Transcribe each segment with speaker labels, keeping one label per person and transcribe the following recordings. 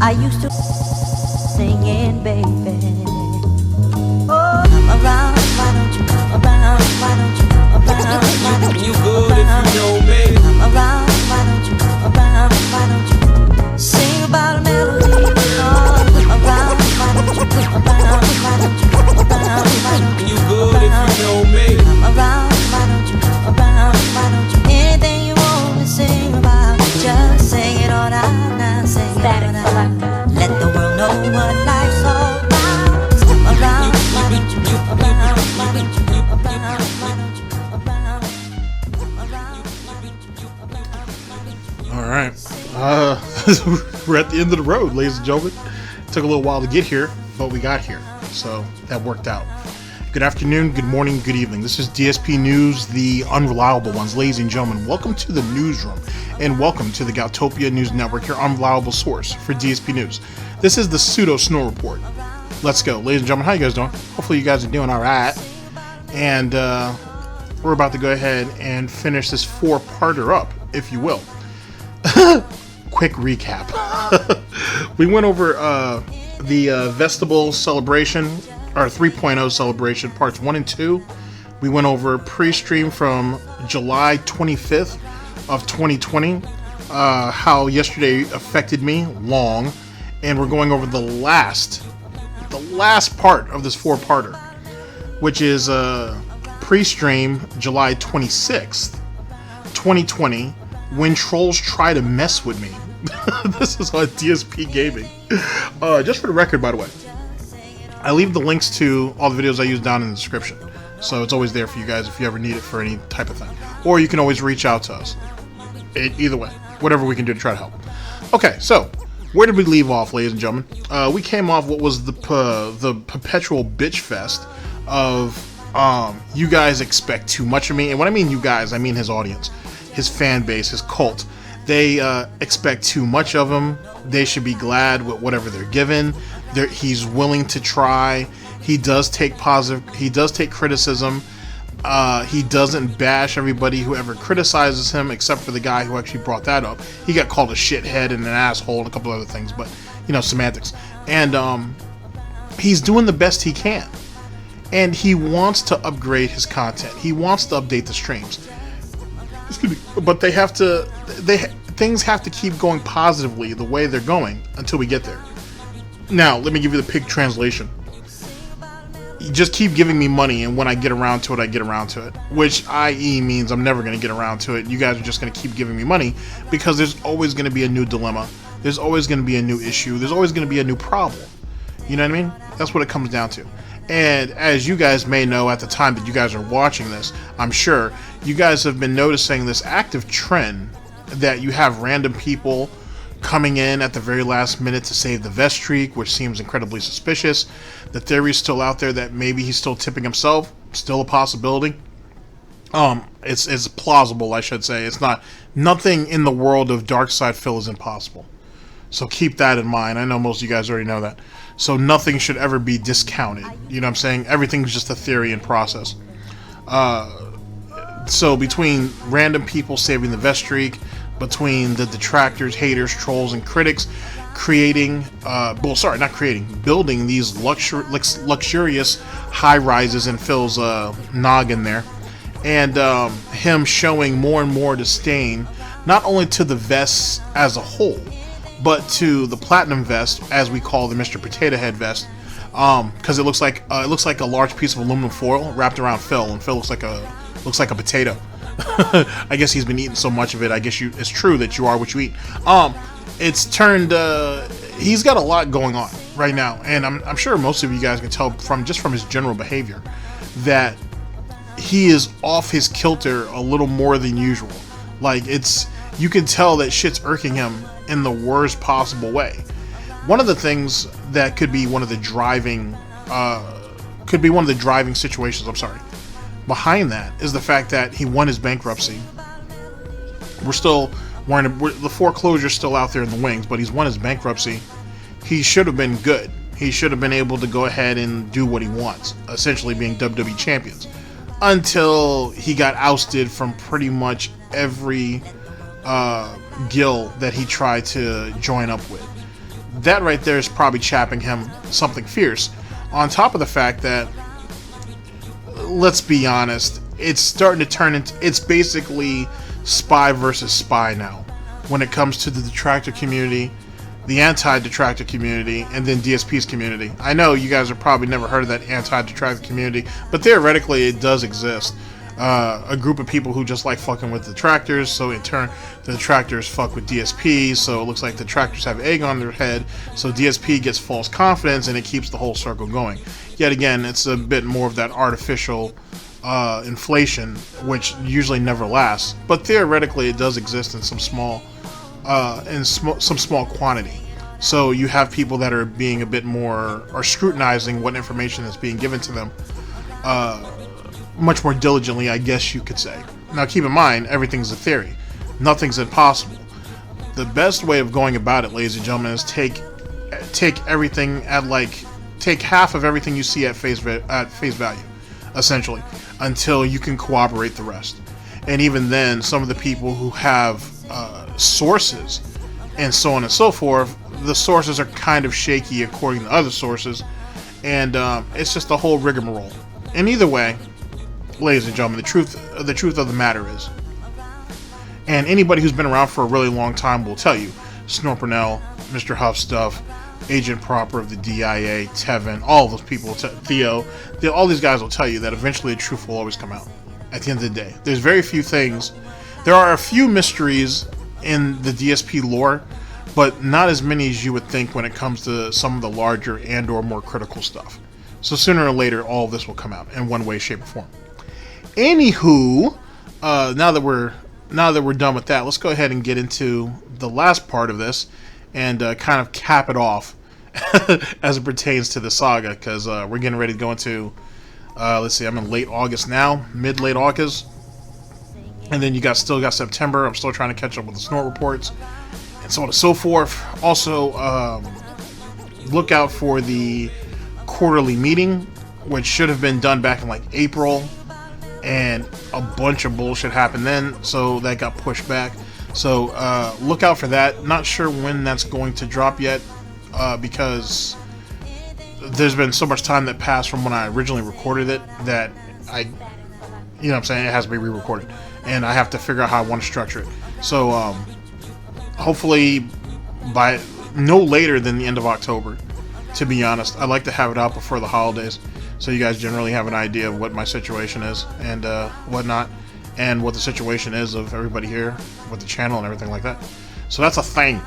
Speaker 1: I used to singing, baby. Oh, come around, why don't you come around? Why don't you come around? Why don't you
Speaker 2: good if you know me.
Speaker 1: come around? Why don't you come around? Why don't you sing about a melody? Oh, come around, why don't you come around? Why don't you come around? Why don't you
Speaker 2: You good if you know me.
Speaker 1: come around? Why don't you come around? Why don't you anything you want to sing about? Just sing it all out now, sing it all out.
Speaker 3: Selektah.
Speaker 1: Let the world know what life's all about. Come around, why don't you come around? Why don't you come around? Why don't you come around? Come around, why don't you come around?
Speaker 4: All right, we're at the end of the road, ladies and gentlemen. Took a little while to get here, but we got here, so that worked out. Good afternoon, good morning, good evening. This is DSP News, the unreliable ones. Ladies and gentlemen, welcome to the newsroom, and welcome to the Galtopia News Network, your unreliable source for DSP News. This is the pseudo snore report. Let's go. Ladies and gentlemen, how you guys doing? Hopefully you guys are doing all right. And we're about to go ahead and finish this four-parter up, if you will. Quick recap. We went over the Vestibule celebration, or 3.0 celebration, parts 1 and 2. We went over pre-stream from July 25th of 2020, how yesterday affected me, long, and we're going over the last part of this four-parter, which is pre-stream July 26th, 2020, when trolls try to mess with me. This is on DSPGaming. Just for the record, by the way, I leave the links to all the videos I use down in the description, so it's always there for you guys if you ever need it for any type of thing. Or you can always reach out to us. Either way, whatever we can do to try to help. Okay, so where did we leave off, ladies and gentlemen? We came off what was the perpetual bitch fest of you guys expect too much of me. And when I mean you guys, I mean his audience, his fan base, his cult. They expect too much of him. They should be glad with whatever they're given. He's willing to try. He does take criticism. He doesn't bash everybody who ever criticizes him, except for the guy who actually brought that up. He got called a shithead and an asshole and a couple other things, but you know, semantics. And he's doing the best he can, and he wants to upgrade his content. He wants to update the streams. But things have to keep going positively the way they're going until we get there. Now, let me give you the pig translation. You just keep giving me money, and when I get around to it, I get around to it. Which, i.e., means I'm never going to get around to it. You guys are just going to keep giving me money, because there's always going to be a new dilemma. There's always going to be a new issue. There's always going to be a new problem. You know what I mean? That's what it comes down to. And as you guys may know at the time that you guys are watching this, I'm sure, you guys have been noticing this active trend that you have random people coming in at the very last minute to save the vest streak, which seems incredibly suspicious. The theory's still out there that maybe he's still tipping himself, still a possibility. It's plausible, I should say. It's not, nothing in the world of Dark Side Phil is impossible. So keep that in mind. I know most of you guys already know that. So nothing should ever be discounted. You know what I'm saying? Everything's just a theory and process. So between random people saving the vest streak, between the detractors, haters, trolls, and critics building these luxurious high-rises in Phil's noggin there, and him showing more and more disdain, not only to the vests as a whole, but to the platinum vest, as we call the Mr. Potato Head vest, because it looks like a large piece of aluminum foil wrapped around Phil, and Phil looks like a potato. I guess he's been eating so much of it. I guess it's true that you are what you eat. It's turned. He's got a lot going on right now, and I'm sure most of you guys can tell from his general behavior that he is off his kilter a little more than usual. Like, you can tell that shit's irking him in the worst possible way. One of the things that could be one of the driving situations, behind that is the fact that he won his bankruptcy. The foreclosure's still out there in the wings, but he's won his bankruptcy. He should have been good. He should have been able to go ahead and do what he wants, essentially being WWE champions, until he got ousted from pretty much every guild that he tried to join up with. that right there is probably chapping him something fierce. On top of the fact that, let's be honest, it's starting to turn into, it's basically spy versus spy now when it comes to the detractor community, the anti-detractor community, and then DSP's community. I know you guys have probably never heard of that anti-detractor community, but theoretically it does exist. A group of people who just like fucking with detractors, so in turn the detractors fuck with DSP, so it looks like the detractors have egg on their head, so DSP gets false confidence and it keeps the whole circle going. Yet again, it's a bit more of that artificial inflation, which usually never lasts, but theoretically it does exist in some small some small quantity. So you have people that are being a bit more, or scrutinizing what information is being given to them much more diligently, I guess you could say. Now keep in mind, everything's a theory. Nothing's impossible. The best way of going about it, ladies and gentlemen, is take everything at take half of everything you see at face value, essentially, until you can corroborate the rest. And even then, some of the people who have sources and so on and so forth, the sources are kind of shaky according to other sources, and it's just a whole rigmarole. And either way, ladies and gentlemen, the truth of the matter is, and anybody who's been around for a really long time will tell you, SnortBucks, Mr. Huff Stuff, Agent Proper of the DIA, Tevin, all those people, Theo, all these guys will tell you that eventually the truth will always come out. At the end of the day, there's very few things. There are a few mysteries in the DSP lore, but not as many as you would think when it comes to some of the larger and or more critical stuff. So sooner or later, all of this will come out in one way, shape, or form. Anywho, now that we're done with that, let's go ahead and get into the last part of this and kind of cap it off as it pertains to the saga, because we're getting ready to go into, let's see, I'm in late August now, mid-late August, and then you still got September. I'm still trying to catch up with the Snort reports, and so on and so forth. Also, look out for the quarterly meeting, which should have been done back in like April, and a bunch of bullshit happened then, so that got pushed back. So look out for that. Not sure when that's going to drop yet, because there's been so much time that passed from when I originally recorded it that you know what I'm saying, it has to be re-recorded, and I have to figure out how I want to structure it. So hopefully by no later than the end of October, to be honest. I'd like to have it out before the holidays, so you guys generally have an idea of what my situation is and whatnot, and what the situation is of everybody here with the channel and everything like that. So that's a thing.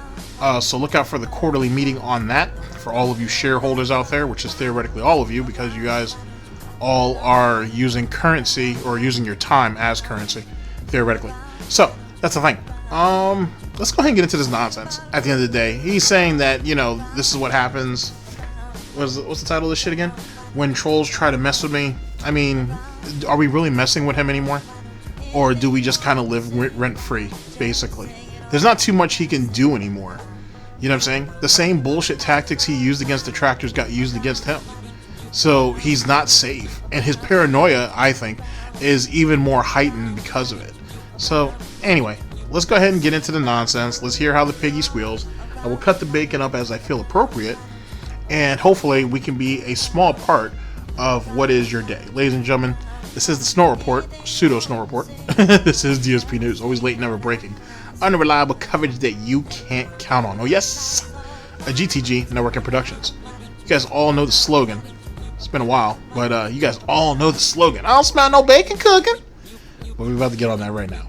Speaker 4: So look out for the quarterly meeting on that for all of you shareholders out there, which is theoretically all of you, because you guys all are using currency, or using your time as currency, theoretically. So that's the thing. Let's go ahead and get into this nonsense. At the end of the day, he's saying that, you know, this is what happens. What's the title of this shit again? When trolls try to mess with me. I mean, are we really messing with him anymore? Or do we just kind of live rent-free, basically? There's not too much he can do anymore. You know what I'm saying? The same bullshit tactics he used against detractors got used against him. So he's not safe. And his paranoia, I think, is even more heightened because of it. So, anyway, let's go ahead and get into the nonsense. Let's hear how the piggy squeals. I will cut the bacon up as I feel appropriate, and hopefully we can be a small part of what is your day. Ladies and gentlemen, this is the Snort Report, pseudo-Snort Report. This is DSP News, always late, never breaking. Unreliable coverage that you can't count on. Oh yes! A GTG, Networking Productions. You guys all know the slogan. It's been a while, but you guys all know the slogan. I don't smell no bacon cooking. But we're about to get on that right now.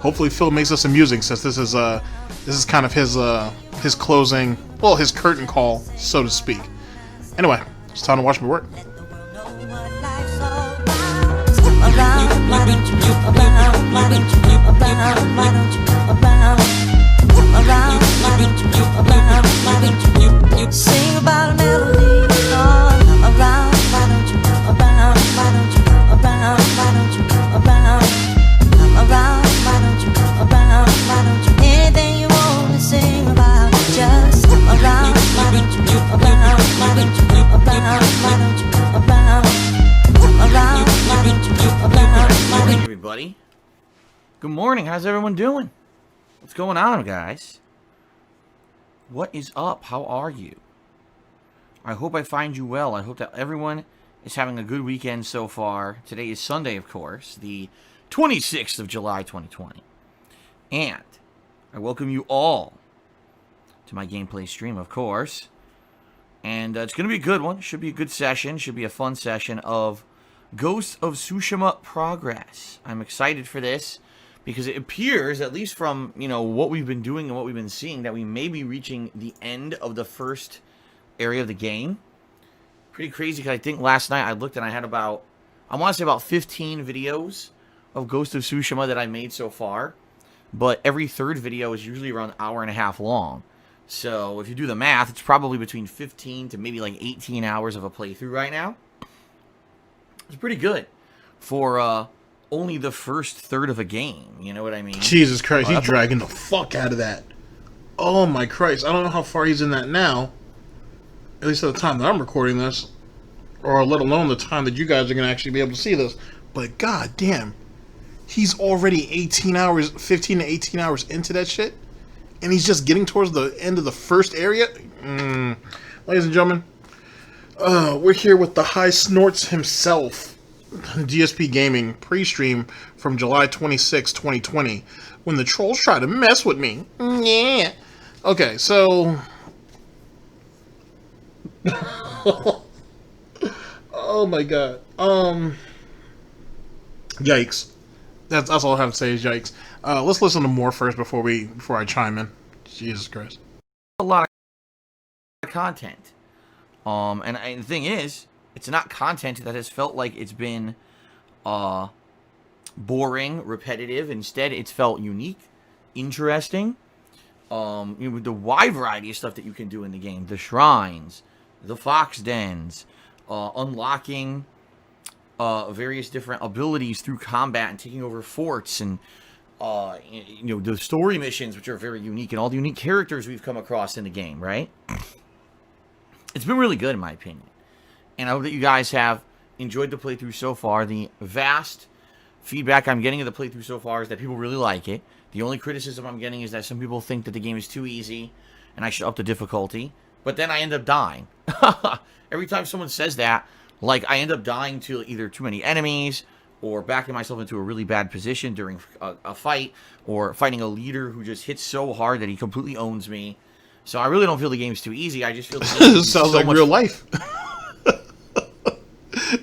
Speaker 4: Hopefully Phil makes us amusing, since this is kind of his closing, well, his curtain call, so to speak. Anyway, it's time to watch me work.
Speaker 1: Sing about a melody around, why don't you around, why don't you around, why don't you around, around, why don't you around, why don't you anything you want to sing about, just around, why don't you around, why don't you around, why don't you around, around, why don't you around,
Speaker 3: Good morning, everybody. Good morning. How's everyone doing? What's going on, guys? What is up? How are you? I hope I find you well. I hope that everyone is having a good weekend so far. Today is Sunday, of course, the 26th of July, 2020. And I welcome you all to my gameplay stream, of course. And it's going to be a good one. Should be a good session. Should be a fun session of Ghost of Tsushima Progress. I'm excited for this because it appears, at least from, what we've been doing and what we've been seeing, that we may be reaching the end of the first area of the game. Pretty crazy, because I think last night I looked and I had about, I want to say about 15 videos of Ghost of Tsushima that I made so far. But every third video is usually around an hour and a half long. So if you do the math, it's probably between 15 to maybe like 18 hours of a playthrough right now. It's pretty good for only the first third of a game. You know what I mean?
Speaker 4: Jesus Christ, he's dragging the fuck out of that. Oh my Christ, I don't know how far he's in that now. At least at the time that I'm recording this. Or let alone the time that you guys are going to actually be able to see this. But god damn, he's already 15 to 18 hours into that shit. And he's just getting towards the end of the first area. Ladies and gentlemen, we're here with the High Snorts himself. DSPGaming pre-stream from July 26, 2020, when the trolls try to mess with me. Yeah. Okay, so... oh my god. Yikes. That's all I have to say is yikes. Let's listen to more first before I chime in. Jesus Christ.
Speaker 3: A lot of content. And the thing is, it's not content that has felt like it's been boring, repetitive. Instead, it's felt unique, interesting. With the wide variety of stuff that you can do in the game. The shrines, the fox dens, unlocking various different abilities through combat and taking over forts, and the story missions, which are very unique, and all the unique characters we've come across in the game, right? It's been really good in my opinion. And I hope that you guys have enjoyed the playthrough so far. The vast feedback I'm getting of the playthrough so far is that people really like it. The only criticism I'm getting is that some people think that the game is too easy and I should up the difficulty. But then I end up dying. Every time someone says that, like, I end up dying to either too many enemies, or backing myself into a really bad position during a fight, or fighting a leader who just hits so hard that he completely owns me. So I really don't feel the game's too easy. I just feel the game
Speaker 4: This sounds like real life.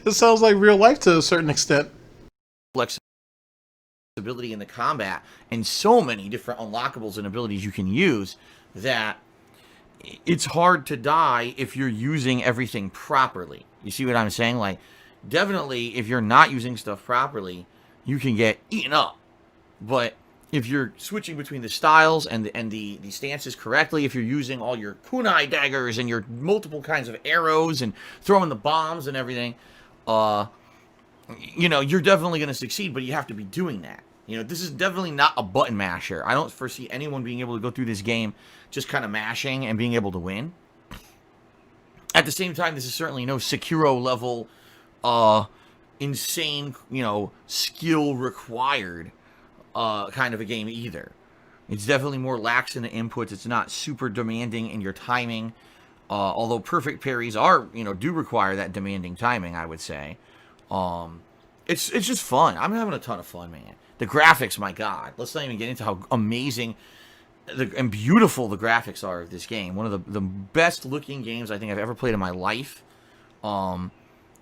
Speaker 4: It sounds like real life to a certain extent.
Speaker 3: Flexibility in the combat, and so many different unlockables and abilities you can use, that it's hard to die if you're using everything properly. You see what I'm saying? Like, definitely, if you're not using stuff properly, you can get eaten up. But if you're switching between the styles and the stances correctly, if you're using all your kunai daggers and your multiple kinds of arrows and throwing the bombs and everything, you're definitely going to succeed, but you have to be doing that. This is definitely not a button masher. I don't foresee anyone being able to go through this game just kind of mashing and being able to win. At the same time, this is certainly no Sekiro level, insane, skill required kind of a game either. It's definitely more lax in the inputs. It's not super demanding in your timing, although perfect parries are, do require that demanding timing, I would say. It's just fun. I'm having a ton of fun, man. The graphics, my god. Let's not even get into how amazing and beautiful the graphics are of this game. One of the best looking games I think I've ever played in my life. And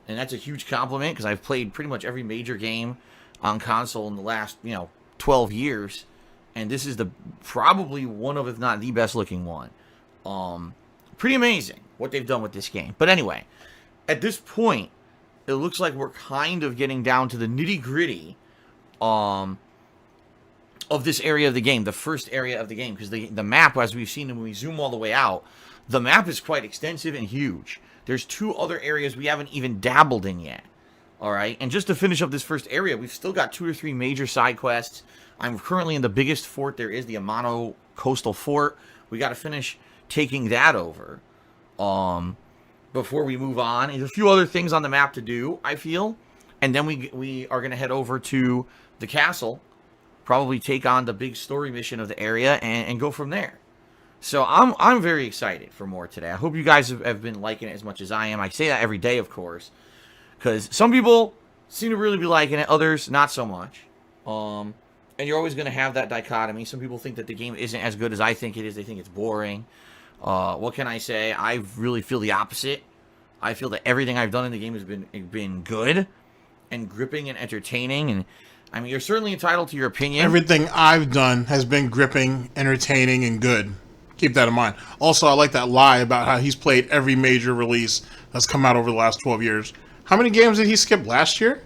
Speaker 3: that's a huge compliment, because I've played pretty much every major game on console in the last, 12 years. And this is probably one of, if not the best looking one. Pretty amazing what they've done with this game. But anyway, at this point, it looks like we're kind of getting down to the nitty gritty of this area of the game, the first area of the game, because the map, as we've seen when we zoom all the way out, the map is quite extensive and huge. There's 2 other areas we haven't even dabbled in yet. Alright, and just to finish up this first area, we've still got 2 or 3 major side quests. I'm currently in the biggest fort there is, the Amano Coastal Fort. We got to finish taking that over before we move on. There's a few other things on the map to do, I feel. And then we are going to head over to the castle, probably take on the big story mission of the area, and go from there. So I'm very excited for more today. I hope you guys have been liking it as much as I am. I say that every day, of course, because some people seem to really be liking it, others not so much. And you're always going to have that dichotomy. Some people think that the game isn't as good as I think it is. They think it's boring. What can I say? I really feel the opposite. I feel that everything I've done in the game has been good and gripping and entertaining. And I mean, you're certainly entitled to your opinion.
Speaker 4: Everything I've done has been gripping, entertaining, and good. Keep that in mind. Also, I like that lie about how he's played every major release that's come out over the last 12 years. How many games did he skip last year?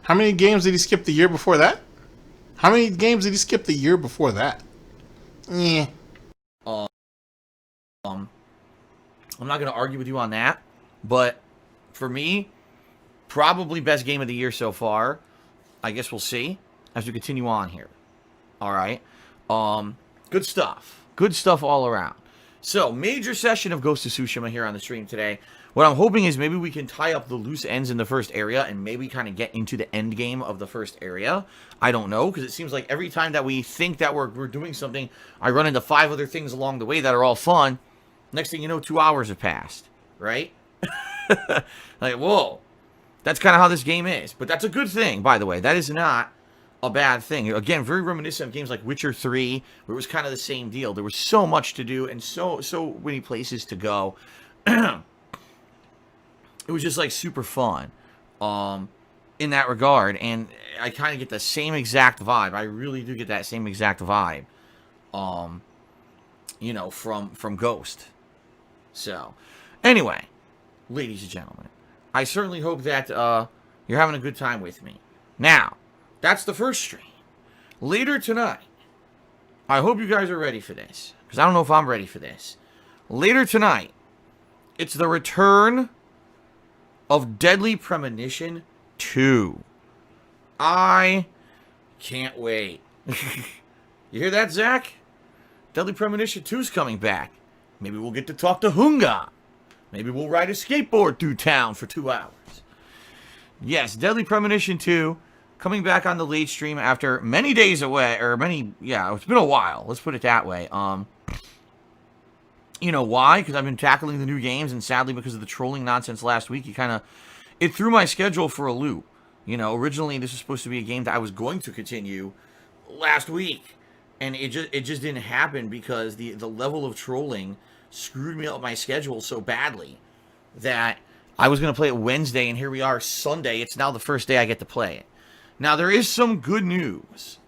Speaker 4: How many games did he skip the year before that? How many games did he skip the year before that? Yeah.
Speaker 3: I'm not going to argue with you on that, but for me, probably best game of the year so far. I guess we'll see as we continue on here. All right. Good stuff. Good stuff all around. So, major session of Ghost of Tsushima here on the stream today. What I'm hoping is maybe we can tie up the loose ends in the first area and maybe kind of get into the end game of the first area. I don't know, because it seems like every time that we think that we're doing something, I run into 5 other things along the way that are all fun. Next thing you know, 2 hours have passed, right? Like, whoa. That's kind of how this game is. But that's a good thing, by the way. That is not a bad thing. Again, very reminiscent of games like Witcher 3, where it was kind of the same deal. There was so much to do and so many places to go. It was just like super fun in that regard, and I kind of get the same exact vibe. I really do get that same exact vibe, you know, from Ghost. So, anyway, ladies and gentlemen, I certainly hope that you're having a good time with me. Now, that's the first stream. Later tonight, I hope you guys are ready for this, because I don't know if I'm ready for this. Later tonight, it's the return of Deadly Premonition 2. I can't wait. You hear that, Zach? Deadly Premonition 2 is coming back. Maybe we'll get to talk to Hunga. Maybe we'll ride a skateboard through town for 2 hours. Yes, Deadly Premonition 2 coming back on the late stream after many days away, or it's been a while. Let's put it that way. You know why? Because I've been tackling the new games, and sadly, because of the trolling nonsense last week, it threw my schedule for a loop. You know, originally this was supposed to be a game that I was going to continue last week, and it just didn't happen because the level of trolling screwed me up my schedule so badly that I was going to play it Wednesday, and here we are Sunday. It's now the first day I get to play it. Now, there is some good news.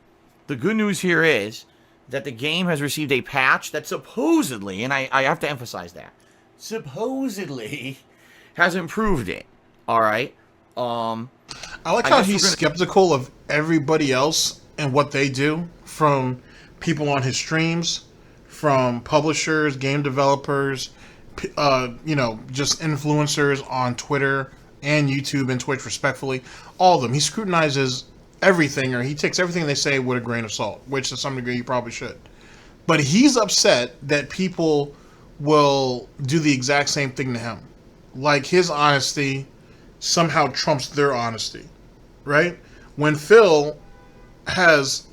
Speaker 3: The good news here is that the game has received a patch that supposedly, and I have to emphasize that, supposedly has improved it. All right.
Speaker 4: I like how he's skeptical of everybody else and what they do, from people on his streams, from publishers, game developers, just influencers on Twitter and YouTube and Twitch, respectfully. All of them. He scrutinizes everything, or he takes everything they say with a grain of salt, which to some degree you probably should. But he's upset that people will do the exact same thing to him. Like, his honesty somehow trumps their honesty, right? When Phil has,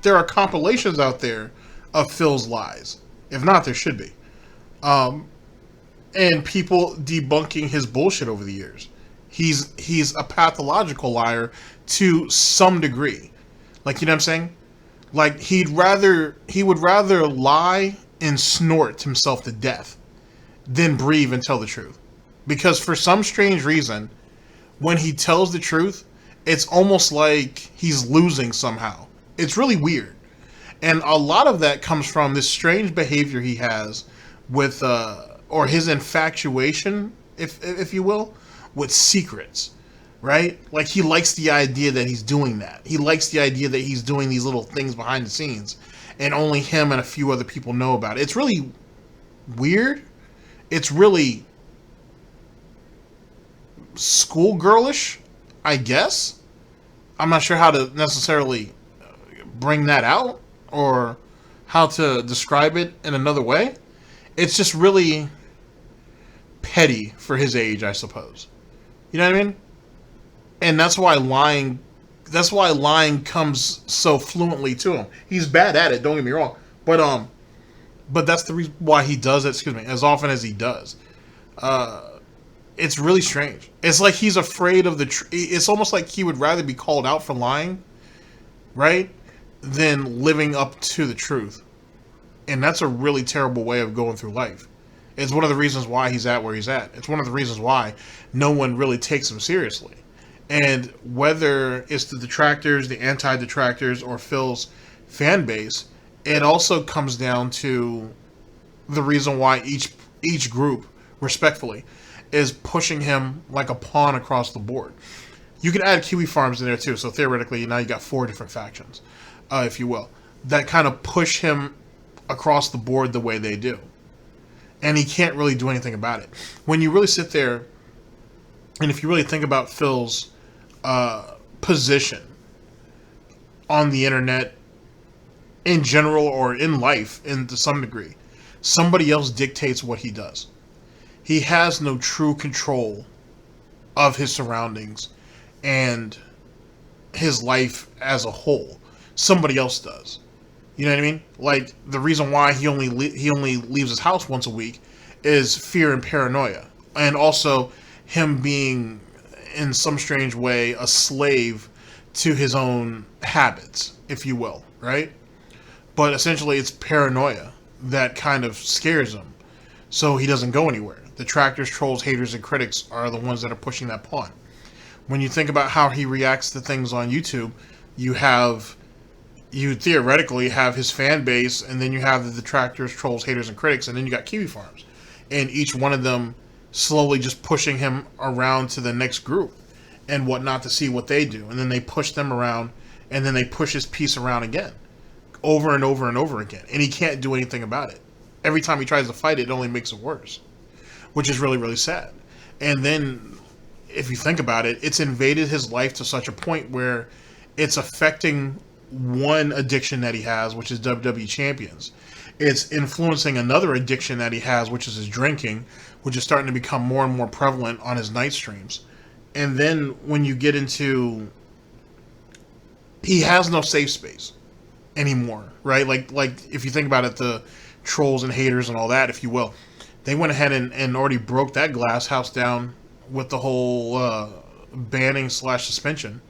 Speaker 4: there are compilations out there of Phil's lies. If not, there should be. And people debunking his bullshit over the years. He's a pathological liar to some degree. You know what I'm saying? He would rather lie and snort himself to death than breathe and tell the truth. Because for some strange reason, when he tells the truth, it's almost like he's losing somehow. It's really weird. And a lot of that comes from this strange behavior he has with, or his infatuation, if you will, with secrets, right? He likes the idea that he's doing that. He likes the idea that he's doing these little things behind the scenes, and only him and a few other people know about it. It's really weird. It's really schoolgirlish, I guess. I'm not sure how to necessarily bring that out or how to describe it in another way. It's just really petty for his age, I suppose. You know what I mean? And that's why lying comes so fluently to him. He's bad at it, don't get me wrong. But but that's the reason why he does it, excuse me, as often as he does. It's really strange. It's like he's afraid of it's almost like he would rather be called out for lying, right, than living up to the truth. And that's a really terrible way of going through life. It's one of the reasons why he's at where he's at. It's one of the reasons why no one really takes him seriously. And whether it's the detractors, the anti-detractors, or Phil's fan base, it also comes down to the reason why each group, respectfully, is pushing him like a pawn across the board. You can add Kiwi Farms in there too, so theoretically now you got 4 different factions, if you will, that kind of push him across the board the way they do. And he can't really do anything about it. When you really sit there, and if you really think about Phil's position on the internet in general or in life, to some degree, somebody else dictates what he does. He has no true control of his surroundings and his life as a whole. Somebody else does. You know what I mean? Like, the reason why he only leaves his house once a week is fear and paranoia. And also him being, in some strange way, a slave to his own habits, if you will, right? But essentially it's paranoia that kind of scares him. So he doesn't go anywhere. Detractors, trolls, haters, and critics are the ones that are pushing that pawn. When you think about how he reacts to things on YouTube, you theoretically have his fan base, and then you have the detractors, trolls, haters, and critics, and then you got Kiwi Farms. And each one of them slowly just pushing him around to the next group and whatnot to see what they do. And then they push them around, and then they push his piece around again. Over and over and over again. And he can't do anything about it. Every time he tries to fight it, it only makes it worse. Which is really, really sad. And then, if you think about it, it's invaded his life to such a point where it's affecting one addiction that he has, which is WWE Champions. It's influencing another addiction that he has, which is his drinking, which is starting to become more and more prevalent on his night streams. And then when you get into... he has no safe space anymore, right? Like if you think about it, the trolls and haters and all that, if you will, they went ahead and already broke that glass house down with the whole banning / suspension.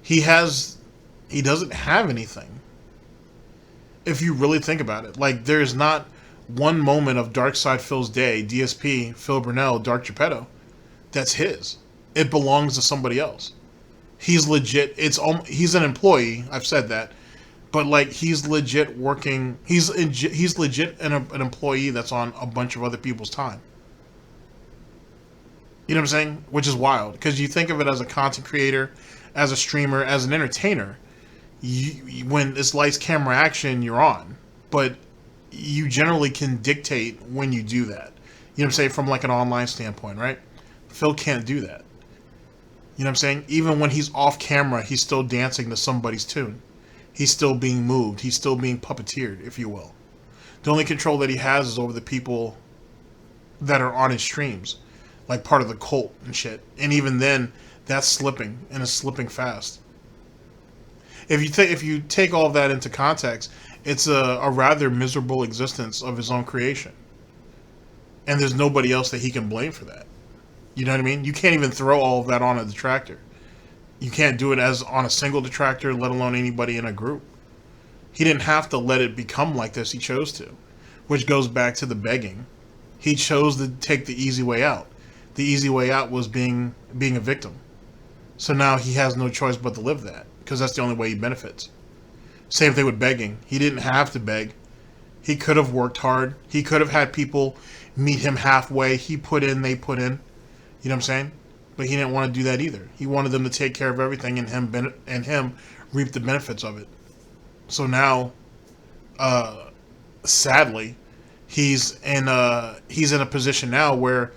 Speaker 4: He doesn't have anything. If you really think about it, like, there's not one moment of Dark Side Phil's day, DSP, Phil Brunel, Dark Geppetto, that's his. It belongs to somebody else. He's legit. He's an employee. I've said that. But, like, he's legit working. He's legit an employee that's on a bunch of other people's time. You know what I'm saying? Which is wild. Because you think of it as a content creator, as a streamer, as an entertainer. When it's lights, camera, action, you're on. But you generally can dictate when you do that. You know what I'm saying? From, like, an online standpoint, right? Phil can't do that. You know what I'm saying? Even when he's off camera, he's still dancing to somebody's tune. He's still being moved. He's still being puppeteered, if you will. The only control that he has is over the people that are on his streams, like part of the cult and shit. And even then, that's slipping, and it's slipping fast. If you take all of that into context, it's a rather miserable existence of his own creation. And there's nobody else that he can blame for that. You know what I mean? You can't even throw all of that on a detractor. You can't do it as on a single detractor, let alone anybody in a group. He didn't have to let it become like this. He chose to. Which goes back to the begging. He chose to take the easy way out. The easy way out was being a victim. So now he has no choice but to live that. Because that's the only way he benefits. Same thing with begging. He didn't have to beg. He could have worked hard. He could have had people meet him halfway. He put in, they put in. You know what I'm saying? But he didn't want to do that either. He wanted them to take care of everything and him reap the benefits of it. So now, sadly, he's in a position now where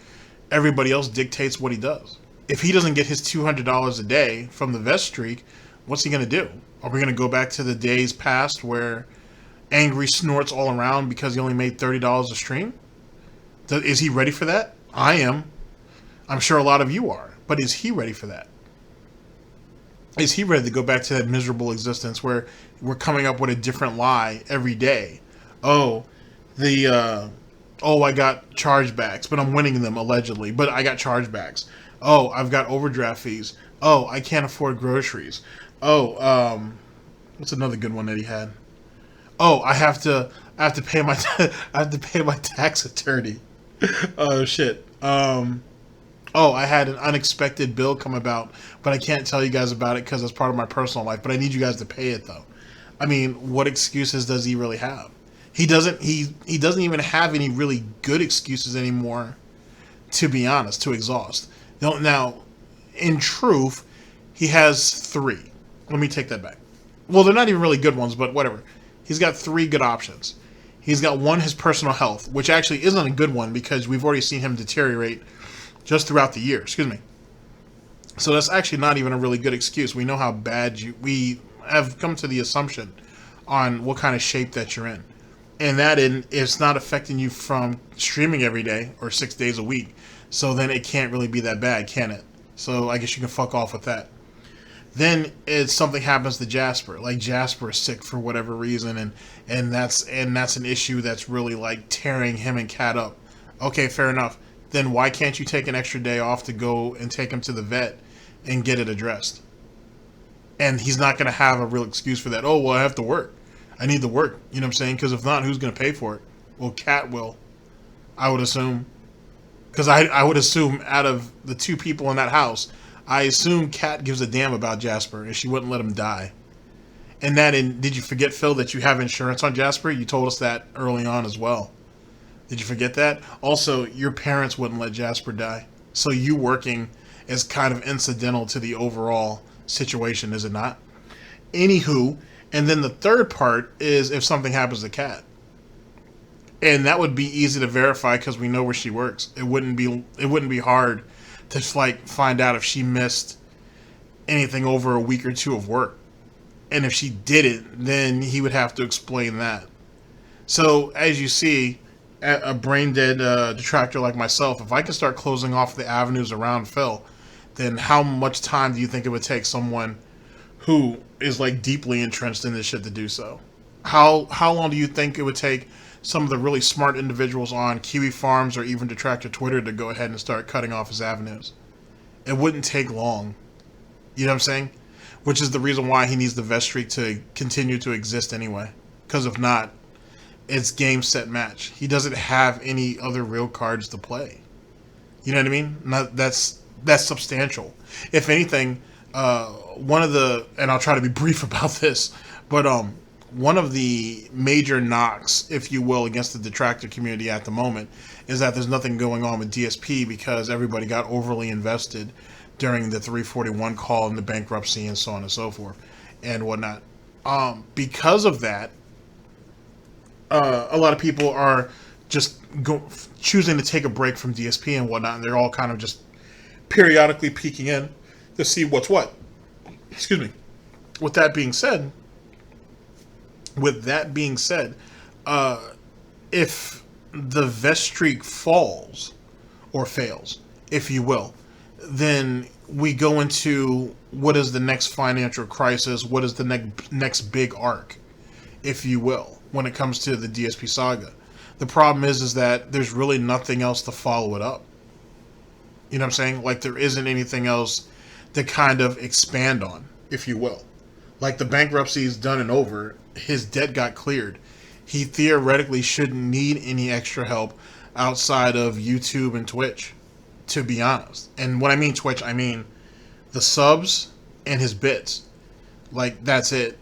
Speaker 4: everybody else dictates what he does. If he doesn't get his $200 a day from the vest streak, what's he going to do? Are we going to go back to the days past where angry snorts all around because he only made $30 a stream? Is he ready for that? I am. I'm sure a lot of you are. But is he ready for that? Is he ready to go back to that miserable existence where we're coming up with a different lie every day? Oh, Oh, I got chargebacks, but I'm winning them allegedly, but I got chargebacks. Oh, I've got overdraft fees. Oh, I can't afford groceries. Oh, what's another good one that he had? Oh, I have to pay my I have to pay my tax attorney. Oh shit. Oh, I had an unexpected bill come about, but I can't tell you guys about it because it's part of my personal life. But I need you guys to pay it though. I mean, what excuses does he really have? He doesn't even have any really good excuses anymore, to be honest, to exhaust. Now, in truth, he has 3. Let me take that back. Well, they're not even really good ones, but whatever. He's got 3 good options. He's got one, his personal health, which actually isn't a good one because we've already seen him deteriorate just throughout the year. Excuse me. So that's actually not even a really good excuse. We know how bad we have come to the assumption on what kind of shape that you're in. And that it's not affecting you from streaming every day or 6 days a week. So then it can't really be that bad, can it? So I guess you can fuck off with that. Then something happens to Jasper. Like Jasper is sick for whatever reason, and that's an issue that's really like tearing him and Kat up. Okay, fair enough. Then why can't you take an extra day off to go and take him to the vet and get it addressed? And he's not going to have a real excuse for that. Oh, well, I have to work. I need to work. You know what I'm saying? Because if not, who's going to pay for it? Well, Kat will, I would assume. Because I would assume out of the 2 people in that house, I assume Kat gives a damn about Jasper and she wouldn't let him die. And did you forget, Phil, that you have insurance on Jasper? You told us that early on as well. Did you forget that? Also, your parents wouldn't let Jasper die. So you working is kind of incidental to the overall situation, is it not? Anywho, and then the third part is if something happens to Kat. And that would be easy to verify because we know where she works. It wouldn't be hard to like find out if she missed anything over a week or 2 of work. And if she didn't, then he would have to explain that. So as you see, a brain dead detractor like myself, if I could start closing off the avenues around Phil, then how much time do you think it would take someone who is like deeply entrenched in this shit to do so? How long do you think it would take some of the really smart individuals on Kiwi Farms or even Detractor Twitter to go ahead and start cutting off his avenues? It wouldn't take long. You know what I'm saying? Which is the reason why he needs the vet streak to continue to exist anyway. Because if not, it's game, set, match. He doesn't have any other real cards to play. You know what I mean? That's substantial. If anything, one of the, and I'll try to be brief about this, but one of the major knocks, if you will, against the detractor community at the moment is that there's nothing going on with DSP because everybody got overly invested during the 341 call and the bankruptcy and so on and so forth and whatnot. Because of that, a lot of people are just choosing to take a break from DSP and whatnot, and they're all kind of just periodically peeking in to see what's what. Excuse me. With that being said, if the vet streak falls or fails, if you will, then we go into what is the next financial crisis, what is the next big arc, if you will, when it comes to the DSP saga. The problem is that there's really nothing else to follow it up. You know what I'm saying? Like there isn't anything else to kind of expand on, if you will. Like the bankruptcy is done and over. His debt got cleared. He theoretically shouldn't need any extra help outside of YouTube and Twitch, to be honest. And when I mean Twitch, I mean the subs and his bits. Like, that's it.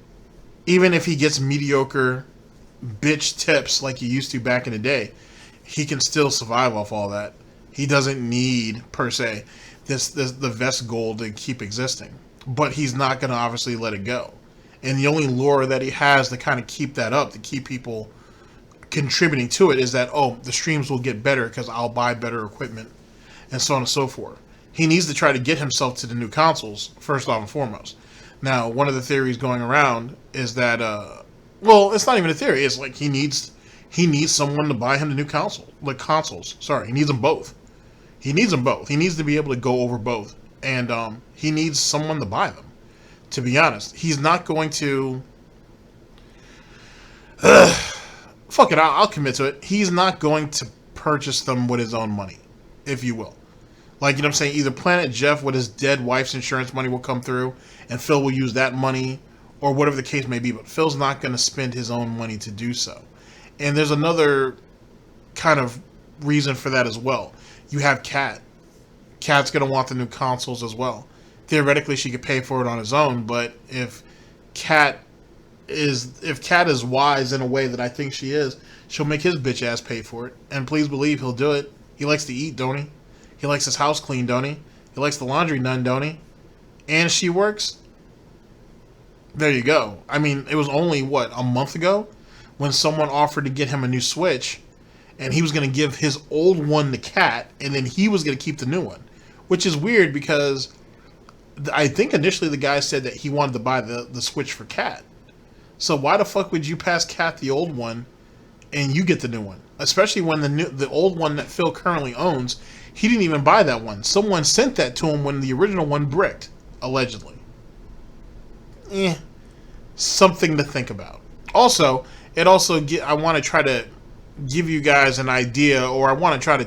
Speaker 4: Even if he gets mediocre bitch tips like he used to back in the day, he can still survive off all that. He doesn't need, per se, the vest goal to keep existing. But he's not going to obviously let it go. And the only lure that he has to kind of keep that up, to keep people contributing to it, is that, oh, the streams will get better because I'll buy better equipment, and so on and so forth. He needs to try to get himself to the new consoles, first off and foremost. Now, one of the theories going around is that, well, it's not even a theory. It's like he needs someone to buy him the new consoles. Sorry, he needs them both. He needs them both. He needs to be able to go over both. And he needs someone to buy them. To be honest, he's not going to fuck it, I'll commit to it. He's not going to purchase them with his own money, if you will. Like, you know what I'm saying? Either Planet Jeff with his dead wife's insurance money will come through, and Phil will use that money, or whatever the case may be. But Phil's not going to spend his own money to do so. And there's another kind of reason for that as well. You have Kat. Kat's going to want the new consoles as well. Theoretically, she could pay for it on his own, but if Kat is wise in a way that I think she is, she'll make his bitch ass pay for it. And please believe he'll do it. He likes to eat, don't he? He likes his house clean, don't he? He likes the laundry done, don't he? And she works. There you go. I mean, it was only, what, a month ago when someone offered to get him a new Switch, and he was going to give his old one to Kat, and then he was going to keep the new one. Which is weird because I think initially the guy said that he wanted to buy the Switch for Kat. So why the fuck would you pass Kat the old one and you get the new one? Especially when the old one that Phil currently owns, he didn't even buy that one. Someone sent that to him when the original one bricked, allegedly. Something to think about. Also, I want to try to give you guys an idea, or I want to try to,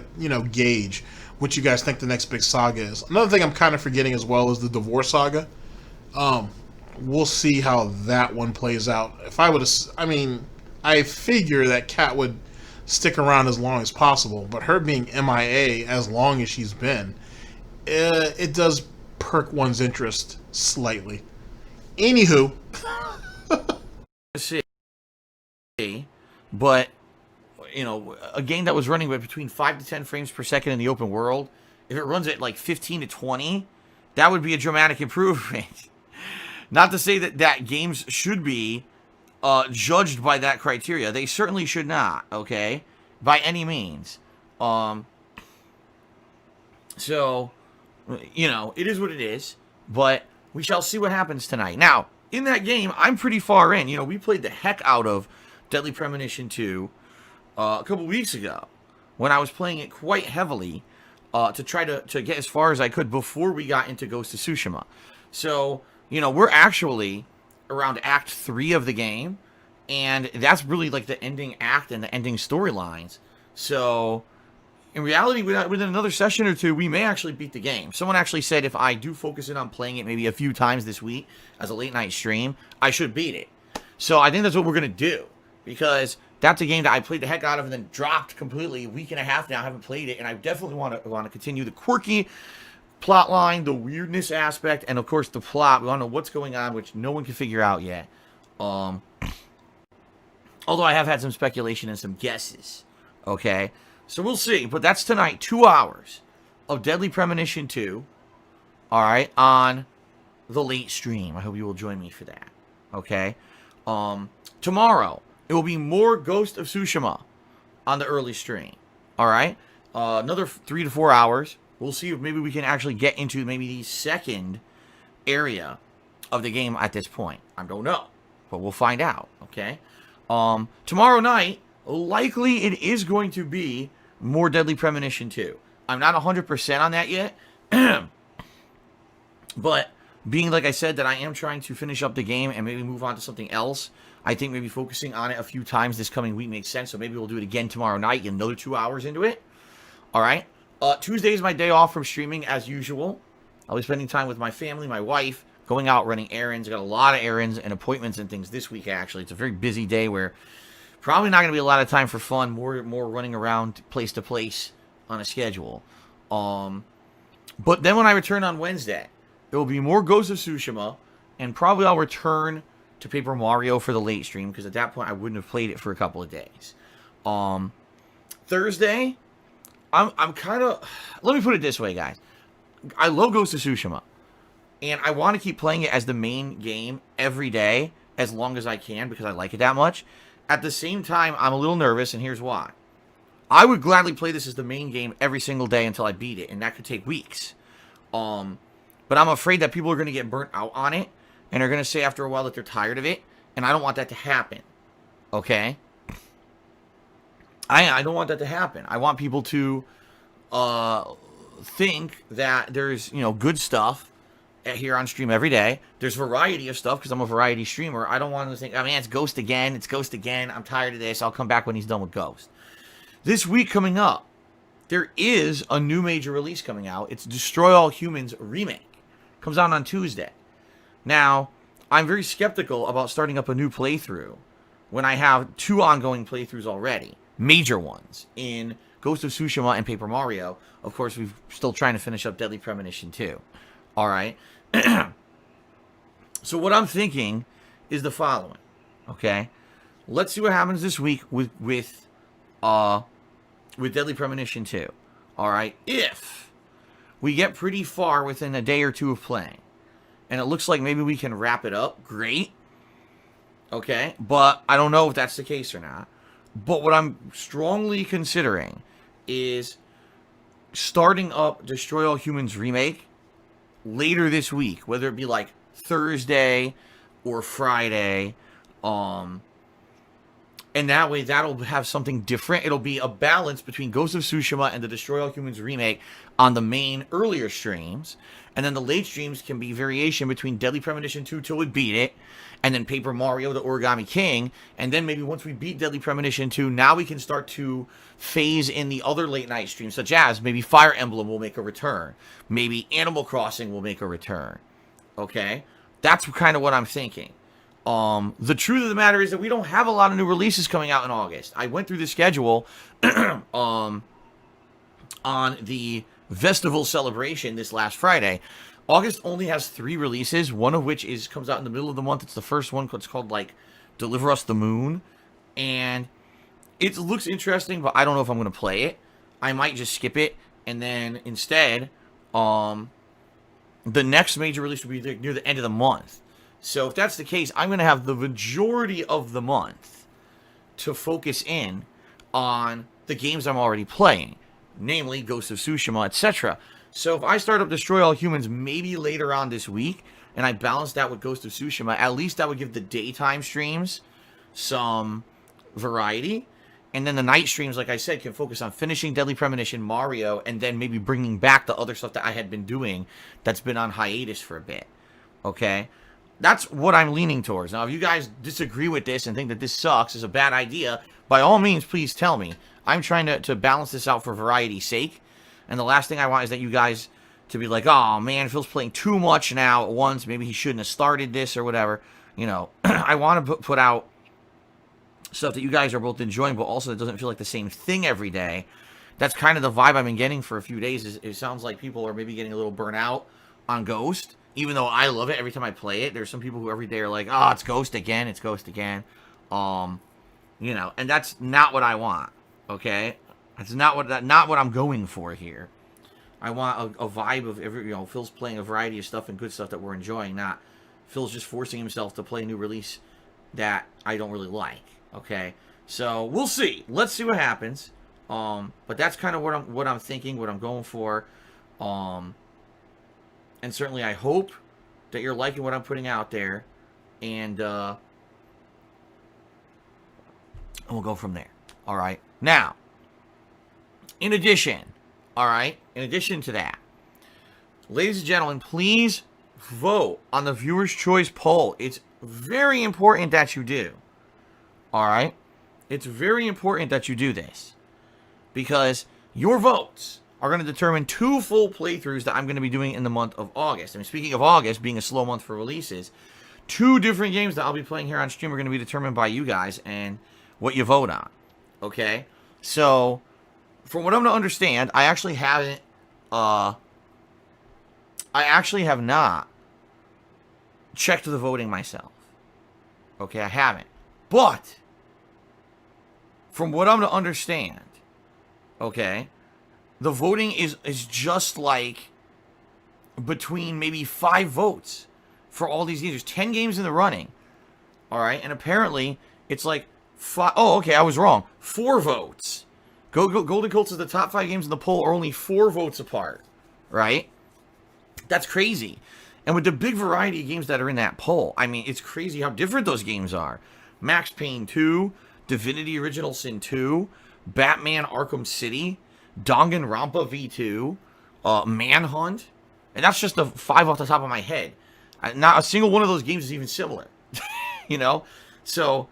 Speaker 4: gauge what you guys think the next big saga is. Another thing I'm kind of forgetting as well is the divorce saga. We'll see how that one plays out. I figure that Kat would stick around as long as possible, but her being MIA as long as she's been, it does perk one's interest slightly. Anywho.
Speaker 3: But, a game that was running with between 5 to 10 frames per second in the open world, if it runs at like 15 to 20, that would be a dramatic improvement. Not to say that games should be judged by that criteria. They certainly should not, okay? By any means. So, it is what it is, but we shall see what happens tonight. Now, in that game, I'm pretty far in. We played the heck out of Deadly Premonition 2 a couple weeks ago when I was playing it quite heavily to try to get as far as I could before we got into Ghost of Tsushima. So, we're actually around Act 3 of the game, and that's really like the ending act and the ending storylines. So, in reality, within another session or two, we may actually beat the game. Someone actually said if I do focus in on playing it maybe a few times this week as a late night stream, I should beat it. So, I think that's what we're going to do, because that's a game that I played the heck out of and then dropped completely a week and a half now. I haven't played it, and I definitely want to continue the quirky plot line, the weirdness aspect, and of course the plot. We want to know what's going on, which no one can figure out yet. Although I have had some speculation and some guesses. Okay, so we'll see. But that's tonight, 2 hours of Deadly Premonition 2. All right, on the late stream. I hope you will join me for that. Okay. Tomorrow it will be more Ghost of Tsushima on the early stream. All right, another 3 to 4 hours. We'll see if maybe we can actually get into maybe the second area of the game at this point. I don't know, but we'll find out, okay? Tomorrow night, likely it is going to be more Deadly Premonition 2. I'm not 100% on that yet, but being, like I said, that I am trying to finish up the game and maybe move on to something else, I think maybe focusing on it a few times this coming week makes sense, so maybe we'll do it again tomorrow night, get another 2 hours into it, all right? Tuesday is my day off from streaming, as usual. I'll be spending time with my family, my wife, going out running errands. I got a lot of errands and appointments and things this week, actually. It's a very busy day where probably not going to be a lot of time for fun, more running around place to place on a schedule. But then when I return on Wednesday, there will be more Ghost of Tsushima, and probably I'll return to Paper Mario for the late stream, because at that point I wouldn't have played it for a couple of days. Thursday, I'm kind of... Let me put it this way, guys. I love Ghost of Tsushima, and I want to keep playing it as the main game every day as long as I can, because I like it that much. At the same time, I'm a little nervous, and here's why. I would gladly play this as the main game every single day until I beat it, and that could take weeks. But I'm afraid that people are going to get burnt out on it, and are going to say after a while that they're tired of it, and I don't want that to happen. Okay? I don't want that to happen. I want people to think that there's, good stuff here on stream every day. There's variety of stuff because I'm a variety streamer. I don't want to think, I mean, it's Ghost again. It's Ghost again. I'm tired of this. I'll come back when he's done with Ghost. This week coming up, there is a new major release coming out. It's Destroy All Humans Remake. Comes out on Tuesday. Now, I'm very skeptical about starting up a new playthrough when I have 2 ongoing playthroughs already. Major ones in Ghost of Tsushima and Paper Mario. Of course, we're still trying to finish up Deadly Premonition 2. Alright? So what I'm thinking is the following. Okay? Let's see what happens this week with Deadly Premonition 2. Alright? If we get pretty far within a day or 2 of playing, and it looks like maybe we can wrap it up, great. Okay? But I don't know if that's the case or not. But what I'm strongly considering is starting up Destroy All Humans Remake later this week, whether it be like Thursday or Friday, and that way that'll have something different. It'll be a balance between Ghost of Tsushima and the Destroy All Humans Remake on the main earlier streams, and then the late streams can be variation between Deadly Premonition 2 till we beat it, and then Paper Mario the Origami King, and then maybe once we beat Deadly Premonition 2, now we can start to phase in the other late night streams, such as maybe Fire Emblem will make a return, maybe Animal Crossing will make a return. Okay? That's kind of what I'm thinking. The truth of the matter is that we don't have a lot of new releases coming out in August. I went through the schedule on the Festival celebration this last Friday. August only has 3 releases, one of which comes out in the middle of the month. It's the first one. It's called, like, Deliver Us the Moon. And it looks interesting, but I don't know if I'm going to play it. I might just skip it. And then instead, the next major release will be near the end of the month. So if that's the case, I'm going to have the majority of the month to focus in on the games I'm already playing. Namely, Ghost of Tsushima, etc. So if I start up Destroy All Humans maybe later on this week, and I balance that with Ghost of Tsushima, at least that would give the daytime streams some variety. And then the night streams, like I said, can focus on finishing Deadly Premonition, Mario, and then maybe bringing back the other stuff that I had been doing that's been on hiatus for a bit. Okay? That's what I'm leaning towards. Now, if you guys disagree with this and think that this sucks, is a bad idea, by all means, please tell me. I'm trying to balance this out for variety's sake. And the last thing I want is that you guys to be like, oh, man, Phil's playing too much now at once. Maybe he shouldn't have started this or whatever. You know, I want to put out stuff that you guys are both enjoying, but also that doesn't feel like the same thing every day. That's kind of the vibe I've been getting for a few days. It sounds like people are maybe getting a little burnt out on Ghost. Even though I love it every time I play it, there's some people who every day are like, oh, it's Ghost again, it's Ghost again. You know, and that's not what I want, okay? That's not what I'm going for here. I want a vibe of Phil's playing a variety of stuff and good stuff that we're enjoying, not Phil's just forcing himself to play a new release that I don't really like, okay? So, we'll see. Let's see what happens. But that's kind of what I'm thinking, what I'm going for. And certainly I hope that you're liking what I'm putting out there. And we'll go from there. All right. Now, in addition to that, ladies and gentlemen, please vote on the Viewer's Choice poll. It's very important that you do. All right? It's very important that you do this. Because your votes are going to determine 2 full playthroughs that I'm going to be doing in the month of August. I mean, speaking of August being a slow month for releases, 2 different games that I'll be playing here on stream are going to be determined by you guys and what you vote on. Okay? So, from what I'm going to understand, I actually have not checked the voting myself. Okay, I haven't. But, from what I'm to understand, okay, the voting is just like between maybe 5 votes for all these games. There's 10 games in the running. All right, and apparently it's like 5. Oh, okay, I was wrong. 4 votes. Golden Colts is the top 5 games in the poll are only 4 votes apart. Right? That's crazy. And with the big variety of games that are in that poll, I mean, it's crazy how different those games are. Max Payne 2, Divinity Original Sin 2, Batman Arkham City, Danganronpa V2, Manhunt, And that's just the 5 off the top of my head. Not a single one of those games is even similar. You know? So,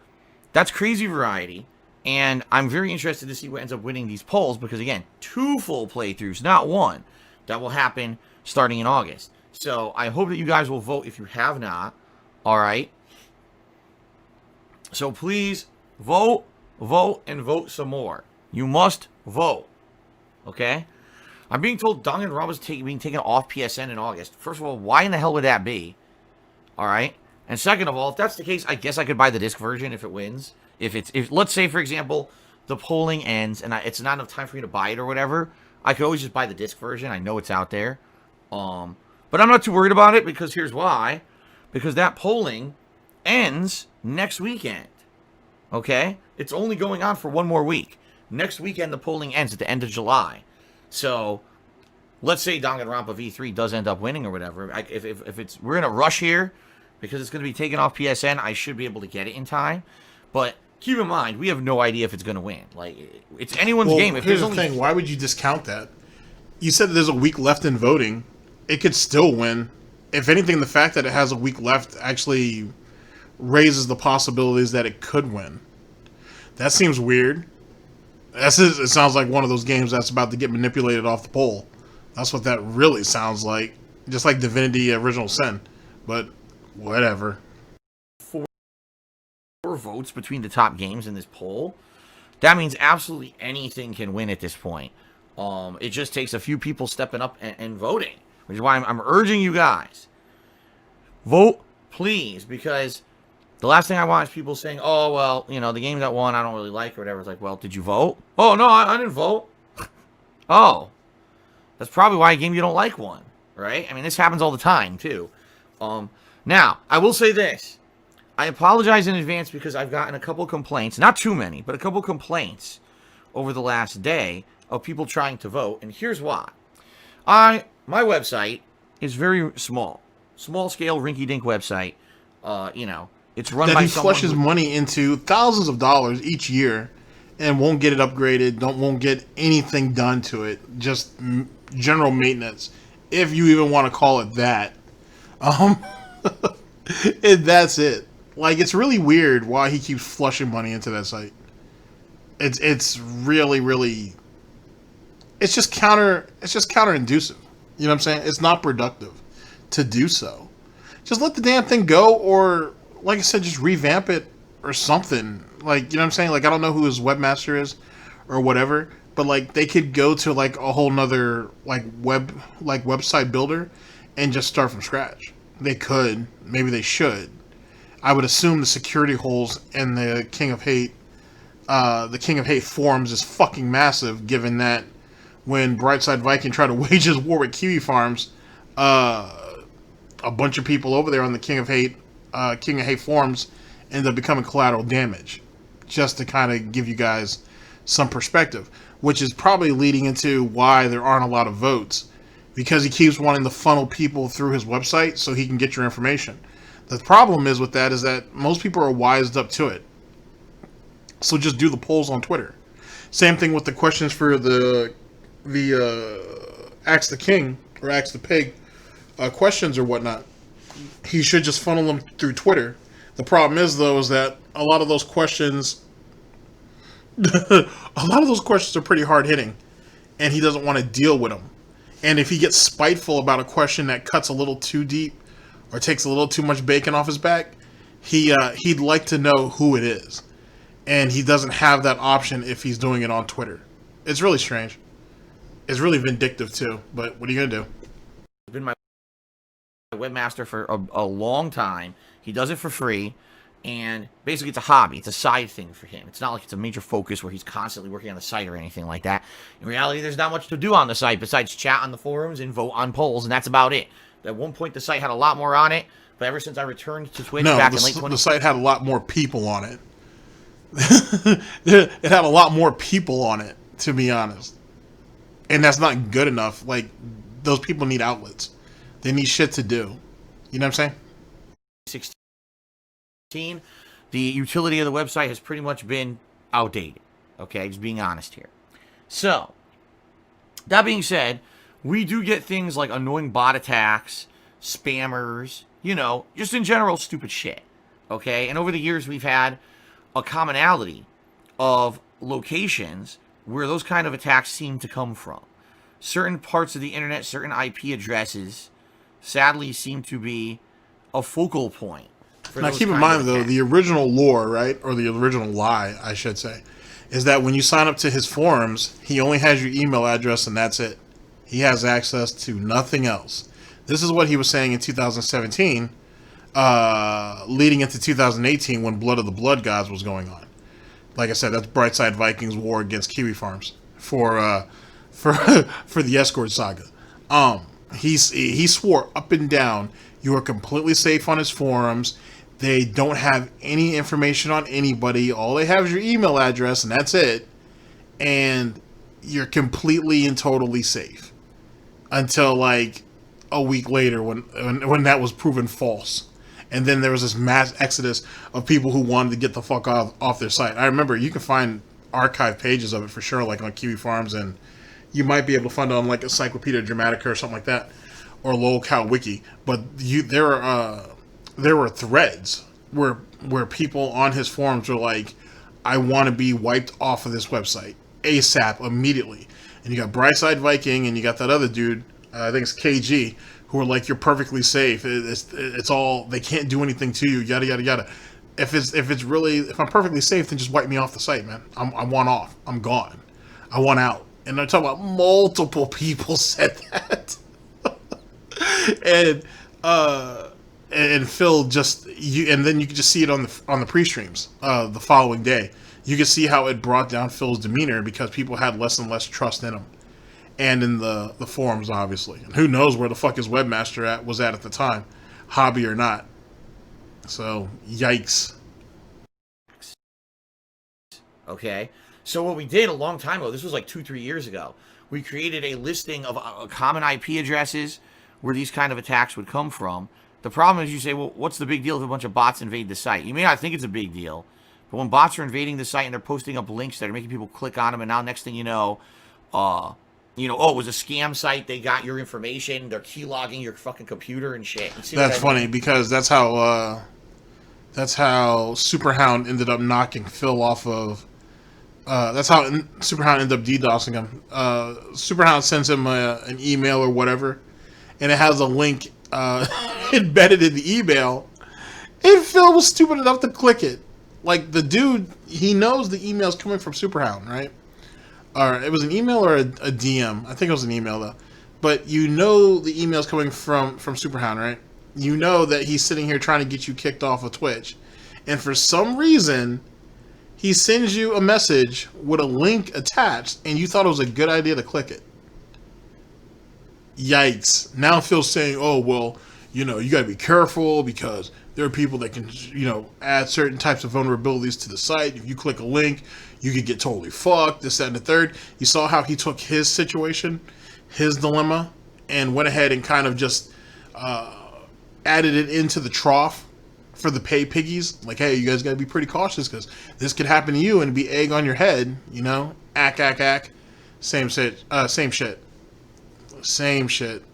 Speaker 3: that's crazy variety. And I'm very interested to see what ends up winning these polls. Because, again, 2 full playthroughs, not 1. That will happen starting in August. So, I hope that you guys will vote if you have not. Alright? So, please, vote, and vote some more. You must vote. Okay? I'm being told Danganronpa is being taken off PSN in August. First of all, why in the hell would that be? Alright? And second of all, if that's the case, I guess I could buy the disc version if it wins. If let's say, for example, the polling ends and it's not enough time for me to buy it or whatever, I could always just buy the disc version. I know it's out there. But I'm not too worried about it because here's why. Because that polling ends next weekend. Okay? It's only going on for 1 more week. Next weekend, the polling ends at the end of July. So, let's say Danganronpa V3 does end up winning or whatever. If we're in a rush here, because it's going to be taken off PSN, I should be able to get it in time. But keep in mind, we have no idea if it's going to win. Like, it's anyone's game. If
Speaker 4: here's the thing. Why would you discount that? You said that there's a week left in voting. It could still win. If anything, the fact that it has a week left actually raises the possibilities that it could win. That seems weird. It sounds like one of those games that's about to get manipulated off the poll. That's what that really sounds like. Just like Divinity Original Sin. But, whatever.
Speaker 3: 4 votes between the top games in this poll. That means absolutely anything can win at this point. It just takes a few people stepping up and voting. Which is why I'm urging you guys. Vote, please. Because the last thing I want is people saying, oh, well, you know, the game that won I don't really like or whatever. It's like, well, did you vote? Oh, no, I didn't vote. Oh. That's probably why a game you don't like won. Right? I mean, this happens all the time, too. Now, I will say this. I apologize in advance because I've gotten a couple complaints. Not too many, but a couple complaints over the last day of people trying to vote. And here's why. My website is very small. Small-scale, rinky-dink website. You know. It's run by someone
Speaker 4: he flushes money into thousands of dollars each year and won't get it upgraded, won't get anything done to it, just general maintenance, if you even want to call it that. And that's it. Like, it's really weird why he keeps flushing money into that site. It's really, really, it's just counterintuitive. You know what I'm saying? It's not productive to do so. Just let the damn thing go, or like I said, just revamp it or something. Like, you know what I'm saying? Like, I don't know who his webmaster is or whatever, but like they could go to like a whole nother website builder and just start from scratch. They could, maybe they should. I would assume the security holes in the King of Hate forums is fucking massive, given that when Brightside Viking tried to wage his war with Kiwi Farms, a bunch of people over there on the King of Hate forums ended up becoming collateral damage. Just to kind of give you guys some perspective, which is probably leading into why there aren't a lot of votes, because he keeps wanting to funnel people through his website so he can get your information. The problem is with that is that most people are wised up to it. So just do the polls on Twitter. Same thing with the questions for the Axe the King or Axe the Pig questions or whatnot. He should just funnel them through Twitter. The problem is, though, is that a lot of those questions are pretty hard-hitting, and he doesn't want to deal with them. And if he gets spiteful about a question that cuts a little too deep or takes a little too much bacon off his back, he'd like to know who it is. And he doesn't have that option if he's doing it on Twitter. It's really strange. It's really vindictive, too. But what are you going to do?
Speaker 3: He's been my webmaster for a long time. He does it for free. And basically, it's a hobby. It's a side thing for him. It's not like it's a major focus where he's constantly working on the site or anything like that. In reality, there's not much to do on the site besides chat on the forums and vote on polls, and that's about it. At one point, the site had a lot more on it, but ever since I returned to Twitch back in late 20...
Speaker 4: the site had a lot more people on it. It had a lot more people on it, to be honest. And that's not good enough. Like, those people need outlets. They need shit to do. You know what I'm saying?
Speaker 3: 16, the utility of the website has pretty much been outdated. Okay, just being honest here. So, that being said, we do get things like annoying bot attacks, spammers, you know, just in general stupid shit. Okay? And over the years, we've had a commonality of locations where those kind of attacks seem to come from. Certain parts of the internet, certain IP addresses, sadly seem to be a focal point.
Speaker 4: Now, keep in mind, though, the original lore, right, or the original lie, I should say, is that when you sign up to his forums, he only has your email address and that's it. He has access to nothing else. This is what he was saying in 2017, leading into 2018 when Blood of the Blood Gods was going on. Like I said, that's Brightside Vikings' war against Kiwi Farms for the Escort Saga. He swore up and down you are completely safe on his forums. They don't have any information on anybody. All they have is your email address, and that's it. And you're completely and totally safe until like a week later when that was proven false. And then there was this mass exodus of people who wanted to get the fuck off their site. I remember you can find archive pages of it for sure, like on Kiwi Farms, and you might be able to find it on like Encyclopedia Dramatica or something like that, or Lolcow Wiki. But there were threads where people on his forums were like, I want to be wiped off of this website ASAP, immediately. And you got Brightside Viking and you got that other dude, I think it's KG, who are like, you're perfectly safe. It's all, they can't do anything to you, yada yada yada. If I'm perfectly safe, then just wipe me off the site, man. I want off. I'm gone. I want out. And I'm talking about multiple people said that. and Phil and then you could just see it on the pre-streams the following day. You could see how it brought down Phil's demeanor because people had less and less trust in him, and in the forums, obviously. And who knows where the fuck his webmaster was at the time, hobby or not. So yikes.
Speaker 3: Okay, so what we did a long time ago, this was like 2-3 years ago, we created a listing of common IP addresses where these kind of attacks would come from. The problem is, you say, well, what's the big deal if a bunch of bots invade the site? You may not think it's a big deal, but when bots are invading the site and they're posting up links that are making people click on them, and now next thing you know, oh, it was a scam site, they got your information, they're keylogging your fucking computer and shit.
Speaker 4: That's funny, because that's how Superhound ended up knocking Phil off of... that's how Superhound ended up DDoSing him. Superhound sends him an email or whatever, and it has a link embedded in the email, and Phil was stupid enough to click it. Like, the dude, he knows the email's coming from Superhound, right? Or it was an email or a DM. I think it was an email, though. But you know the email's coming from Superhound, right? You know that he's sitting here trying to get you kicked off of Twitch. And for some reason, he sends you a message with a link attached, and you thought it was a good idea to click it. Yikes. Now Phil's saying, oh, well, you got to be careful because there are people that can, add certain types of vulnerabilities to the site. If you click a link, you could get totally fucked, this, that, and the third. You saw how he took his situation, his dilemma, and went ahead and kind of just added it into the trough for the pay piggies. Like, hey, you guys got to be pretty cautious because this could happen to you and be egg on your head, ack. Same shit. Same shit.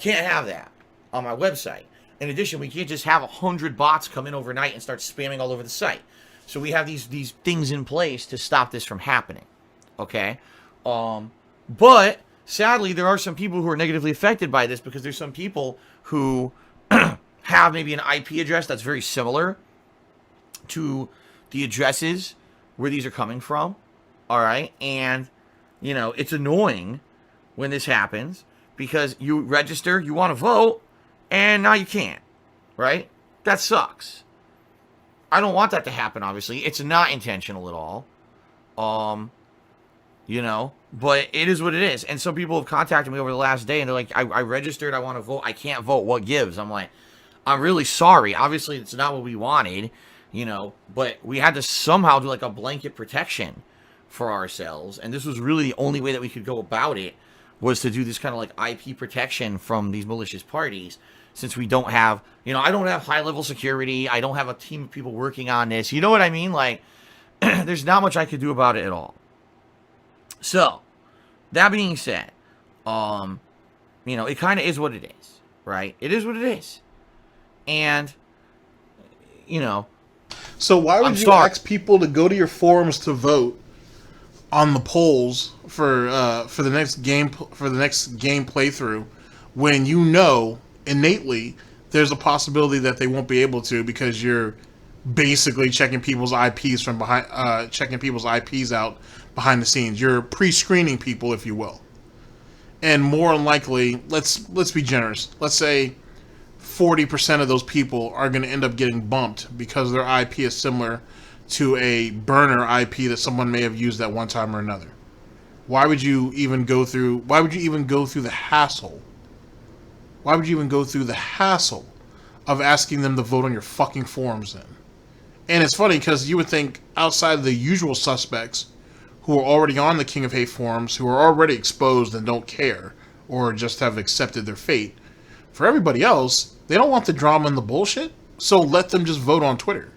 Speaker 3: Can't have that on my website. In addition, we can't just have 100 bots come in overnight and start spamming all over the site. So we have these things in place to stop this from happening. Okay? But sadly, there are some people who are negatively affected by this because there's some people who have maybe an IP address that's very similar to the addresses where these are coming from. All right? And, it's annoying when this happens because you register, you want to vote, and now you can't, right? That sucks. I don't want that to happen, obviously. It's not intentional at all. But it is what it is. And some people have contacted me over the last day, and they're like, I registered, I want to vote, I can't vote, what gives? I'm like, I'm really sorry. Obviously, it's not what we wanted, but we had to somehow do like a blanket protection for ourselves. And this was really the only way that we could go about it, was to do this kind of like IP protection from these malicious parties. Since we don't have, I don't have high-level security. I don't have a team of people working on this. You know what I mean? Like, there's not much I could do about it at all. So, that being said, you know, it kind of is what it is, right? It is what it is. And, you know.
Speaker 4: So why would you ask people to go to your forums to vote on the polls for the next game playthrough when you know innately there's a possibility that they won't be able to because you're basically checking people's IPs from behind, checking people's IPs out behind the scenes. You're pre-screening people, if you will. And more than likely, let's be generous. Let's say 40% of those people are going to end up getting bumped because their IP is similar to a burner IP that someone may have used at one time or another. Why would you even go through the hassle? Why would you even go through the hassle of asking them to vote on your fucking forums then? And it's funny because you would think outside of the usual suspects who are already on the King of Hate forums, who are already exposed and don't care, or just have accepted their fate, for everybody else, they don't want the drama and the bullshit, so let them just vote on Twitter.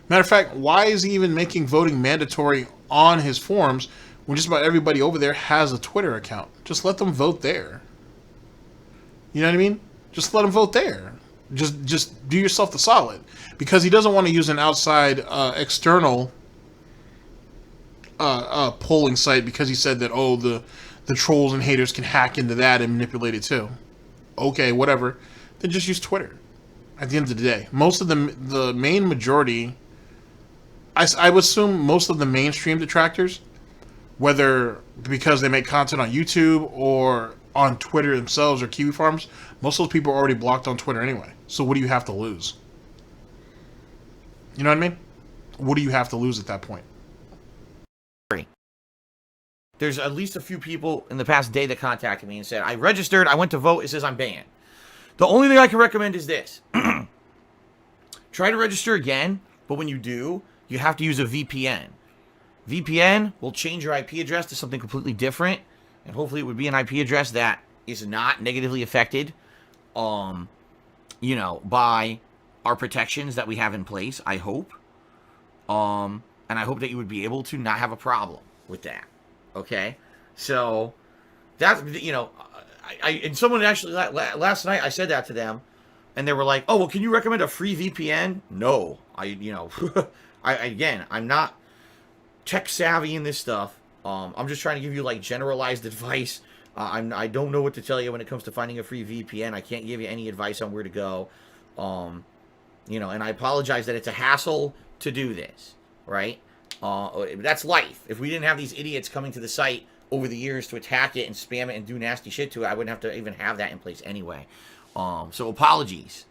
Speaker 4: Matter of fact, why is he even making voting mandatory on his forums when just about everybody over there has a Twitter account? Just let them vote there. You know what I mean? Just let them vote there. Just do yourself the solid. Because he doesn't want to use an outside external polling site because he said that, oh, the trolls and haters can hack into that and manipulate it too. Okay, whatever. Then just use Twitter. At the end of the day, most of the main majority, I would assume most of the mainstream detractors, whether because they make content on YouTube or on Twitter themselves or Kiwi Farms, most of those people are already blocked on Twitter anyway. So what do you have to lose? You know what I mean? What do you have to lose at that point?
Speaker 3: There's at least a few people in the past day that contacted me and said, I registered, I went to vote, it says I'm banned. The only thing I can recommend is this. Try to register again, but when you do, you have to use a VPN. VPN will change your IP address to something completely different, and hopefully it would be an IP address that is not negatively affected, you know, by our protections that we have in place, I hope. And I hope that you would be able to not have a problem with that. Okay? So, that's, you know, and someone actually, last night I said that to them, and they were like, oh, well, can you recommend a free VPN? No. You know, again, I'm not tech savvy in this stuff. I'm just trying to give you, like, generalized advice. I don't know what to tell you when it comes to finding a free VPN. I can't give you any advice on where to go. You know, and I apologize that it's a hassle to do this, right? That's life. If we didn't have these idiots coming to the site over the years to attack it and spam it and do nasty shit to it, I wouldn't have to even have that in place anyway. So apologies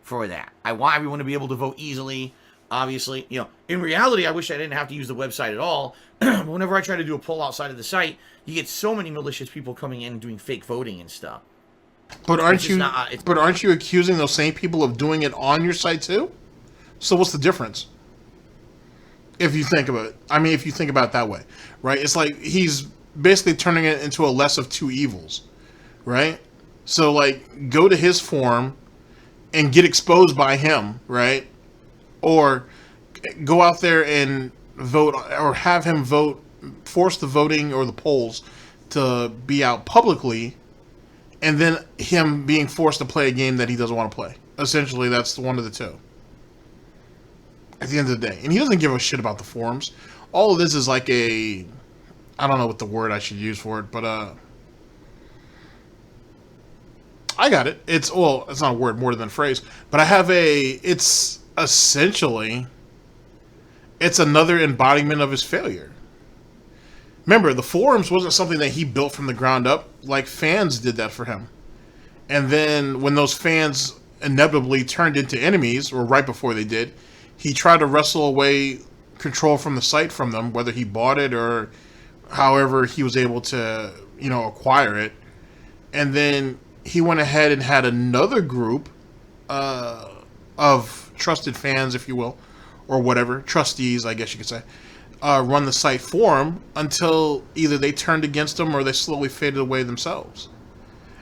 Speaker 3: for that. I want everyone to be able to vote easily. Obviously, you know, in reality, I wish I didn't have to use the website at all. Whenever I try to do a poll outside of the site, you get so many malicious people coming in and doing fake voting and stuff.
Speaker 4: But aren't you accusing those same people of doing it on your site too? So what's the difference? If you think about it, I mean, if you think about it that way, right? It's like he's basically turning it into a less of two evils, right? So like, go to his forum and get exposed by him, right? Or go out there and vote, or have him vote, force the voting or the polls to be out publicly, and then him being forced to play a game that he doesn't want to play. Essentially, that's one of the two. At the end of the day. And he doesn't give a shit about the forums. All of this is like a... I don't know what the word I should use for it, but I got it. It's, well, it's not a word, more than a phrase. But I have it's essentially... It's another embodiment of his failure. Remember, the forums wasn't something that he built from the ground up. Like, fans did that for him. And then when those fans inevitably turned into enemies, or right before they did, he tried to wrestle away control from the site from them, whether he bought it or however he was able to, you know, acquire it. And then he went ahead and had another group of trusted fans, if you will, or whatever, trustees, I guess you could say, run the site for him until either they turned against him or they slowly faded away themselves.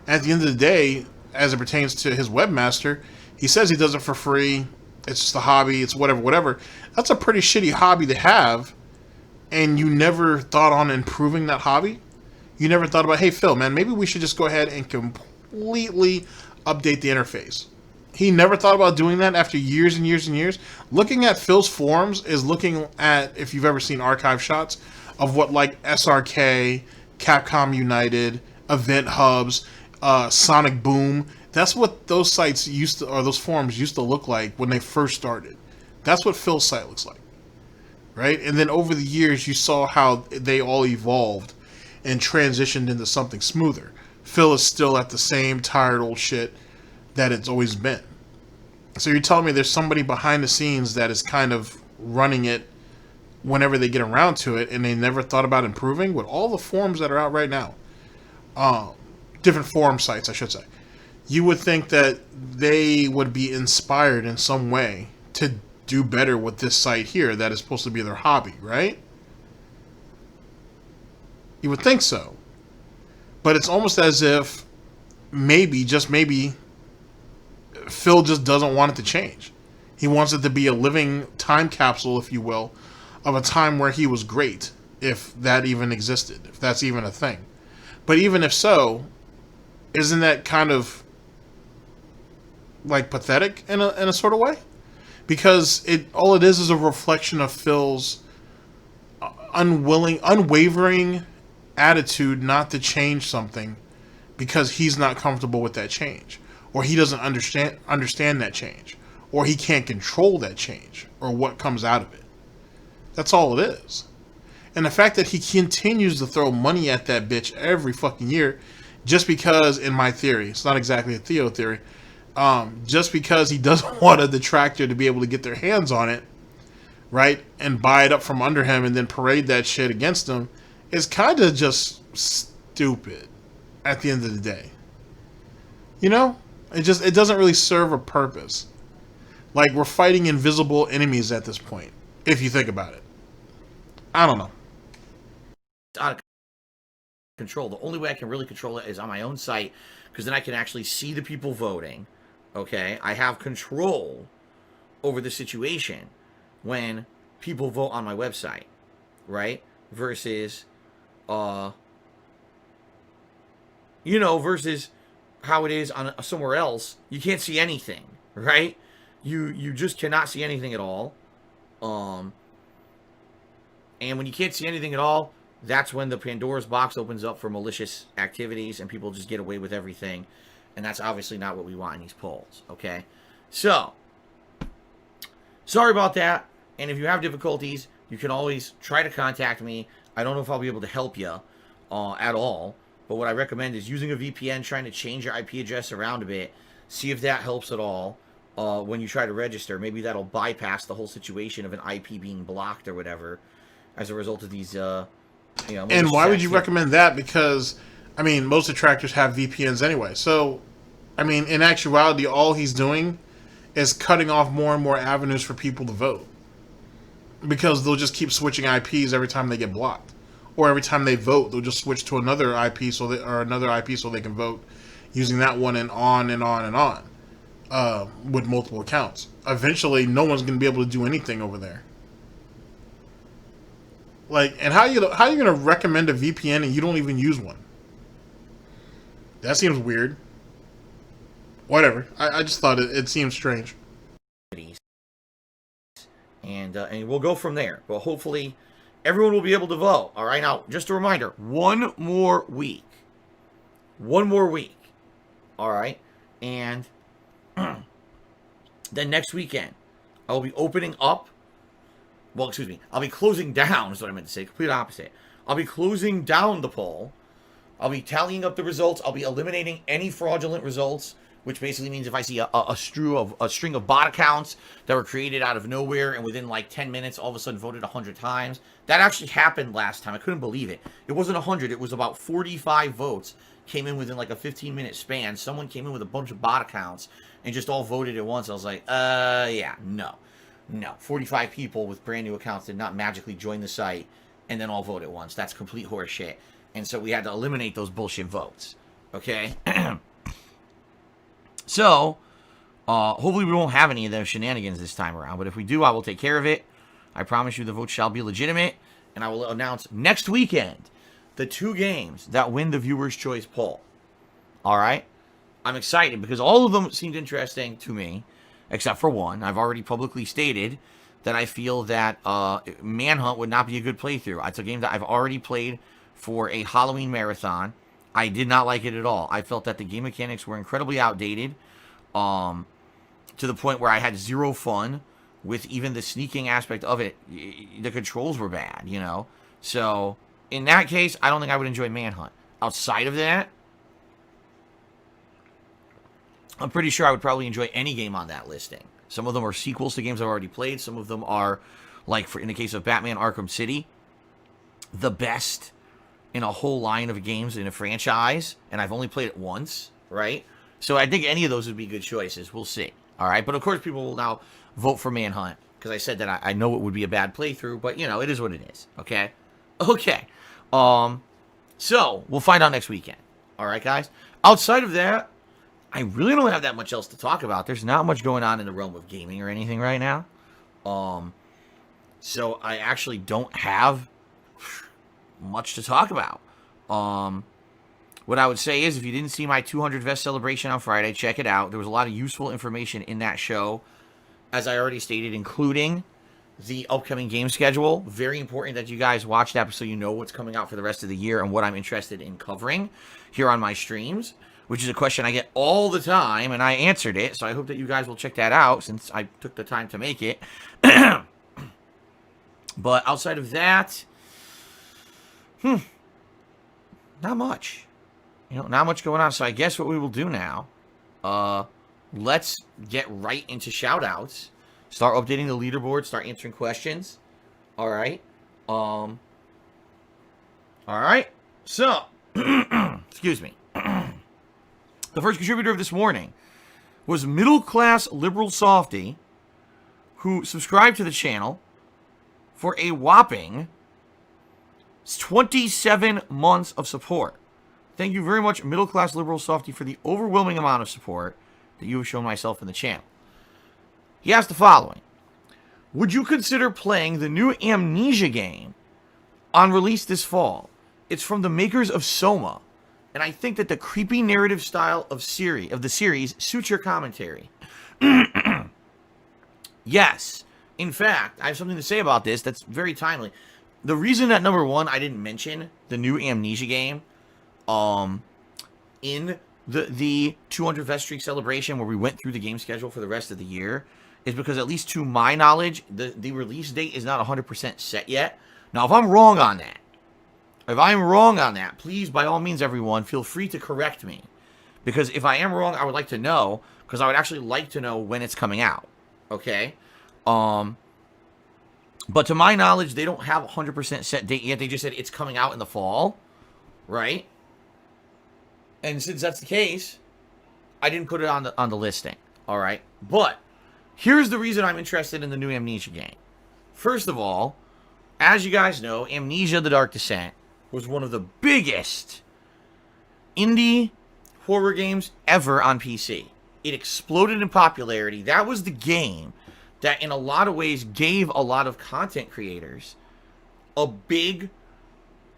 Speaker 4: At the end of the day, as it pertains to his webmaster, he says he does it for free. It's just a hobby. It's whatever. That's a pretty shitty hobby to have, and you never thought on improving that hobby. You never thought about, hey, Phil, man, maybe we should just go ahead and completely update the interface. He never thought about doing that after years and years and years. Looking at Phil's forums is looking at, if you've ever seen archive shots, of what like SRK, Capcom United, Event Hubs, Sonic Boom. That's what those sites used to, or those forums used to look like when they first started. That's what Phil's site looks like. Right? And then over the years, you saw how they all evolved and transitioned into something smoother. Phil is still at the same tired old shit that it's always been. So you're telling me there's somebody behind the scenes that is kind of running it whenever they get around to it, and they never thought about improving? With all the forums that are out right now, different forum sites, I should say, you would think that they would be inspired in some way to do better with this site here that is supposed to be their hobby, right? You would think so. But it's almost as if maybe, just maybe, Phil just doesn't want it to change. He wants it to be a living time capsule, if you will, of a time where he was great, if that even existed, if that's even a thing. But even if so, isn't that kind of like pathetic in a sort of way? Because all it is a reflection of Phil's unwavering attitude not to change something because he's not comfortable with that change, or he doesn't understand that change, or he can't control that change, or what comes out of it. That's all it is. And the fact that he continues to throw money at that bitch every fucking year, just because, in my theory, it's not exactly a Theo theory, just because he doesn't want a detractor to be able to get their hands on it, right, and buy it up from under him and then parade that shit against him, is kind of just stupid at the end of the day. You know? It doesn't really serve a purpose. Like, we're fighting invisible enemies at this point, if you think about it. I don't know.
Speaker 3: It's out of control. The only way I can really control it is on my own site, because then I can actually see the people voting. Okay? I have control over the situation when people vote on my website, right? Versus, versus how it is on somewhere else. You can't see anything, right? You just cannot see anything at all. And when you can't see anything at all, that's when the Pandora's box opens up for malicious activities and people just get away with everything. And that's obviously not what we want in these polls, okay? So, sorry about that. And if you have difficulties, you can always try to contact me. I don't know if I'll be able to help you at all. But what I recommend is using a VPN, trying to change your IP address around a bit. See if that helps at all when you try to register. Maybe that'll bypass the whole situation of an IP being blocked or whatever as a result of these,
Speaker 4: And why would you recommend that? Because, I mean, most detractors have VPNs anyway. So, I mean, in actuality, all he's doing is cutting off more and more avenues for people to vote. Because they'll just keep switching IPs every time they get blocked. Or every time they vote, they'll just switch to another IP so they can vote using that one, and on and on and on with multiple accounts. Eventually, no one's going to be able to do anything over there. Like, and how are you going to recommend a VPN and you don't even use one? That seems weird. Whatever. I just thought it seemed strange.
Speaker 3: And we'll go from there. But hopefully everyone will be able to vote. All right, now, just a reminder, one more week. One more week. All right? And then next weekend, I will be opening up. Well, excuse me. I'll be closing down, is what I meant to say. Complete opposite. I'll be closing down the poll. I'll be tallying up the results. I'll be eliminating any fraudulent results, which basically means if I see a string of bot accounts that were created out of nowhere and within like 10 minutes all of a sudden voted 100 times. That actually happened last time. I couldn't believe it. It wasn't 100. It was about 45 votes came in within like a 15-minute span. Someone came in with a bunch of bot accounts and just all voted at once. I was like, yeah, no. 45 people with brand new accounts did not magically join the site and then all vote at once. That's complete horseshit. And so we had to eliminate those bullshit votes. Okay? So, hopefully we won't have any of those shenanigans this time around. But if we do, I will take care of it. I promise you the vote shall be legitimate. And I will announce next weekend the 2 games that win the Viewer's Choice poll. All right? I'm excited because all of them seemed interesting to me, except for one. I've already publicly stated that I feel that Manhunt would not be a good playthrough. It's a game that I've already played for a Halloween marathon. I did not like it at all. I felt that the game mechanics were incredibly outdated, to the point where I had zero fun with even the sneaking aspect of it. The controls were bad, you know. So, in that case, I don't think I would enjoy Manhunt. Outside of that, I'm pretty sure I would probably enjoy any game on that listing. Some of them are sequels to games I've already played. Some of them are, like in the case of Batman Arkham City, the best in a whole line of games in a franchise, and I've only played it once, right? So I think any of those would be good choices. We'll see. All right, but of course people will now vote for Manhunt because I said that I know it would be a bad playthrough, but you know, it is what it is. Okay. So we'll find out next weekend. All right, guys. Outside of that, I really don't have that much else to talk about. There's not much going on in the realm of gaming or anything right now. So I actually don't have much to talk about. What I would say is, if you didn't see my 200 vest celebration on Friday, check it out. There was a lot of useful information in that show, as I already stated, including the upcoming game schedule. Very important that you guys watch that so you know what's coming out for the rest of the year and what I'm interested in covering here on my streams, which is a question I get all the time, and I answered it, so I hope that you guys will check that out since I took the time to make it. But outside of that, not much. You know, not much going on. So I guess what we will do now, let's get right into shout-outs. Start updating the leaderboard, start answering questions. All right. All right. So, excuse me. The first contributor of this morning was Middle Class Liberal Softy, who subscribed to the channel for a whopping 27 months of support. Thank you very much, Middle Class Liberal Softy, for the overwhelming amount of support that you have shown myself in the channel. He asked the following: would you consider playing the new Amnesia game on release this fall? It's from the makers of Soma, and I think that the creepy narrative style of the series suits your commentary. Yes. In fact, I have something to say about this that's very timely. The reason that, number one, I didn't mention the new Amnesia game in the 200 Vest Streak celebration where we went through the game schedule for the rest of the year is because, at least to my knowledge, the release date is not 100% set yet. Now, if I'm wrong on that, please, by all means, everyone, feel free to correct me. Because if I am wrong, I would like to know, because I would actually like to know when it's coming out. Okay? But to my knowledge, they don't have a 100% set date yet. They just said it's coming out in the fall, right? And since that's the case, I didn't put it on the listing, all right? But here's the reason I'm interested in the new Amnesia game. First of all, as you guys know, Amnesia: The Dark Descent was one of the biggest indie horror games ever on PC. It exploded in popularity. That was the game that in a lot of ways gave a lot of content creators a big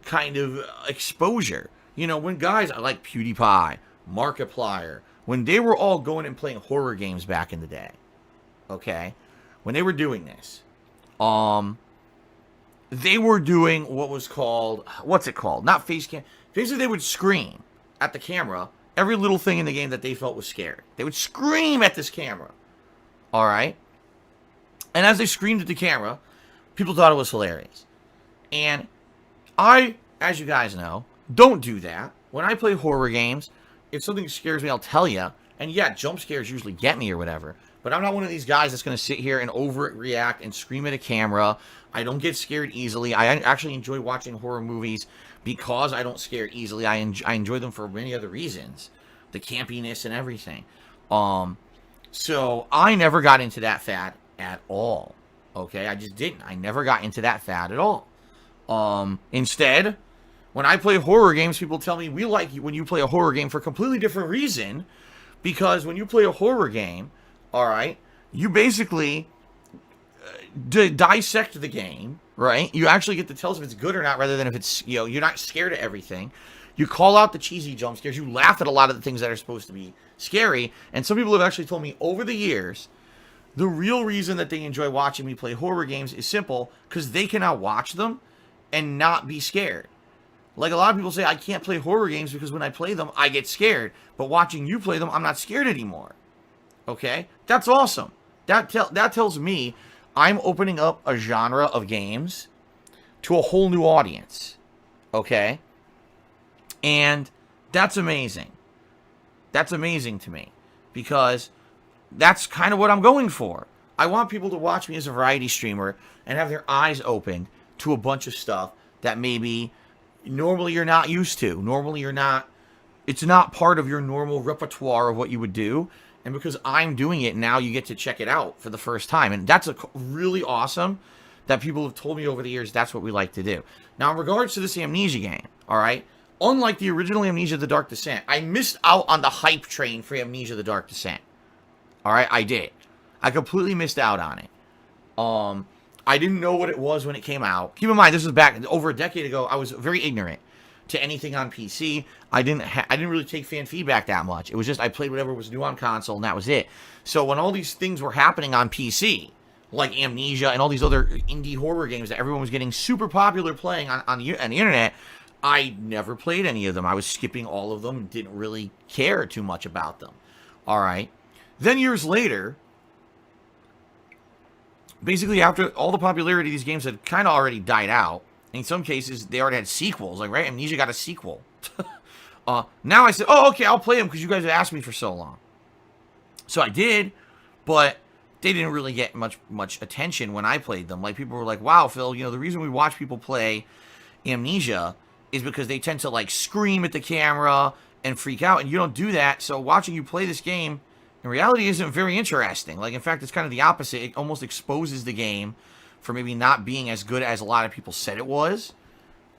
Speaker 3: kind of exposure. You know, when guys like PewDiePie, Markiplier, when they were all going and playing horror games back in the day, okay, when they were doing this, they were doing what was called, not face cam. Basically, they would scream at the camera every little thing in the game that they felt was scary. They would scream at this camera, all right? And as they screamed at the camera, people thought it was hilarious. And I, as you guys know, don't do that. When I play horror games, if something scares me, I'll tell you. And yeah, jump scares usually get me or whatever. But I'm not one of these guys that's going to sit here and overreact and scream at a camera. I don't get scared easily. I actually enjoy watching horror movies because I don't scare easily. I enjoy them for many other reasons. The campiness and everything. So I never got into that fad at all. Okay, I just didn't. I never got into that fad at all. Instead, when I play horror games, people tell me, we like you when you play a horror game for a completely different reason. Because when you play a horror game, all right, you basically dissect the game right? You actually get to tell us if it's good or not, rather than if it's, you know, you're not scared of everything. You call out the cheesy jump scares. You laugh at a lot of the things that are supposed to be scary. And some people have actually told me over the years, the real reason that they enjoy watching me play horror games is simple, because they can now watch them and not be scared. Like a lot of people say, I can't play horror games because when I play them, I get scared. But watching you play them, I'm not scared anymore. Okay? That's awesome. That tells me I'm opening up a genre of games to a whole new audience. Okay? And that's amazing. That's amazing to me. Because that's kind of what I'm going for. I want people to watch me as a variety streamer and have their eyes opened to a bunch of stuff that maybe normally you're not used to. Normally you're not, it's not part of your normal repertoire of what you would do. And because I'm doing it, now you get to check it out for the first time. And that's really awesome that people have told me over the years that's what we like to do. Now, in regards to this Amnesia game, all right, unlike the original Amnesia The Dark Descent, I missed out on the hype train for Amnesia The Dark Descent. All right, I did. I completely missed out on it. I didn't know what it was when it came out. Keep in mind, this was back over a decade ago. I was very ignorant to anything on PC. I didn't really take fan feedback that much. It was just I played whatever was new on console, and that was it. So when all these things were happening on PC, like Amnesia and all these other indie horror games that everyone was getting super popular playing on the internet, I never played any of them. I was skipping all of them and didn't really care too much about them. All right. Then years later, basically after all the popularity of these games had kind of already died out, in some cases they already had sequels, like, right? Amnesia got a sequel. Now I said, oh, okay, I'll play them because you guys have asked me for so long. So I did, but they didn't really get much attention when I played them. Like, people were like, wow, Phil, you know, the reason we watch people play Amnesia is because they tend to, like, scream at the camera and freak out, and you don't do that, so watching you play this game in reality isn't very interesting. Like, in fact, it's kind of the opposite. It almost exposes the game for maybe not being as good as a lot of people said it was.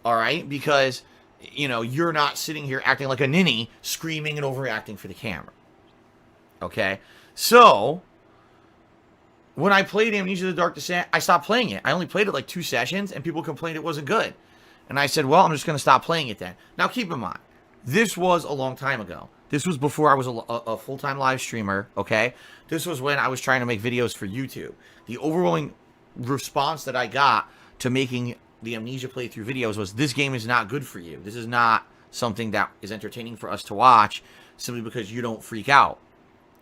Speaker 3: All right? Because, you know, you're not sitting here acting like a ninny, screaming and overreacting for the camera. Okay? So, when I played Amnesia The Dark Descent, I stopped playing it. I only played it like 2 sessions, and people complained it wasn't good. And I said, well, I'm just going to stop playing it then. Now, keep in mind, this was a long time ago. This was before I was a full-time live streamer, okay? This was when I was trying to make videos for YouTube. The overwhelming response that I got to making the Amnesia playthrough videos was, this game is not good for you. This is not something that is entertaining for us to watch simply because you don't freak out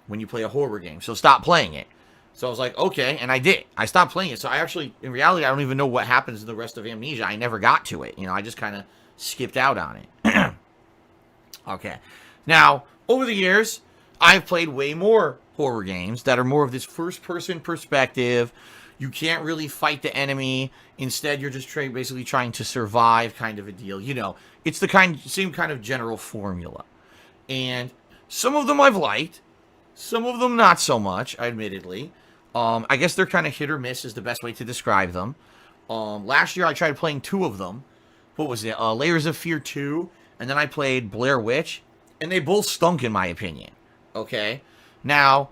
Speaker 3: when you play a horror game. So stop playing it. So I was like, okay, and I did. I stopped playing it. So I actually, in reality, I don't even know what happens in the rest of Amnesia. I never got to it. You know, I just kind of skipped out on it. Okay. Now, over the years, I've played way more horror games that are more of this first-person perspective. You can't really fight the enemy. Instead, you're just basically trying to survive, kind of a deal. You know, it's the same kind of general formula. And some of them I've liked. Some of them not so much, admittedly. I guess they're kind of hit or miss is the best way to describe them. Last year, I tried playing 2 of them. What was it? Layers of Fear 2. And then I played Blair Witch. And they both stunk, in my opinion. Okay? Now,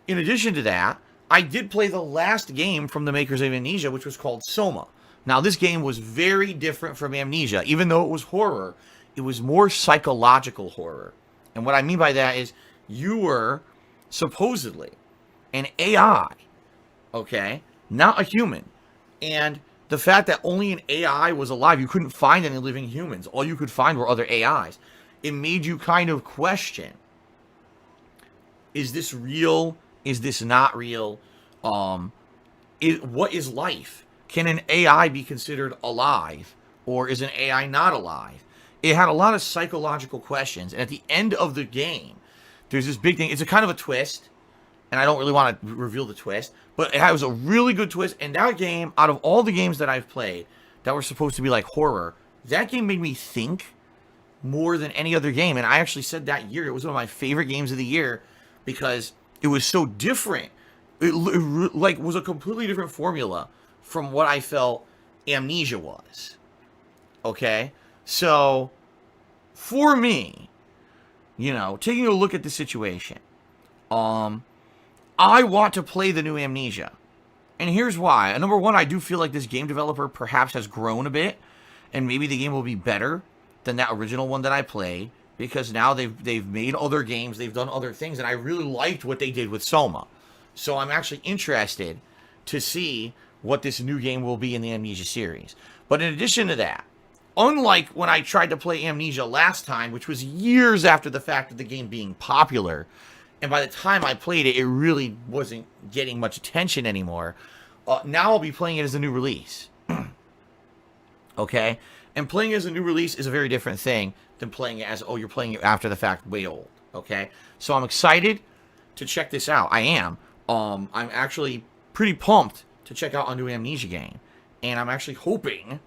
Speaker 3: in addition to that, I did play the last game from the makers of Amnesia, which was called Soma. Now, this game was very different from Amnesia. Even though it was horror, it was more psychological horror. And what I mean by that is, you were supposedly an AI, okay? Not a human. And the fact that only an AI was alive, you couldn't find any living humans. All you could find were other AIs. It made you kind of question, is this real? Is this not real? What is life? Can an AI be considered alive? Or is an AI not alive? It had a lot of psychological questions. And at the end of the game, there's this big thing. It's a kind of a twist. And I don't really want to reveal the twist. But it was a really good twist. And that game, out of all the games that I've played that were supposed to be like horror, that game made me think more than any other game. And I actually said that year, it was one of my favorite games of the year because it was so different. It like was a completely different formula from what I felt Amnesia was. Okay? So, for me, you know, taking a look at the situation, I want to play the new Amnesia. And here's why. Number one, I do feel like this game developer perhaps has grown a bit, and maybe the game will be better than that original one that I played, because now they've made other games, they've done other things, and I really liked what they did with Soma. So I'm actually interested to see what this new game will be in the Amnesia series. But in addition to that, unlike when I tried to play Amnesia last time, which was years after the fact of the game being popular, and by the time I played it, it really wasn't getting much attention anymore. Now I'll be playing it as a new release. Okay? And playing it as a new release is a very different thing than playing it as, oh, you're playing it after the fact, way old. Okay? So I'm excited to check this out. I am. I'm actually pretty pumped to check out a new Amnesia game. And I'm actually hoping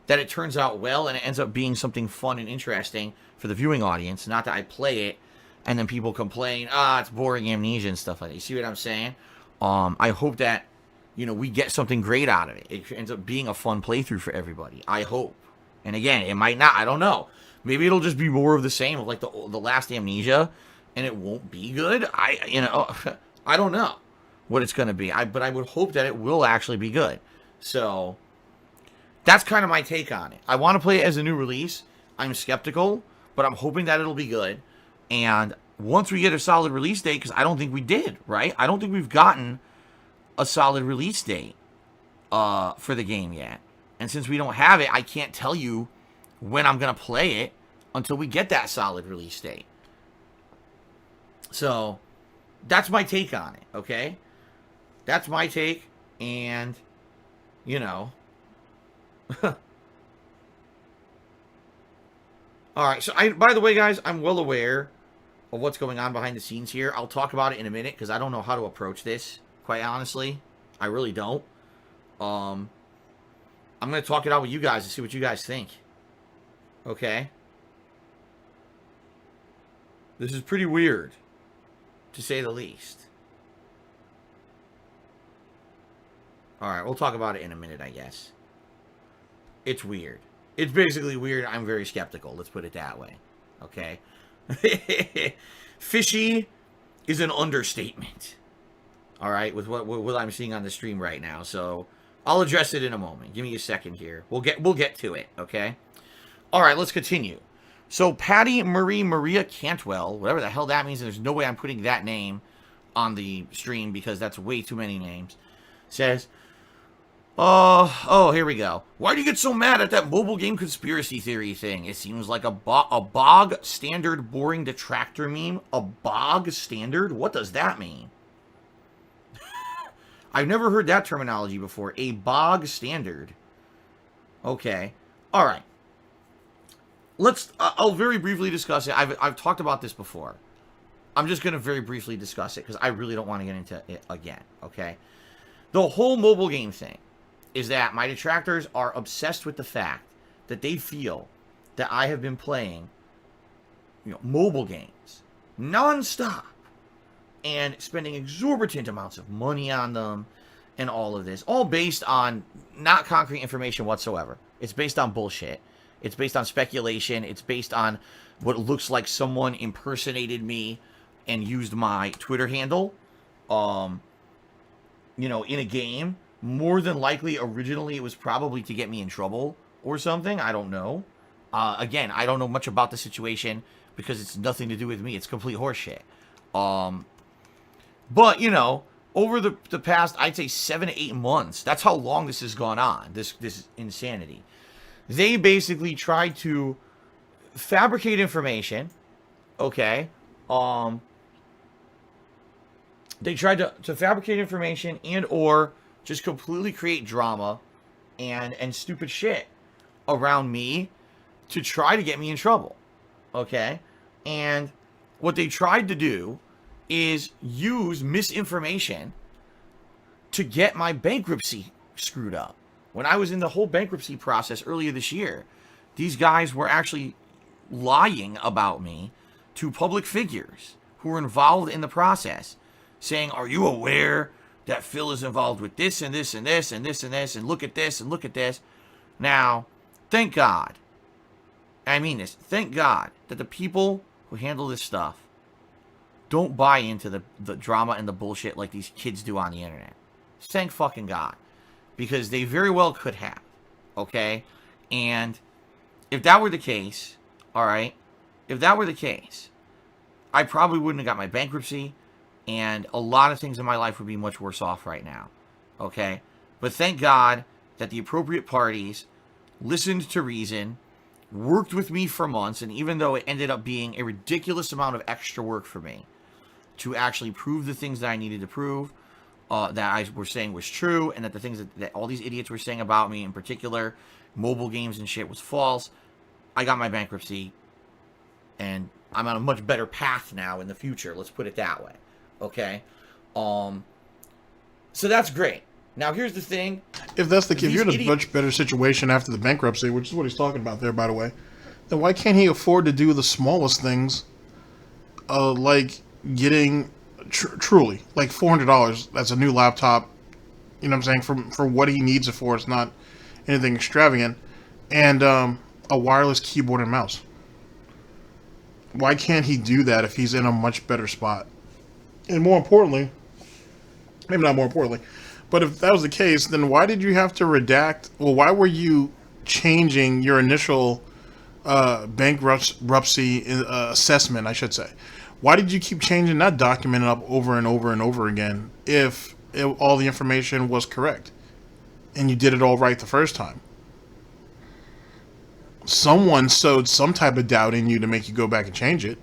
Speaker 3: that it turns out well and it ends up being something fun and interesting for the viewing audience. Not that I play it and then people complain, it's boring Amnesia and stuff like that. You see what I'm saying? I hope that, we get something great out of it. It ends up being a fun playthrough for everybody. I hope. And again, it might not. I don't know. Maybe it'll just be more of the same of like the last Amnesia, and it won't be good. I don't know what it's going to be. But I would hope that it will actually be good. So that's kind of my take on it. I want to play it as a new release. I'm skeptical, but I'm hoping that it'll be good. And once we get a solid release date, because I don't think we did, right? I don't think we've gotten a solid release date for the game yet. And since we don't have it, I can't tell you when I'm going to play it until we get that solid release date. So that's my take on it, okay? That's my take, and, Alright, so by the way, guys, I'm well aware of what's going on behind the scenes here. I'll talk about it in a minute, because I don't know how to approach this, quite honestly. I really don't. I'm going to talk it out with you guys to see what you guys think. Okay? This is pretty weird, to say the least. Alright, we'll talk about it in a minute, I guess. It's weird. It's basically weird. I'm very skeptical. Let's put it that way. Okay? Fishy is an understatement. Alright, with what I'm seeing on the stream right now. So, I'll address it in a moment. Give me a second here. We'll get to it, okay? Alright, let's continue. So, Patty Maria Cantwell, whatever the hell that means, and there's no way I'm putting that name on the stream because that's way too many names, says, here we go. Why do you get so mad at that mobile game conspiracy theory thing? It seems like a bog standard boring detractor meme. A bog standard? What does that mean? I've never heard that terminology before. A bog standard. Okay. All right. I'll very briefly discuss it. I've talked about this before. I'm just going to very briefly discuss it because I really don't want to get into it again. Okay. The whole mobile game thing is that my detractors are obsessed with the fact that they feel that I have been playing, mobile games non-stop and spending exorbitant amounts of money on them and all of this, all based on not concrete information whatsoever. It's based on bullshit. It's based on speculation. It's based on what looks like someone impersonated me and used my Twitter handle, in a game. More than likely, originally, it was probably to get me in trouble or something. I don't know. Again, I don't know much about the situation because it's nothing to do with me. It's complete horseshit. But, over the past, I'd say 7 to 8 months, that's how long this has gone on, this insanity. They basically tried to fabricate information, okay? They tried to fabricate information and or just completely create drama and stupid shit around me to try to get me in trouble, okay? And what they tried to do is use misinformation to get my bankruptcy screwed up. When I was in the whole bankruptcy process earlier this year, these guys were actually lying about me to public figures who were involved in the process, saying, are you aware that Phil is involved with this and this and this and this and this and look at this and look at this. Now, thank God, I mean this, thank God that the people who handle this stuff don't buy into the drama and the bullshit like these kids do on the internet. Thank fucking God. Because they very well could have. Okay? And if that were the case, alright, if that were the case, I probably wouldn't have got my bankruptcy, and a lot of things in my life would be much worse off right now. Okay? But thank God that the appropriate parties listened to reason, worked with me for months, and even though it ended up being a ridiculous amount of extra work for me to actually prove the things that I needed to prove, that I were saying was true, and that the things that all these idiots were saying about me, in particular, mobile games and shit, was false, I got my bankruptcy, and I'm on a much better path now in the future, let's put it that way. Okay? So that's great. Now, here's the thing.
Speaker 4: If that's the case, if you're in a much better situation after the bankruptcy, which is what he's talking about there, by the way, then why can't he afford to do the smallest things, like getting, truly, like $400, that's a new laptop, you know what I'm saying, for what he needs it for, it's not anything extravagant, and a wireless keyboard and mouse. Why can't he do that if he's in a much better spot? And more importantly, maybe not more importantly, but if that was the case, then why did you have to redact? Well, why were you changing your initial bankruptcy assessment, I should say? Why did you keep changing that document up over and over and over again if all the information was correct and you did it all right the first time? Someone sowed some type of doubt in you to make you go back and change it,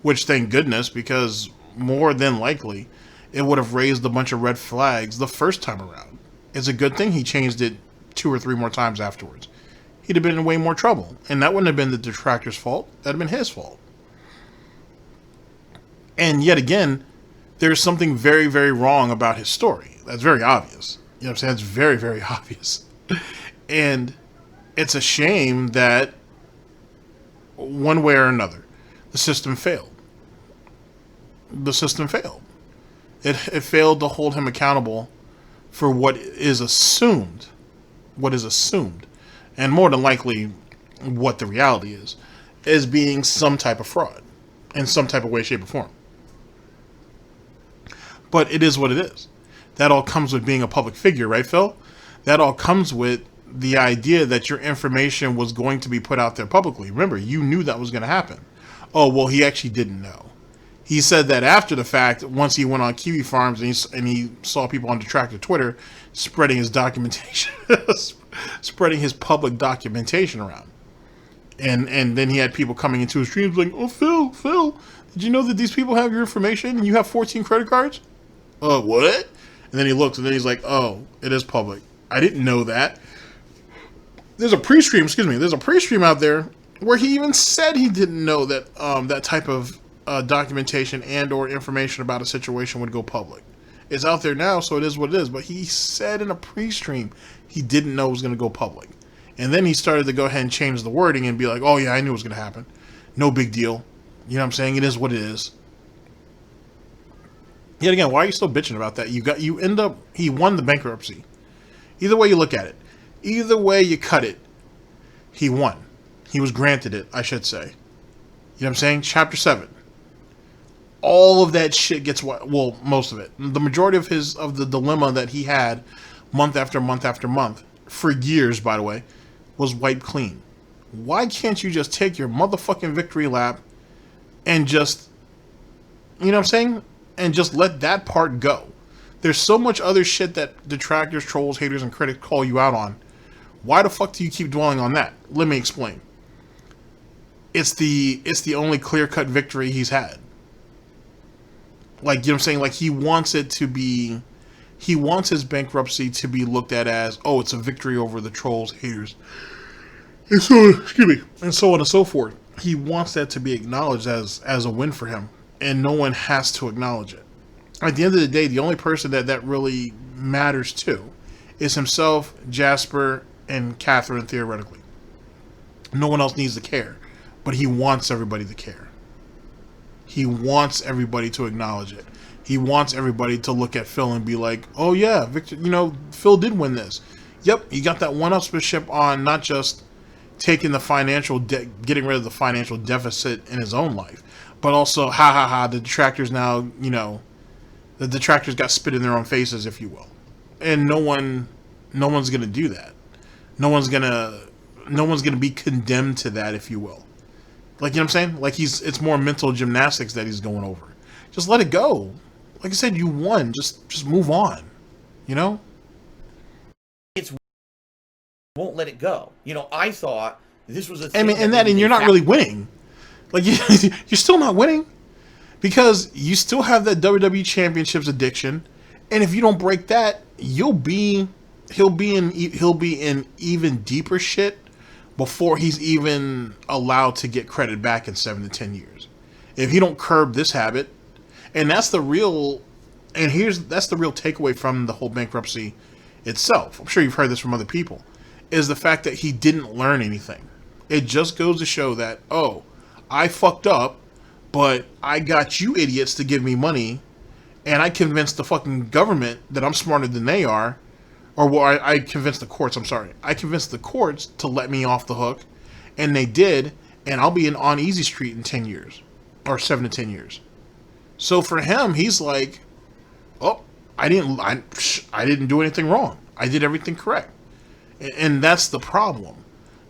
Speaker 4: which thank goodness, because more than likely it would have raised a bunch of red flags the first time around. It's a good thing he changed it 2 or 3 more times afterwards. He'd have been in way more trouble, and that wouldn't have been the detractor's fault. That'd have been his fault. And yet again, there's something very, very wrong about his story. That's very obvious. You know what I'm saying? It's very, very obvious. And it's a shame that one way or another, the system failed. The system failed. It failed to hold him accountable for what is assumed. What is assumed. And more than likely, what the reality is being some type of fraud. In some type of way, shape, or form. But it is what it is. That all comes with being a public figure, right, Phil? That all comes with the idea that your information was going to be put out there publicly. Remember, you knew that was going to happen. Oh, well, he actually didn't know. He said that after the fact, once he went on Kiwi Farms and he saw people on Detractor Twitter spreading his documentation, spreading his public documentation around. And then he had people coming into his streams like, oh, Phil, did you know that these people have your information and you have 14 credit cards? What? And then he looks and then he's like, oh, it is public. I didn't know that. There's a pre-stream, there's a pre-stream out there where he even said he didn't know that that type of documentation and or information about a situation would go public. It's out there now, so it is what it is. But he said in a pre-stream he didn't know it was going to go public. And then he started to go ahead and change the wording and be like, oh yeah, I knew it was going to happen. No big deal. You know what I'm saying? It is what it is. Yet again, why are you still bitching about that? He won the bankruptcy. Either way you look at it. Either way you cut it. He won. He was granted it, I should say. You know what I'm saying? Chapter 7. All of that shit gets, well, most of it. The majority of the dilemma that he had month after month after month, for years, by the way, was wiped clean. Why can't you just take your motherfucking victory lap and just, you know what I'm saying? And just let that part go. There's so much other shit that detractors, trolls, haters, and critics call you out on. Why the fuck do you keep dwelling on that? Let me explain. It's the only clear-cut victory he's had. Like, you know what I'm saying? Like, he wants his bankruptcy to be looked at as, oh, it's a victory over the trolls, haters, and so on and so forth. He wants that to be acknowledged as a win for him, and no one has to acknowledge it. At the end of the day, the only person that really matters to is himself, Jasper, and Catherine, theoretically. No one else needs to care, but he wants everybody to care. He wants everybody to acknowledge it. He wants everybody to look at Phil and be like, oh yeah, Victor, Phil did win this. Yep, he got that one-upsmanship on not just taking the getting rid of the financial deficit in his own life, but also, the detractors now, the detractors got spit in their own faces, if you will. and no one's gonna do that. No one's gonna be condemned to that, if you will. Like, you know what I'm saying? Like, it's more mental gymnastics that he's going over. Just let it go. Like I said, you won. Just move on. You know?
Speaker 3: It's won't let it go. You know, I thought this was a thing.
Speaker 4: And you're not really winning. Like, you're still not winning. Because you still have that WWE Championships addiction. And if you don't break that, he'll be in even deeper shit before he's even allowed to get credit back in 7 to 10 years. If he don't curb this habit, and that's the real takeaway from the whole bankruptcy itself. I'm sure you've heard this from other people, is the fact that he didn't learn anything. It just goes to show that, oh, I fucked up, but I got you idiots to give me money, and I convinced the fucking government that I'm smarter than they are. Or, well, I convinced the courts, I'm sorry. I convinced the courts to let me off the hook, and they did, and I'll be on Easy Street in 10 years. Or 7 to 10 years. So for him, he's like, oh, I didn't do anything wrong. I did everything correct. And that's the problem.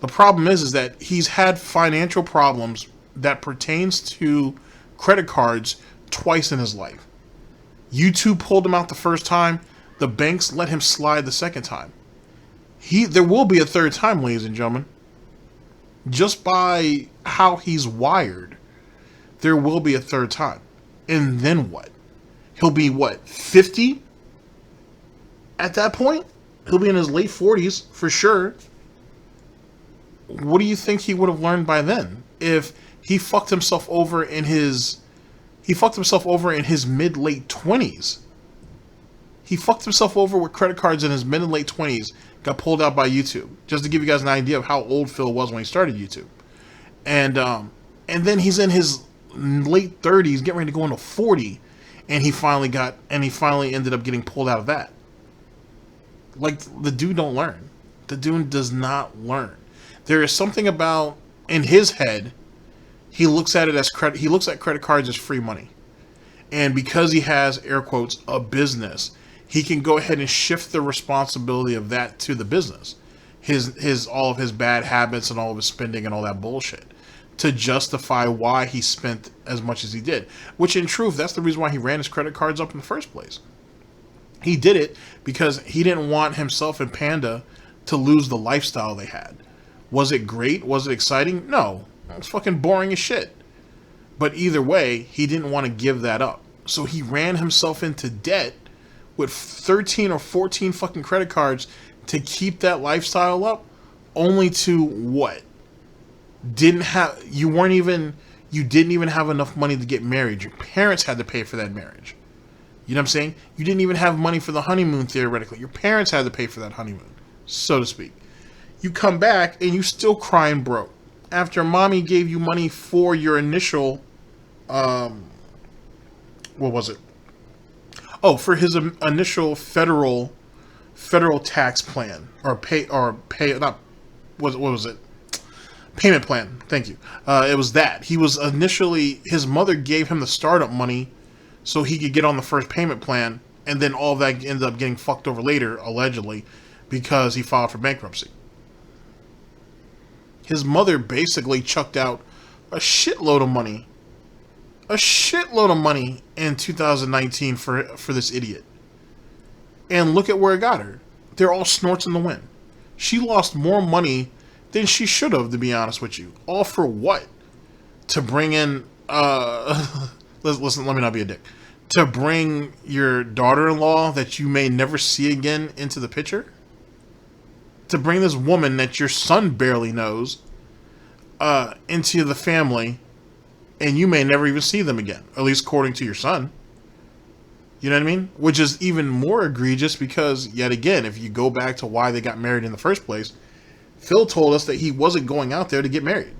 Speaker 4: The problem is that he's had financial problems that pertains to credit cards twice in his life. YouTube pulled him out the first time. The banks let him slide the second time. There will be a third time, ladies and gentlemen. Just by how he's wired, there will be a third time. And then what? He'll be, what, 50? At that point? He'll be in his late 40s, for sure. What do you think he would have learned by then? If he fucked himself over in his mid-late 20s. He fucked himself over with credit cards in his mid and late 20s, got pulled out by YouTube. Just to give you guys an idea of how old Phil was when he started YouTube. And then he's in his late 30s, getting ready to go into 40, and he finally ended up getting pulled out of that. Like, the dude don't learn. The dude does not learn. There is something about, in his head, he looks at credit cards as free money. And because he has, air quotes, a business, he can go ahead and shift the responsibility of that to the business. All of his bad habits and all of his spending and all that bullshit, to justify why he spent as much as he did. Which, in truth, that's the reason why he ran his credit cards up in the first place. He did it because he didn't want himself and Panda to lose the lifestyle they had. Was it great? Was it exciting? No. It was fucking boring as shit. But either way, he didn't want to give that up. So he ran himself into debt with 13 or 14 fucking credit cards to keep that lifestyle up, only to what? You didn't even have enough money to get married. Your parents had to pay for that marriage. You know what I'm saying? You didn't even have money for the honeymoon, theoretically. Your parents had to pay for that honeymoon, so to speak. You come back and you still crying broke. After mommy gave you money for your initial, what was it? Oh, for his initial federal tax plan what was it? Payment plan. Thank you. It was that. His mother gave him the startup money so he could get on the first payment plan, and then all that ended up getting fucked over later, allegedly, because he filed for bankruptcy. His mother basically chucked out a shitload of money in 2019 for this idiot. And look at where it got her. They're all snorts in the wind. She lost more money than she should have, to be honest with you. All for what? To bring in, listen, let me not be a dick. To bring your daughter-in-law that you may never see again into the picture? To bring this woman that your son barely knows into the family, and you may never even see them again, at least according to your son. You know what I mean? Which is even more egregious because, yet again, if you go back to why they got married in the first place, Phil told us that he wasn't going out there to get married.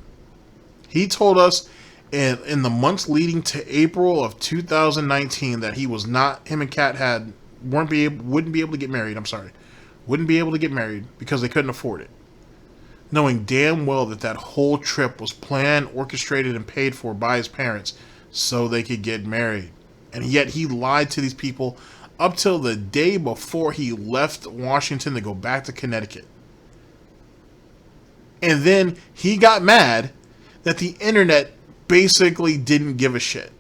Speaker 4: He told us in the months leading to April of 2019 that he was not, him and Kat wouldn't be able to get married. I'm sorry. Wouldn't be able to get married because they couldn't afford it. Knowing damn well that whole trip was planned, orchestrated, and paid for by his parents so they could get married. And yet he lied to these people up till the day before he left Washington to go back to Connecticut. And then he got mad that the internet basically didn't give a shit.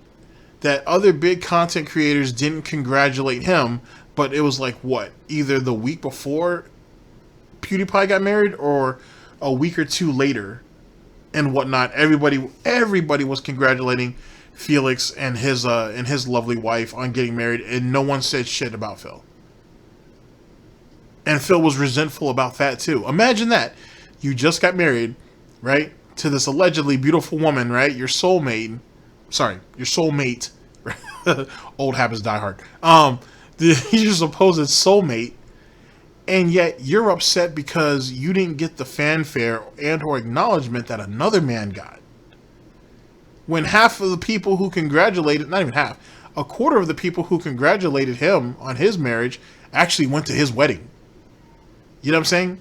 Speaker 4: That other big content creators didn't congratulate him, but it was like, what? Either the week before PewDiePie got married or a week or two later and whatnot. Everybody was congratulating Felix and his lovely wife on getting married, and no one said shit about Phil. And Phil was resentful about that too. Imagine that. You just got married, right, to this allegedly beautiful woman, right? Your soulmate. Old habits die hard. Your supposed soulmate, and yet you're upset because you didn't get the fanfare and or acknowledgement that another man got. When half of the people who congratulated, not even half, a quarter of the people who congratulated him on his marriage actually went to his wedding. You know what I'm saying?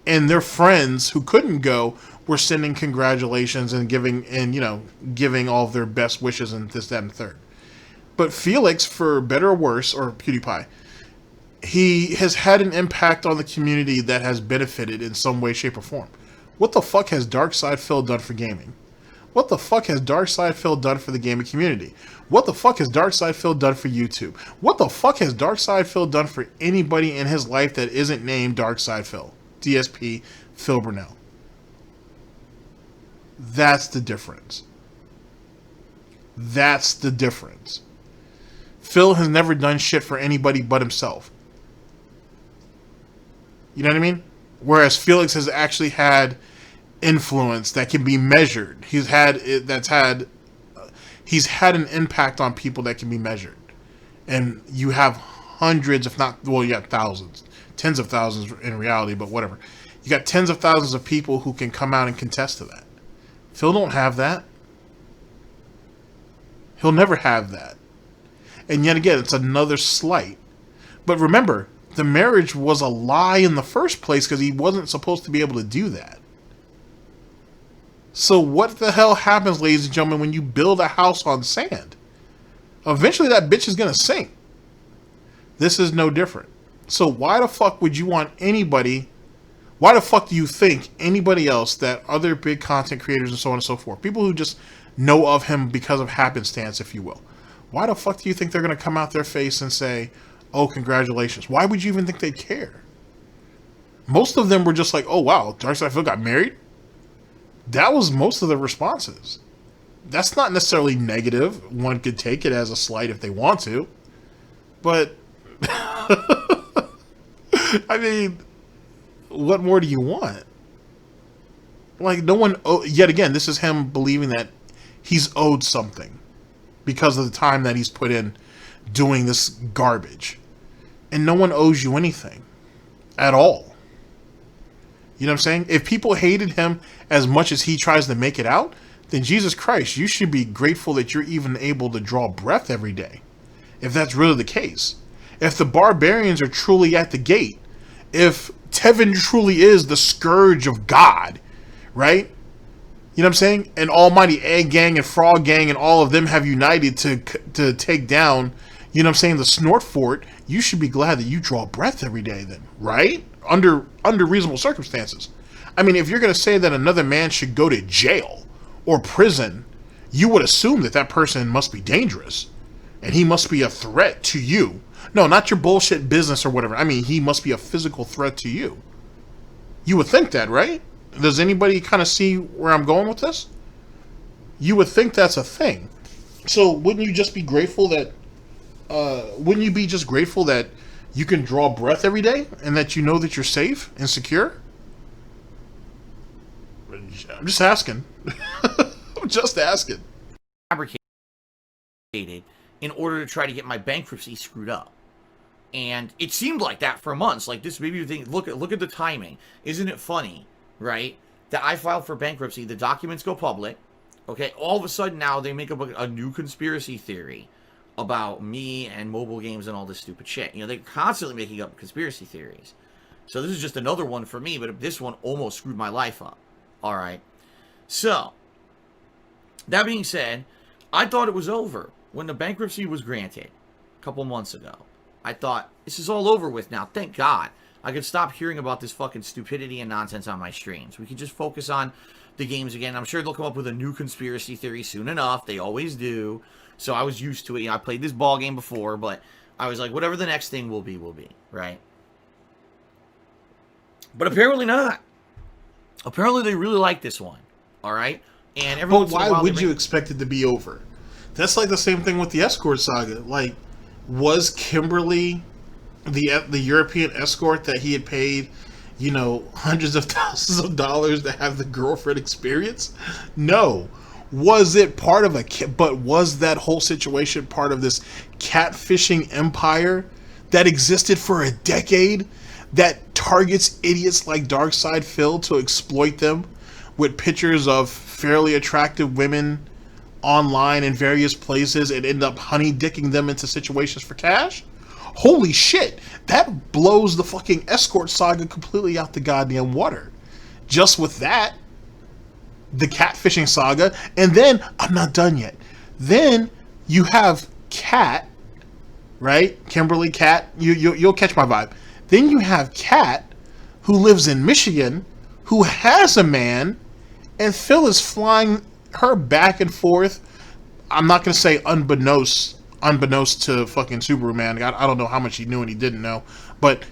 Speaker 4: And their friends who couldn't go were sending congratulations and giving all of their best wishes and this, that, and the third. But Felix, for better or worse, or PewDiePie, he has had an impact on the community that has benefited in some way, shape, or form. What the fuck has Darkside Phil done for gaming? What the fuck has Darkside Phil done for the gaming community? What the fuck has Darkside Phil done for YouTube? What the fuck has Darkside Phil done for anybody in his life that isn't named Darkside Phil? DSP Phil Burnell. That's the difference. That's the difference. Phil has never done shit for anybody but himself. You know what I mean? Whereas Felix has actually had influence that can be measured. He's had an impact on people that can be measured. And you have hundreds, if not, well, you got thousands, tens of thousands in reality, but whatever. You got tens of thousands of people who can come out and contest to that. Phil don't have that. He'll never have that. And yet again, it's another slight. But remember, the marriage was a lie in the first place because he wasn't supposed to be able to do that. So what the hell happens, ladies and gentlemen, when you build a house on sand? Eventually that bitch is going to sink. This is no different. So why the fuck would you want anybody... Why the fuck do you think anybody else, that other big content creators and so on and so forth, people who just know of him because of happenstance, if you will, why the fuck do you think they're going to come out their face and say, oh, congratulations? Why would you even think they'd care? Most of them were just like, oh, wow, Darkside Phil got married? That was most of the responses. That's not necessarily negative. One could take it as a slight if they want to. But, I mean, what more do you want? Like, no one, yet again, this is him believing that he's owed something because of the time that he's put in doing this garbage. And no one owes you anything at all. You know what I'm saying? If people hated him as much as he tries to make it out, then Jesus Christ, you should be grateful that you're even able to draw breath every day. If that's really the case. If the barbarians are truly at the gate, if Tevin truly is the scourge of God, right? You know what I'm saying? And Almighty Egg Gang and Frog Gang and all of them have united to take down, you know what I'm saying, the Snort Fort. You should be glad that you draw breath every day then, right? Under reasonable circumstances. I mean, if you're going to say that another man should go to jail or prison, you would assume that that person must be dangerous and he must be a threat to you. No, not your bullshit business or whatever. I mean, he must be a physical threat to you. You would think that, right? Does anybody kind of see where I'm going with this? You would think that's a thing. So wouldn't you just be grateful that, wouldn't you be just grateful that you can draw breath every day and that you know that you're safe and secure? I'm just asking. I'm just asking.
Speaker 3: Fabricated in order to try to get my bankruptcy screwed up. And it seemed like that for months. Like this, maybe you think, look at the timing. Isn't it funny, right? That I filed for bankruptcy, the documents go public. Okay, all of a sudden now they make up a new conspiracy theory about me and mobile games and all this stupid shit. You know, they're constantly making up conspiracy theories. So this is just another one for me, but this one almost screwed my life up. All right. So, that being said, I thought it was over when the bankruptcy was granted a couple months ago. I thought, this is all over with now. Thank God. I could stop hearing about this fucking stupidity and nonsense on my streams. We can just focus on the games again. I'm sure they'll come up with a new conspiracy theory soon enough. They always do. So I was used to it. You know, I played this ball game before, but I was like, whatever the next thing will be, right? But apparently not. Apparently they really like this one, all right? And every
Speaker 4: But why would you expect it to be over? That's like the same thing with the escort saga. Like, was Kimberly the European escort that he had paid, you know, hundreds of thousands of dollars to have the girlfriend experience? No. Was it part of but was that whole situation part of this catfishing empire that existed for a decade that targets idiots like Darkside Phil to exploit them with pictures of fairly attractive women online in various places and end up honey dicking them into situations for cash? Holy shit, that blows the fucking escort saga completely out the goddamn water. Just with that, the catfishing saga, and then, I'm not done yet. Then you have Kat, right? Kimberly, Kat, you'll catch my vibe. Then you have Kat, who lives in Michigan, who has a man, and Phil is flying her back and forth. I'm not going to say unbeknownst to fucking Subaru Man. I don't know how much he knew and he didn't know, but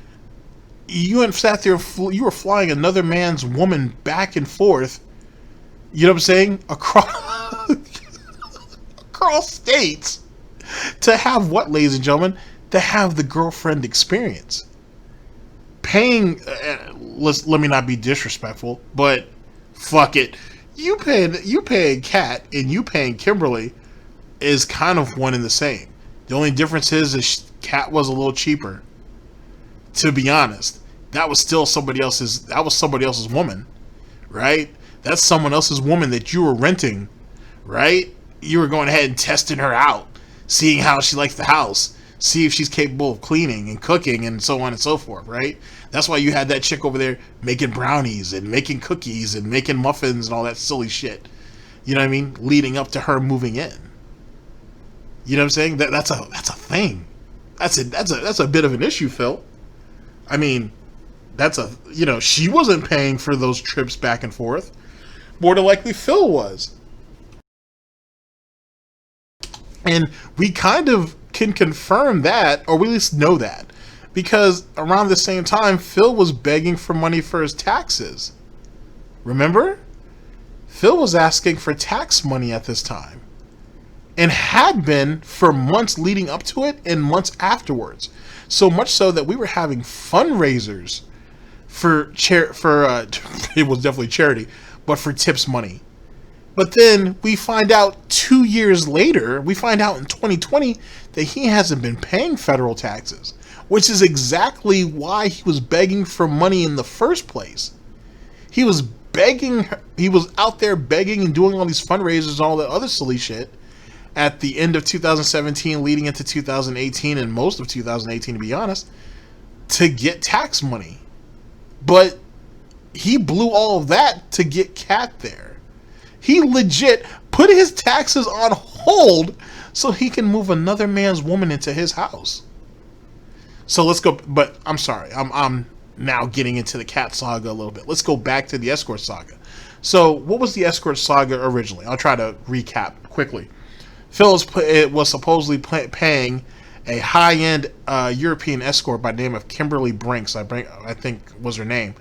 Speaker 4: you sat there, you were flying another man's woman back and forth, you know what I'm saying, across states, to have what, ladies and gentlemen? To have the girlfriend experience. Paying, let me not be disrespectful, but fuck it. You paying Kat and you paying Kimberly is kind of one and the same. The only difference is Kat was a little cheaper. To be honest, that was still somebody else's woman, right? That's someone else's woman that you were renting, right? You were going ahead and testing her out, seeing how she likes the house, see if she's capable of cleaning and cooking and so on and so forth, right? That's why you had that chick over there making brownies and making cookies and making muffins and all that silly shit. You know what I mean? Leading up to her moving in. You know what I'm saying? That's a thing. That's a bit of an issue, Phil. I mean, she wasn't paying for those trips back and forth. More than likely, Phil was. And we kind of can confirm that, or we at least know that, because around the same time, Phil was begging for money for his taxes. Remember? Phil was asking for tax money at this time, and had been for months leading up to it and months afterwards. So much so that we were having fundraisers for it was definitely charity, but for tips money. But then we find out 2 years later, we find out in 2020 that he hasn't been paying federal taxes, which is exactly why he was begging for money in the first place. He was out there begging and doing all these fundraisers and all that other silly shit at the end of 2017 leading into 2018 and most of 2018, to be honest, to get tax money. But he blew all of that to get Kat there. He legit put his taxes on hold so he can move another man's woman into his house. So let's go, but I'm sorry, I'm now getting into the Kat saga a little bit. Let's go back to the escort saga. So what was the escort saga originally? I'll try to recap quickly. Phil was supposedly paying a high-end European escort by the name of Kimberly Brinks, I think was her name,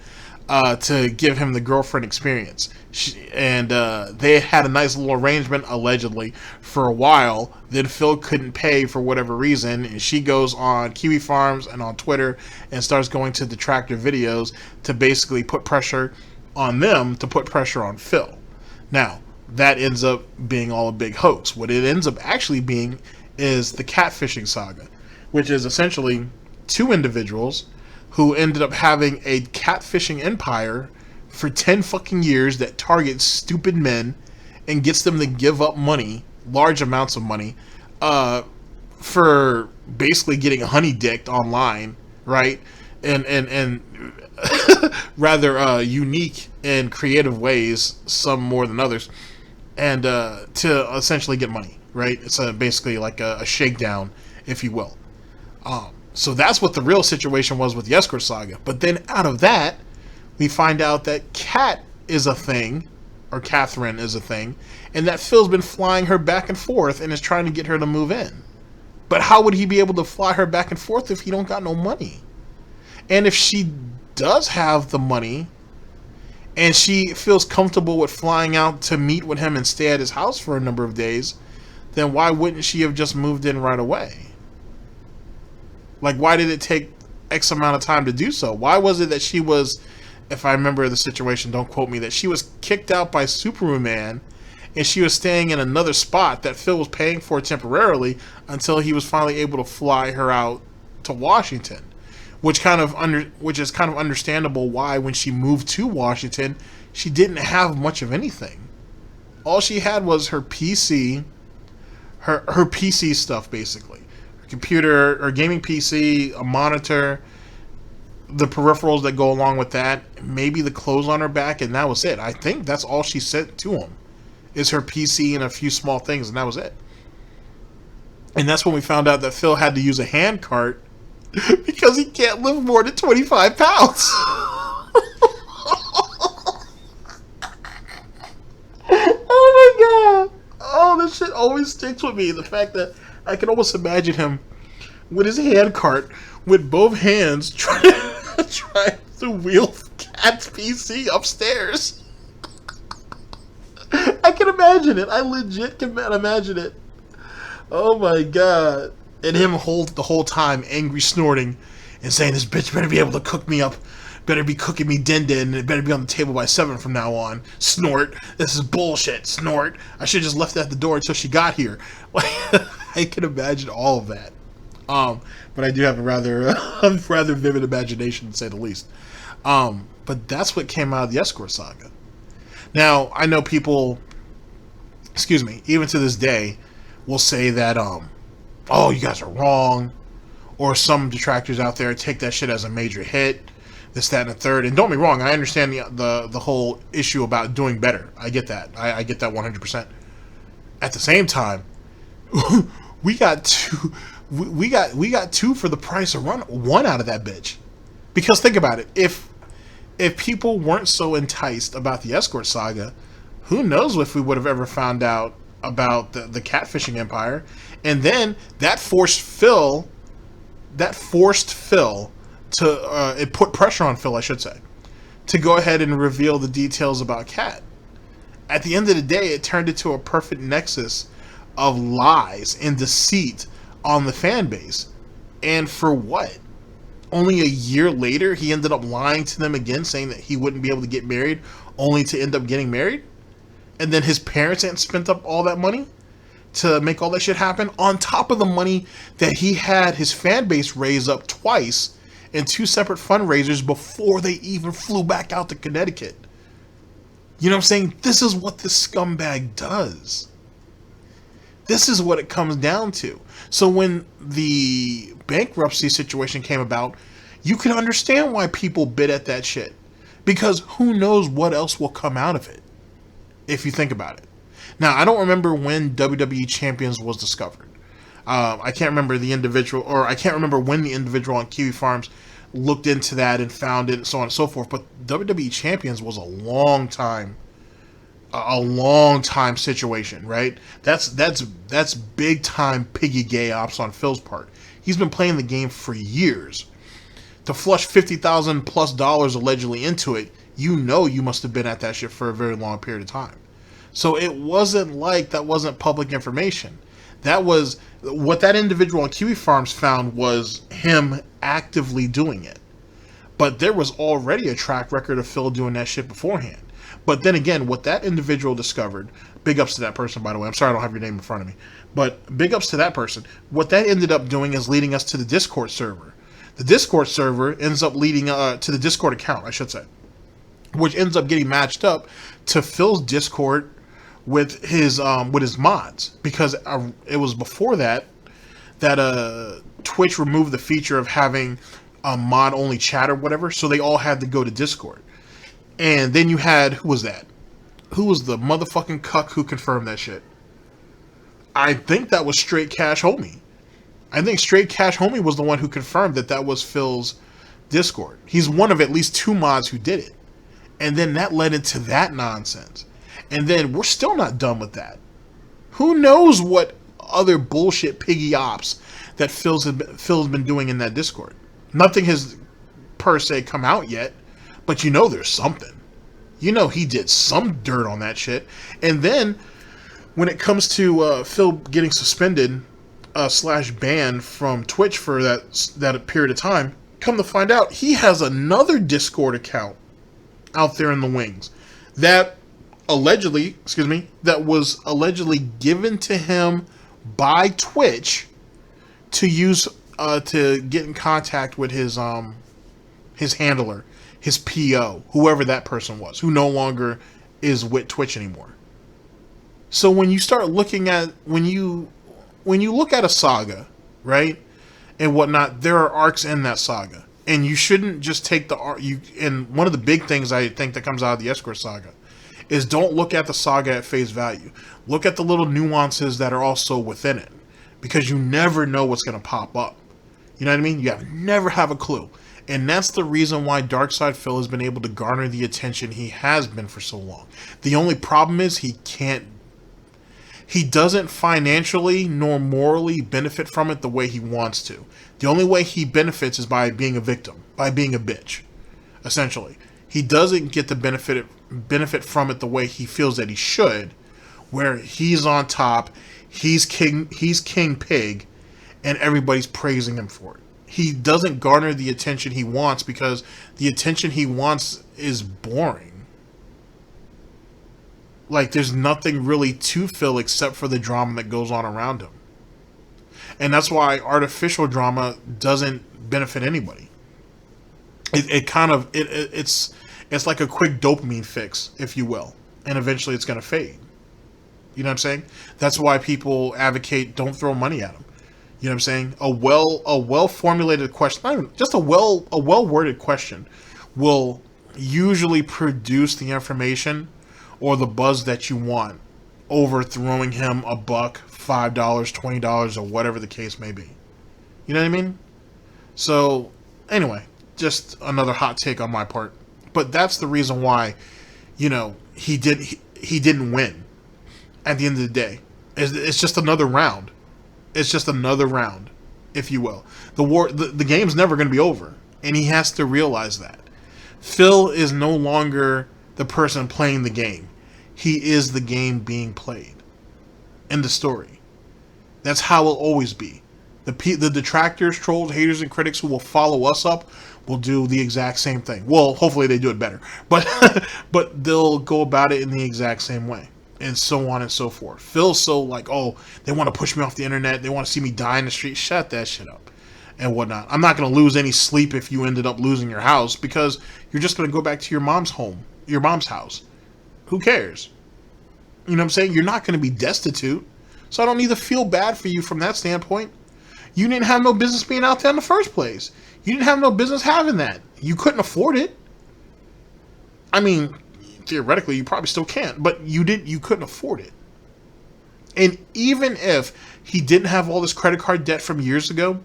Speaker 4: to give him the girlfriend experience. They had a nice little arrangement, allegedly, for a while. Then Phil couldn't pay for whatever reason, and she goes on Kiwi Farms and on Twitter and starts going to Detractor videos to basically put pressure on them to put pressure on Phil. Now, that ends up being all a big hoax. What it ends up actually being is the catfishing saga, which is essentially two individuals who ended up having a catfishing empire for 10 fucking years that targets stupid men and gets them to give up money, large amounts of money, for basically getting honey dicked online, right? And rather unique and creative ways, some more than others, and to essentially get money, right? It's basically like a shakedown, if you will. So that's what the real situation was with the escort saga. But then out of that, we find out that Kat is a thing, or Catherine is a thing, and that Phil's been flying her back and forth and is trying to get her to move in. But how would he be able to fly her back and forth if he don't got no money? And if she does have the money, and she feels comfortable with flying out to meet with him and stay at his house for a number of days, then why wouldn't she have just moved in right away? Like, why did it take X amount of time to do so? Why was it that she was, if I remember the situation, don't quote me, that she was kicked out by Superman and she was staying in another spot that Phil was paying for temporarily until he was finally able to fly her out to Washington? Which is kind of understandable why when she moved to Washington, she didn't have much of anything. All she had was her PC, her PC stuff basically. Her computer, or gaming PC, a monitor, the peripherals that go along with that, maybe the clothes on her back, and that was it. I think that's all she sent to him, is her PC and a few small things, and that was it. And that's when we found out that Phil had to use a hand cart because he can't lift more than 25 pounds. Oh my god. Oh, this shit always sticks with me. The fact that I can almost imagine him with his hand cart with both hands trying to wheel Cat's PC upstairs. I can imagine it. I legit can imagine it. Oh my god. And him the whole time angry snorting and saying, this bitch better be able to cook me up, better be cooking me din din, and it better be on the table by 7 from now on. Snort, this is bullshit. Snort, I should have just left it at the door until she got here. I can imagine all of that. But I do have a rather vivid imagination, to say the least. But that's what came out of the escort saga. Now, I know people, even to this day, will say that, oh, you guys are wrong, or some detractors out there take that shit as a major hit, this, that, and the third. And don't be wrong, I understand the whole issue about doing better. I get that. I get that 100%. At the same time, we got two for the price of one out of that bitch. Because think about it, if people weren't so enticed about the escort saga, who knows if we would have ever found out about the catfishing empire. And then that forced Phil to it put pressure on Phil, I should say, to go ahead and reveal the details about Cat. At the end of the day, it turned into a perfect nexus of lies and deceit on the fan base. And for what? Only a year later, he ended up lying to them again, saying that he wouldn't be able to get married, only to end up getting married. And then his parents hadn't spent up all that money to make all that shit happen, on top of the money that he had his fan base raise up twice in 2 separate fundraisers before they even flew back out to Connecticut. You know what I'm saying? This is what this scumbag does. This is what it comes down to. So when the bankruptcy situation came about, you can understand why people bid at that shit. Because who knows what else will come out of it, if you think about it. Now, I don't remember when WWE Champions was discovered. I can't remember the individual, or I can't remember when the individual on Kiwi Farms looked into that and found it, and so on and so forth. But WWE Champions was a long time situation, right? That's big time piggy gay ops on Phil's part. He's been playing the game for years. To flush $50,000+ allegedly into it, you know you must have been at that shit for a very long period of time. So it wasn't like that wasn't public information. That was what that individual on Kiwi Farms found, was him actively doing it. But there was already a track record of Phil doing that shit beforehand. But then again, what that individual discovered, big ups to that person, by the way. I'm sorry I don't have your name in front of me. But big ups to that person. What that ended up doing is leading us to the Discord server. The Discord server ends up leading to the Discord account, I should say, which ends up getting matched up to Phil's Discord with his mods, because it was before that Twitch removed the feature of having a mod only chat or whatever, so they all had to go to Discord. And then you had, who was that? Who was the motherfucking cuck who confirmed that shit? I think that was Straight Cash Homie. I think Straight Cash Homie was the one who confirmed that that was Phil's Discord. He's one of at least 2 mods who did it. And then that led into that nonsense. And then we're still not done with that. Who knows what other bullshit piggy ops that Phil's been doing in that Discord. Nothing has per se come out yet, but you know there's something. You know he did some dirt on that shit. And then when it comes to Phil getting suspended / banned from Twitch for that period of time, come to find out he has another Discord account out there in the wings that was allegedly given to him by Twitch to use to get in contact with his handler, his PO, whoever that person was, who no longer is with Twitch anymore. So when you start looking at when you look at a saga, right, and whatnot, there are arcs in that saga, and you shouldn't just take the arc. And one of the big things I think that comes out of the Escort saga is don't look at the saga at face value. Look at the little nuances that are also within it, because you never know what's going to pop up. You know what I mean? You never have a clue. And that's the reason why Darkside Phil has been able to garner the attention he has been for so long. The only problem is he doesn't financially nor morally benefit from it the way he wants to. The only way he benefits is by being a victim, by being a bitch, essentially. He doesn't get the benefit from it the way he feels that he should, where he's on top, he's king pig, and everybody's praising him for it. He doesn't garner the attention he wants because the attention he wants is boring. Like, there's nothing really to Phil except for the drama that goes on around him. And that's why artificial drama doesn't benefit anybody. It's like a quick dopamine fix, if you will. And eventually it's going to fade. You know what I'm saying? That's why people advocate don't throw money at him. You know what I'm saying? A well-formulated question, not even, just a well-worded question will usually produce the information or the buzz that you want over throwing him $1, $5, $20, or whatever the case may be. You know what I mean? So, anyway, just another hot take on my part. But that's the reason why, you know, he didn't win at the end of the day. It's just another round. It's just another round, if you will. The game's never going to be over, and he has to realize that. Phil is no longer the person playing the game. He is the game being played. End of story. That's how it'll always be. The detractors, trolls, haters, and critics who will follow us up will do the exact same thing. Well, hopefully they do it better, but they'll go about it in the exact same way. And so on and so forth. Phil's so like, oh, they want to push me off the internet. They want to see me die in the street. Shut that shit up and whatnot. I'm not going to lose any sleep if you ended up losing your house because you're just going to go back to your mom's house. Who cares? You know what I'm saying? You're not going to be destitute. So I don't need to feel bad for you from that standpoint. You didn't have no business being out there in the first place. You didn't have no business having that. You couldn't afford it. I mean, theoretically, you probably still can't, but you couldn't afford it. And even if he didn't have all this credit card debt from years ago,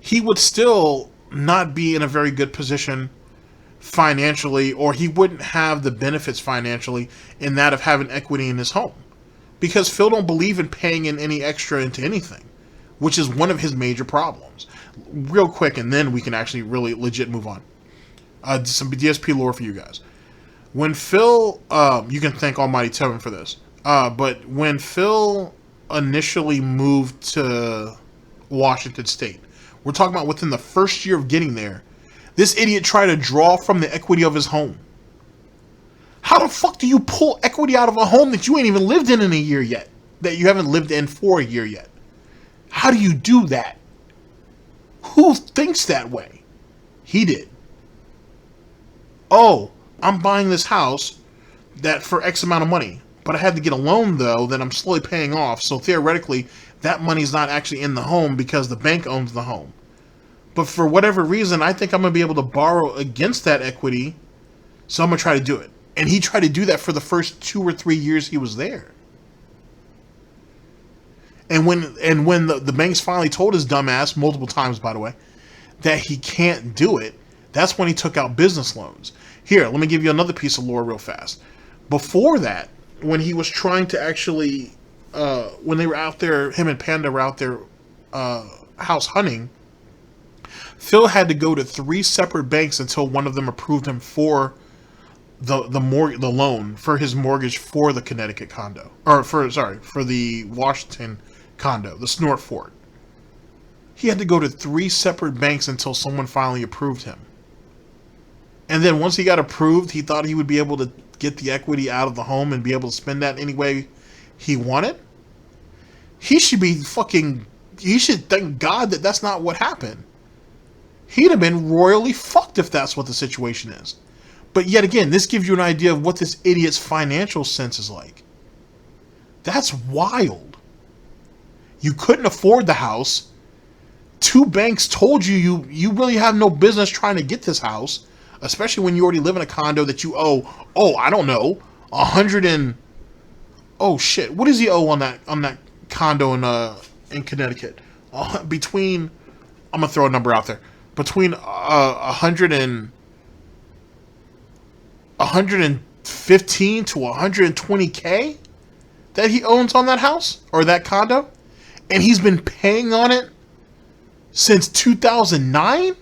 Speaker 4: he would still not be in a very good position financially, or he wouldn't have the benefits financially in that of having equity in his home. Because Phil don't believe in paying in any extra into anything, which is one of his major problems. Real quick, and then we can actually really legit move on. Some DSP lore for you guys. When Phil, you can thank Almighty Tevin for this, but when Phil initially moved to Washington State, we're talking about within the first year of getting there, this idiot tried to draw from the equity of his home. How the fuck do you pull equity out of a home that you ain't even lived in a year yet? That you haven't lived in for a year yet? How do you do that? Who thinks that way? He did. Oh, I'm buying this house that for X amount of money, but I had to get a loan though that I'm slowly paying off. So theoretically, that money's not actually in the home because the bank owns the home. But for whatever reason, I think I'm going to be able to borrow against that equity. So I'm going to try to do it. And he tried to do that for the first 2 or 3 years he was there. And when the banks finally told his dumbass, multiple times by the way, that he can't do it, that's when he took out business loans. Here, let me give you another piece of lore real fast. Before that, when he was trying to actually, when they were out there, him and Panda were out there house hunting, Phil had to go to 3 separate banks until one of them approved him for the loan for his mortgage for the Connecticut condo, or for the Washington condo, the Snort Fort. He had to go to 3 separate banks until someone finally approved him. And then once he got approved, he thought he would be able to get the equity out of the home and be able to spend that any way he wanted. He should thank God that that's not what happened. He'd have been royally fucked if that's what the situation is. But yet again, this gives you an idea of what this idiot's financial sense is like. That's wild. You couldn't afford the house. 2 banks told you really have no business trying to get this house, especially when you already live in a condo that you owe, I don't know, 100 and, oh shit, what does he owe on that condo in Connecticut? Between, I'm gonna throw a number out there, between 115 to 120K that he owns on that house or that condo, and he's been paying on it since 2009.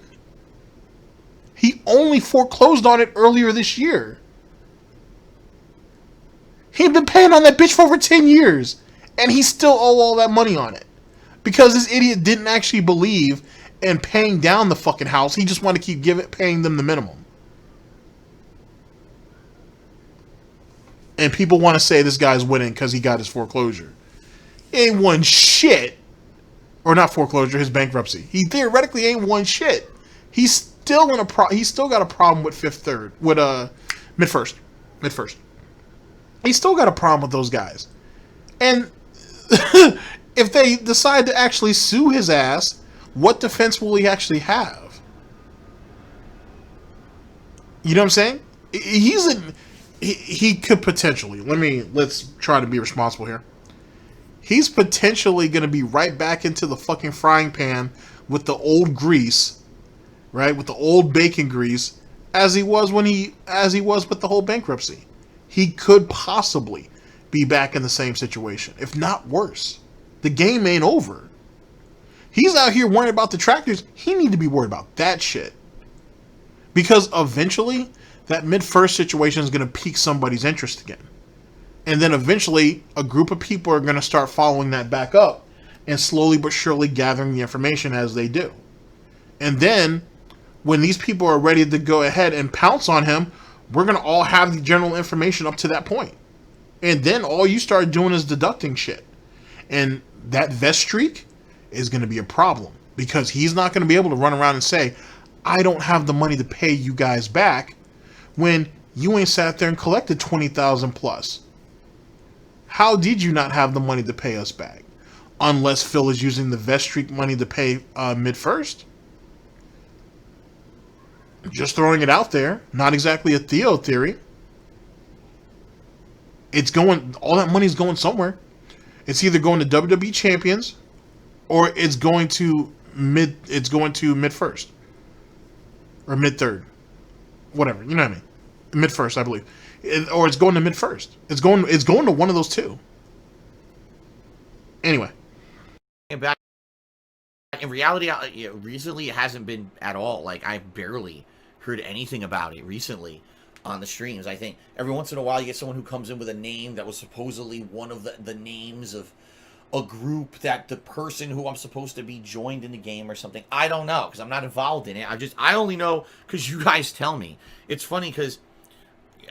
Speaker 4: He only foreclosed on it earlier this year. He'd been paying on that bitch for over 10 years, and he still owe all that money on it because this idiot didn't actually believe in paying down the fucking house. He just wanted to keep paying them the minimum. And people want to say this guy's winning because he got his foreclosure. He ain't won shit. Or not foreclosure, his bankruptcy. He theoretically ain't won shit. He's still he's still got a problem with mid-first. He's still got a problem with those guys. And if they decide to actually sue his ass, what defense will he actually have? You know what I'm saying? He could potentially, let's try to be responsible here. He's potentially going to be right back into the fucking frying pan with the old grease, right? With the old bacon grease, as he was with the whole bankruptcy. He could possibly be back in the same situation, if not worse. The game ain't over. He's out here worrying about the Detractors. He need to be worried about that shit. Because eventually, that mid-first situation is going to pique somebody's interest again. And then eventually, a group of people are going to start following that back up and slowly but surely gathering the information as they do. And then, when these people are ready to go ahead and pounce on him, we're going to all have the general information up to that point. And then all you start doing is deducting shit. And that vest streak is going to be a problem. Because he's not going to be able to run around and say, I don't have the money to pay you guys back, when you ain't sat there and collected 20,000 plus. How did you not have the money to pay us back? Unless Phil is using the vest streak money to pay mid-first. Just throwing it out there. Not exactly a Theo theory. All that money's going somewhere. It's either going to WWE champions, or it's going to mid-first. Or mid-third. Whatever, you know what I mean. Mid-first, I believe. Or it's going to mid-first. It's going to one of those two. Anyway.
Speaker 3: And back in reality, recently it hasn't been at all. Like, I've barely heard anything about it recently on the streams. I think every once in a while you get someone who comes in with a name that was supposedly one of the names of a group that the person who I'm supposed to be joined in the game or something. I don't know, because I'm not involved in it. I only know because you guys tell me. It's funny because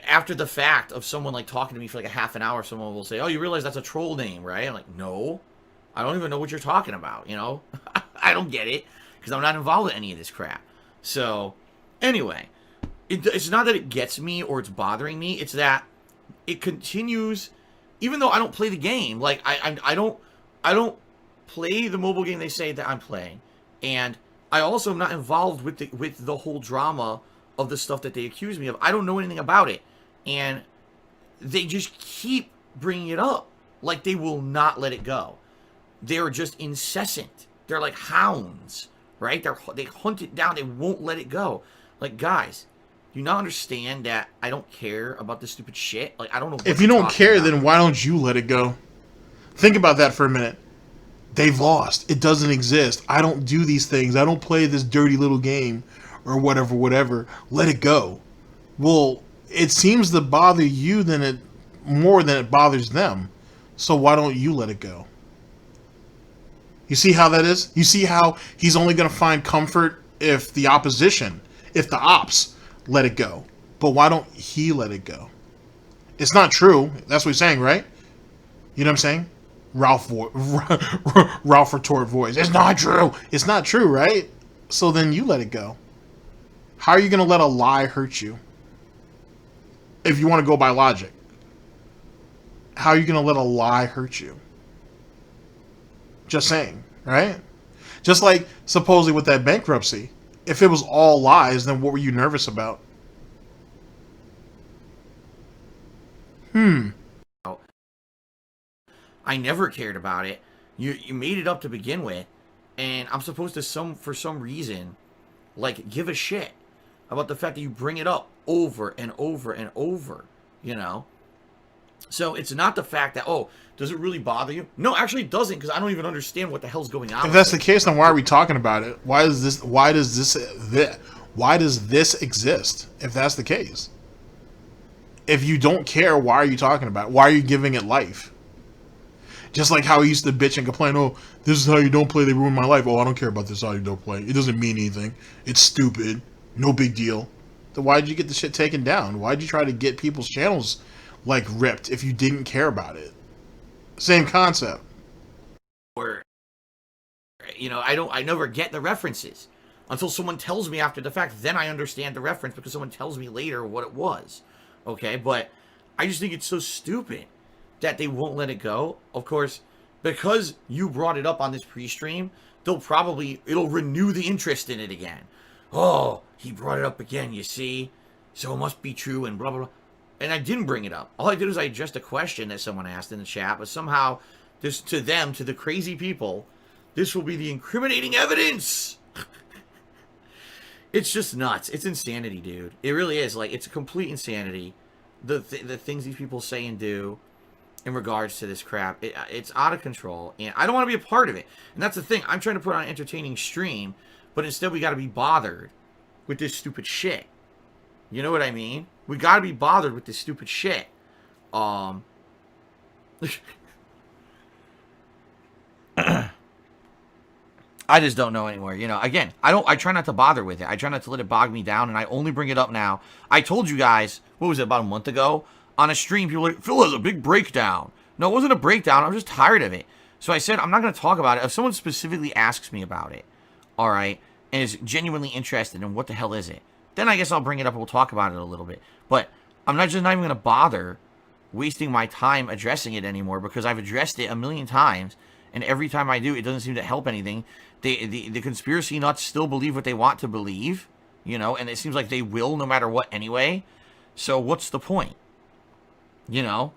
Speaker 3: after the fact of someone like talking to me for like a half an hour, someone will say, oh, you realize that's a troll name, right? I'm like, no, I don't even know what you're talking about, you know? I don't get it because I'm not involved in any of this crap. So anyway, it's not that it gets me or it's bothering me. It's that it continues, even though I don't play the game. Like I don't play the mobile game they say that I'm playing, and I also am not involved with the whole drama of the stuff that they accuse me of. I don't know anything about it, and they just keep bringing it up like they will not let it go. they're just incessant. They're like hounds, right? They hunt it down. They won't let it go. Like, guys, do you not understand that I don't care about this stupid shit? Like, I don't know what
Speaker 4: If you don't care, then why don't you let it go? Think about that for a minute. They've lost. It doesn't exist. I don't do these things. I don't play this dirty little game or whatever. Let it go. Well, it seems to bother you more than it bothers them. So why don't you let it go? You see how that is? You see how he's only going to find comfort if the opposition, if the ops let it go. But why don't he let it go? It's not true. That's what he's saying, right? You know what I'm saying? Ralph retort voice. It's not true. It's not true, right? So then you let it go. How are you going to let a lie hurt you? If you want to go by logic. How are you going to let a lie hurt you? Just saying, right? Just like supposedly with that bankruptcy. If it was all lies, then what were you nervous about?
Speaker 3: I never cared about it. You made it up to begin with, and I'm supposed to for some reason, like, give a shit about the fact that you bring it up over and over and over, you know? So it's not the fact that, oh, does it really bother you? No, actually it doesn't, because I don't even understand what the hell's going on.
Speaker 4: If that's the case, then why are we talking about it? Why does this exist? If that's the case. If you don't care, why are you talking about it? Why are you giving it life? Just like how he used to bitch and complain, oh, this is how you don't play, they ruined my life. Oh, I don't care about this, how you don't play. It doesn't mean anything. It's stupid. No big deal. Then why did you get the shit taken down? Why did you try to get people's channels, like, ripped if you didn't care about it? Same concept.
Speaker 3: Or, you know, I never get the references until someone tells me after the fact. Then I understand the reference because someone tells me later what it was. Okay, but I just think it's so stupid that they won't let it go. Of course, because you brought it up on this pre-stream, it'll renew the interest in it again. Oh, he brought it up again, you see? So it must be true and blah, blah, blah. And I didn't bring it up. All I did was I addressed a question that someone asked in the chat, but somehow, to the crazy people, this will be the incriminating evidence. It's just nuts. It's insanity, dude. It really is. Like, it's a complete insanity. The things these people say and do in regards to this crap, it's out of control, and I don't want to be a part of it. And that's the thing. I'm trying to put on an entertaining stream, but instead we got to be bothered with this stupid shit. You know what I mean? We got to be bothered with this stupid shit. I just don't know anymore. You know, again, I try not to bother with it. I try not to let it bog me down, and I only bring it up now. I told you guys, what was it, about a month ago? On a stream, people were like, Phil has a big breakdown. No, it wasn't a breakdown. I'm just tired of it. So I said, I'm not going to talk about it. If someone specifically asks me about it, all right, and is genuinely interested in what the hell is it, then I guess I'll bring it up and we'll talk about it a little bit. But I'm not even going to bother wasting my time addressing it anymore, because I've addressed it a million times, and every time I do, it doesn't seem to help anything. The conspiracy nuts still believe what they want to believe, you know, and it seems like they will no matter what anyway. So what's the point? You know,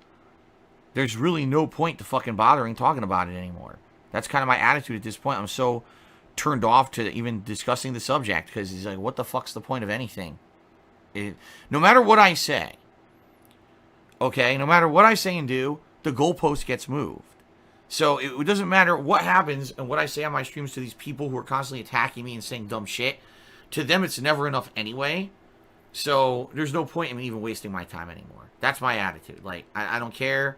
Speaker 3: there's really no point to fucking bothering talking about it anymore. That's kind of my attitude at this point. I'm so turned off to even discussing the subject, because he's like, what the fuck's the point of anything? No matter what I say, okay, no matter what I say and do, the goalpost gets moved. So it doesn't matter what happens and what I say on my streams to these people who are constantly attacking me and saying dumb shit. To them, it's never enough anyway. So there's no point in me even wasting my time anymore. That's my attitude. Like, I don't care.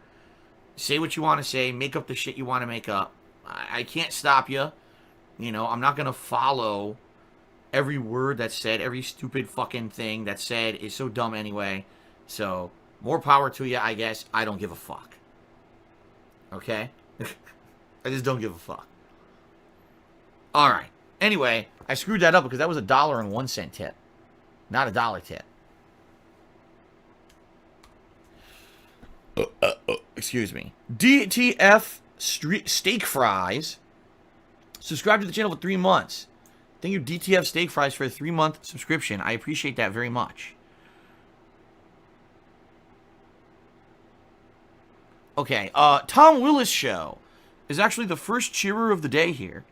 Speaker 3: Say what you want to say. Make up the shit you want to make up. I can't stop you. You know, I'm not going to follow every word that's said. Every stupid fucking thing that's said is so dumb anyway. So, more power to you, I guess. I don't give a fuck. Okay? I just don't give a fuck. Alright. Anyway, I screwed that up because that was $1.01 tip. Not a dollar tip. Excuse me. DTF Steak Fries. Subscribe to the channel for 3 months. Thank you, DTF Steak Fries, for a 3-month subscription. I appreciate that very much. Okay, Tom Willis Show is actually the first cheerer of the day here.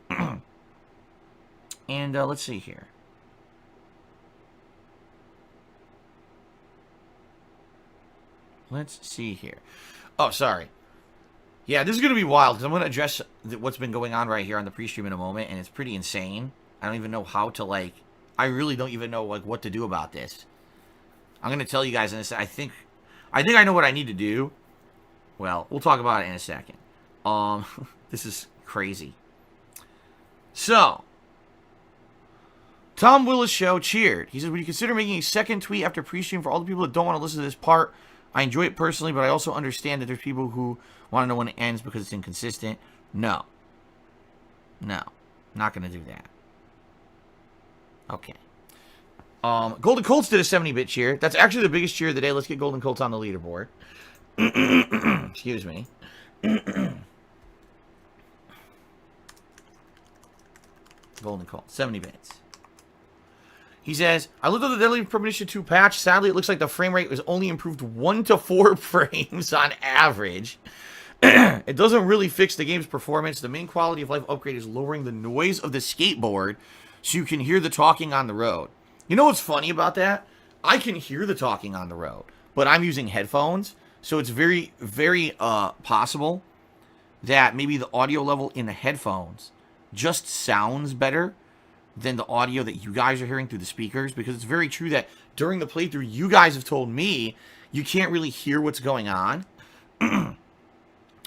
Speaker 3: And let's see here. Let's see here. Oh, sorry. Yeah, this is going to be wild, because I'm going to address what's been going on right here on the pre-stream in a moment, and it's pretty insane. I don't even know how to, like... I really don't even know, like, what to do about this. I'm going to tell you guys in this. I think I know what I need to do. Well, we'll talk about it in a second. This is crazy. So, Tom Willis Show cheered. He said, would you consider making a second tweet after pre-stream for all the people that don't want to listen to this part? I enjoy it personally, but I also understand that there's people who want to know when it ends because it's inconsistent. No. No. Not going to do that. Okay. Golden Colts did a 70-bit cheer. That's actually the biggest cheer of the day. Let's get Golden Colts on the leaderboard. Excuse me. Golden Colts, 70 bits. He says, I looked at the Deadly Premonition 2 patch. Sadly, it looks like the frame rate was only improved 1 to 4 frames on average. It doesn't really fix the game's performance. The main quality of life upgrade is lowering the noise of the skateboard so you can hear the talking on the road. You know what's funny about that? I can hear the talking on the road, but I'm using headphones, so it's very, very possible that maybe the audio level in the headphones just sounds better than the audio that you guys are hearing through the speakers, because it's very true that during the playthrough, you guys have told me you can't really hear what's going on.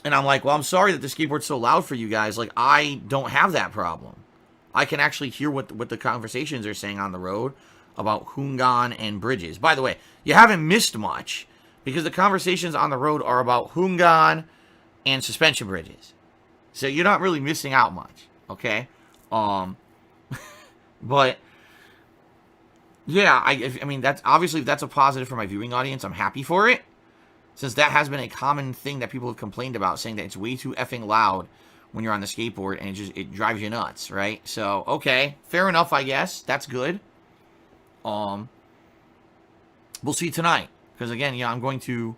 Speaker 3: And I'm like, well, I'm sorry that the skateboard's so loud for you guys. Like, I don't have that problem. I can actually hear what the conversations are saying on the road about Hungan and bridges. By the way, you haven't missed much, because the conversations on the road are about Hungan and suspension bridges. So you're not really missing out much, okay? But yeah, I mean, that's obviously, if that's a positive for my viewing audience, I'm happy for it, since that has been a common thing that people have complained about, saying that it's way too effing loud when you're on the skateboard, and it drives you nuts, right? So, okay, fair enough, I guess. That's good. We'll see tonight, because again, yeah, I'm going to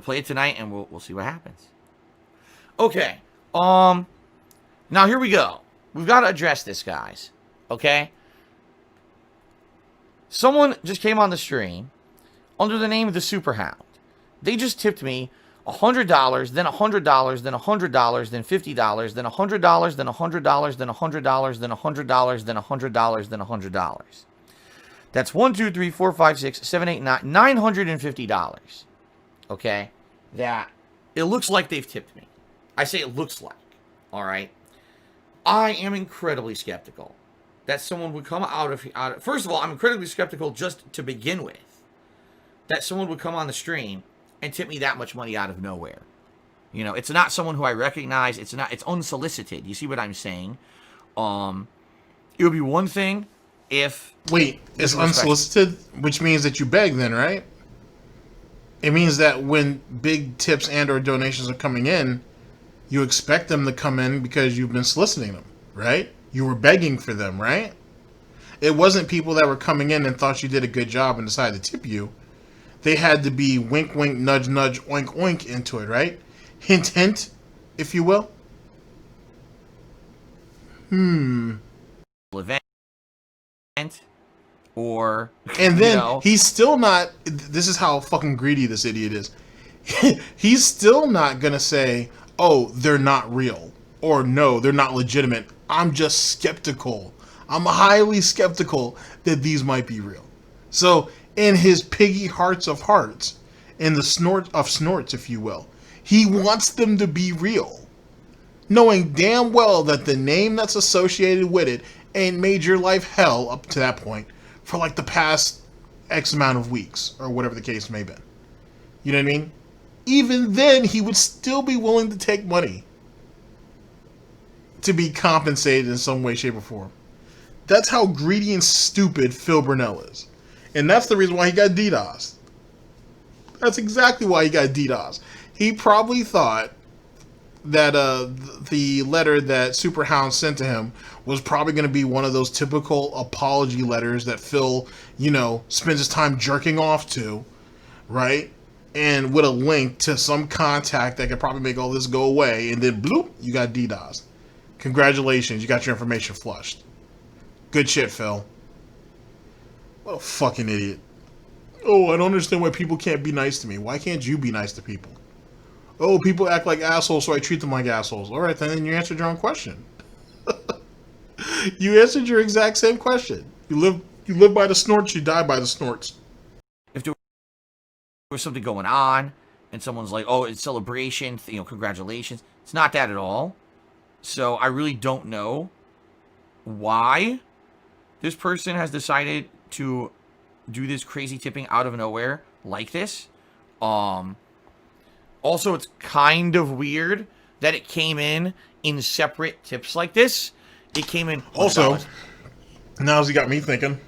Speaker 3: play it tonight, and we'll see what happens. Okay. Now here we go. We've got to address this, guys. Okay? Someone just came on the stream under the name of the Superhound. They just tipped me $100, then $100, then $100, then $50, then $100, then $100, then $100, then $100, then $100, then $100. That's $1, 2, 3, 4, 5, 6, 7, 8, 9, $950. Okay? That it looks like they've tipped me. I say it looks like. All right? I am incredibly skeptical that someone would come out of... First of all, I'm incredibly skeptical just to begin with that someone would come on the stream and tip me that much money out of nowhere. You know, it's not someone who I recognize. It's unsolicited. You see what I'm saying? It would be one thing if...
Speaker 4: Wait, it's unsolicited, which means that you beg then, right? It means that when big tips and or donations are coming in, you expect them to come in because you've been soliciting them, right? You were begging for them, right? It wasn't people that were coming in and thought you did a good job and decided to tip you. They had to be wink, wink, nudge, nudge, oink, oink into it, right? Hint, hint, if you will.
Speaker 3: Event or...
Speaker 4: And then he's still not... This is how fucking greedy this idiot is. He's still not going to say, oh, they're not real. Or no, they're not legitimate. I'm just skeptical. I'm highly skeptical that these might be real. So, in his piggy hearts of hearts, in the snort of snorts, if you will, he wants them to be real. Knowing damn well that the name that's associated with it ain't made your life hell up to that point for like the past X amount of weeks, or whatever the case may be. You know what I mean? Even then, he would still be willing to take money to be compensated in some way, shape, or form. That's how greedy and stupid Phil Burnell is. And that's the reason why he got DDoSed. That's exactly why he got DDoSed. He probably thought that the letter that Superhound sent to him was probably going to be one of those typical apology letters that Phil, you know, spends his time jerking off to, right? and with a link to some contact that could probably make all this go away, and then bloop, you got DDoS. Congratulations, you got your information flushed. Good shit, Phil. What a fucking idiot. Oh, I don't understand why people can't be nice to me. Why can't you be nice to people? Oh, people act like assholes, so I treat them like assholes. All right, then you answered your own question. You answered your exact same question. You live by the snorts, you die by the snorts.
Speaker 3: If there was something going on, and someone's like, "Oh, it's celebration," congratulations. It's not that at all. So I really don't know why this person has decided to do this crazy tipping out of nowhere like this. Also, it's kind of weird that it came in separate tips like this. It came in...
Speaker 4: Also, now he got me thinking.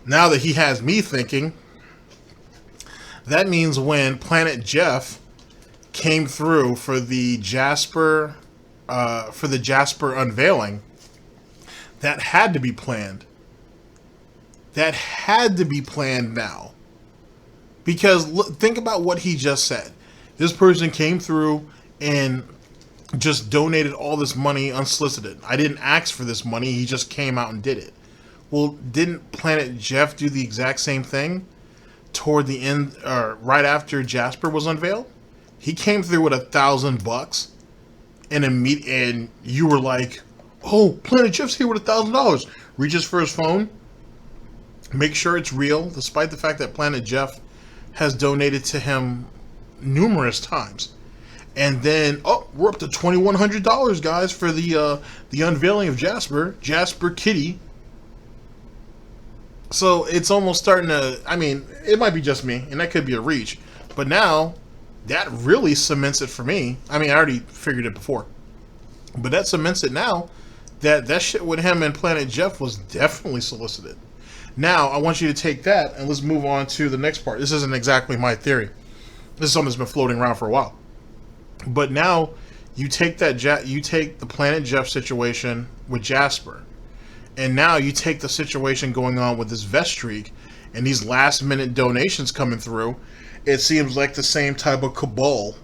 Speaker 4: Now that he has me thinking, that means when Planet Jeff came through for the Jasper unveiling, that had to be planned. That had to be planned now. Because think about what he just said. This person came through and just donated all this money unsolicited. I didn't ask for this money. He just came out and did it. Well, didn't Planet Jeff do the exact same thing toward the end, or right after Jasper was unveiled? He came through with $1,000 and you were like, "Oh, Planet Jeff's here with $1,000." Reaches for his phone. Make sure it's real, despite the fact that Planet Jeff has donated to him numerous times. And then, oh, we're up to $2,100, guys, for the unveiling of Jasper Kitty. So it's almost starting to, I mean, it might be just me, and that could be a reach, but now that really cements it for me. I mean, I already figured it before, but that cements it now that shit with him and Planet Jeff was definitely solicited. Now, I want you to take that, and let's move on to the next part. This isn't exactly my theory. This is something that's been floating around for a while. But now, you take the Planet Jeff situation with Jasper, and now you take the situation going on with this vest streak, and these last-minute donations coming through. It seems like the same type of cabal,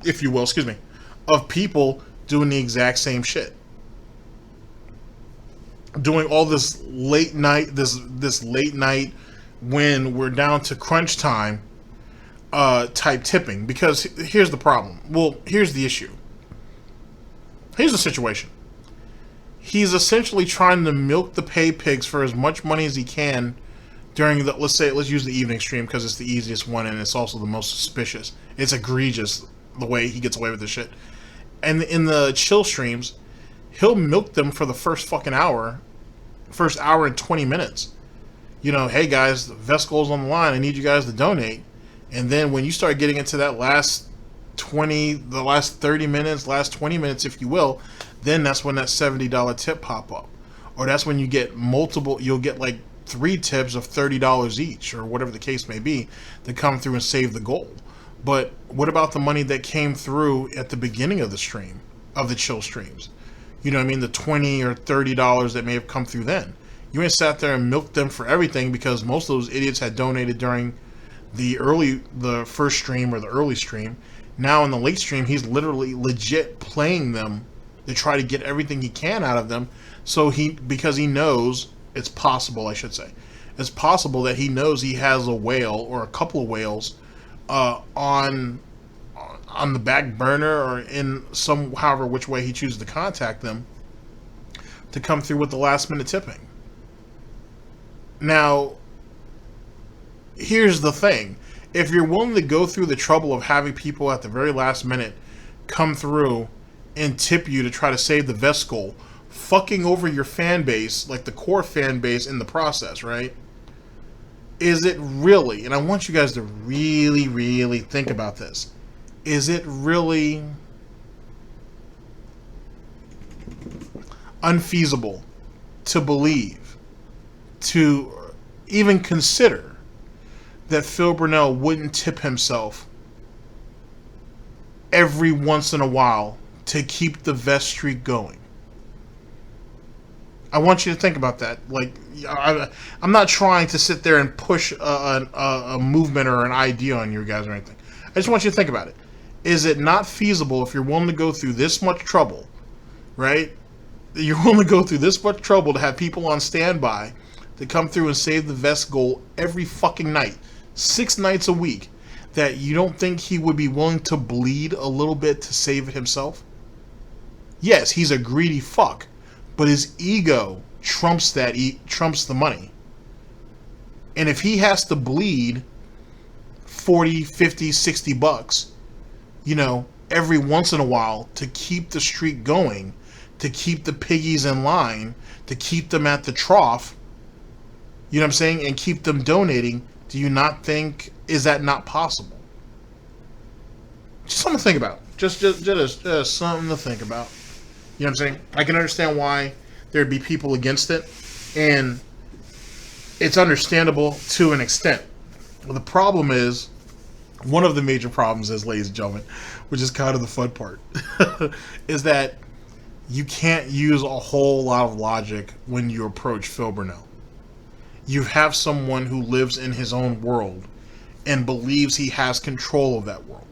Speaker 4: if you will, of people doing the exact same shit. Doing all this late night, this late night when we're down to crunch time type tipping. Because here's the problem. Well, here's the issue. Here's the situation. He's essentially trying to milk the pay pigs for as much money as he can during the, let's use the evening stream because it's the easiest one and it's also the most suspicious. It's egregious the way he gets away with this shit. And in the chill streams, he'll milk them for the first hour and 20 minutes. Hey guys, the vest goal's on the line. I need you guys to donate. And then when you start getting into that last 30 minutes, last 20 minutes, if you will, then that's when that $70 tip pop up. Or that's when you get you'll get like 3 tips of $30 each, or whatever the case may be, to come through and save the goal. But what about the money that came through at the beginning of the stream, of the chill streams? You know what I mean? The $20 or $30 that may have come through then. You ain't sat there and milked them for everything because most of those idiots had donated during the first stream or the early stream. Now in the late stream, he's literally legit playing them to try to get everything he can out of them. Because he knows, it's possible, I should say, it's possible that he knows he has a whale or a couple of whales on the back burner or in however which way he chooses to contact them to come through with the last minute tipping. Now, here's the thing. If you're willing to go through the trouble of having people at the very last minute come through and tip you to try to save the vest goal, fucking over your fan base, like the core fan base in the process, right? Is it really, and I want you guys to really, really think about this, is it really unfeasible to believe, to even consider, that Phil Burnell wouldn't tip himself every once in a while to keep the vest streak going? I want you to think about that. Like, I'm not trying to sit there and push a movement or an idea on you guys or anything. I just want you to think about it. Is it not feasible if you're willing to go through this much trouble, right? You're willing to go through this much trouble to have people on standby to come through and save the vest goal every fucking night, 6 nights a week, that you don't think he would be willing to bleed a little bit to save it himself? Yes, he's a greedy fuck, but his ego trumps that. Trumps the money. And if he has to bleed 40, 50, 60 bucks, you know, every once in a while to keep the streak going, to keep the piggies in line, to keep them at the trough, you know what I'm saying, and keep them donating, do you not think, is that not possible? Just something to think about. Just something to think about. You know what I'm saying? I can understand why there'd be people against it, and it's understandable to an extent. Well, the problem is, one of the major problems is, ladies and gentlemen, which is kind of the fun part, is that you can't use a whole lot of logic when you approach Phil Burnell. You have someone who lives in his own world and believes he has control of that world.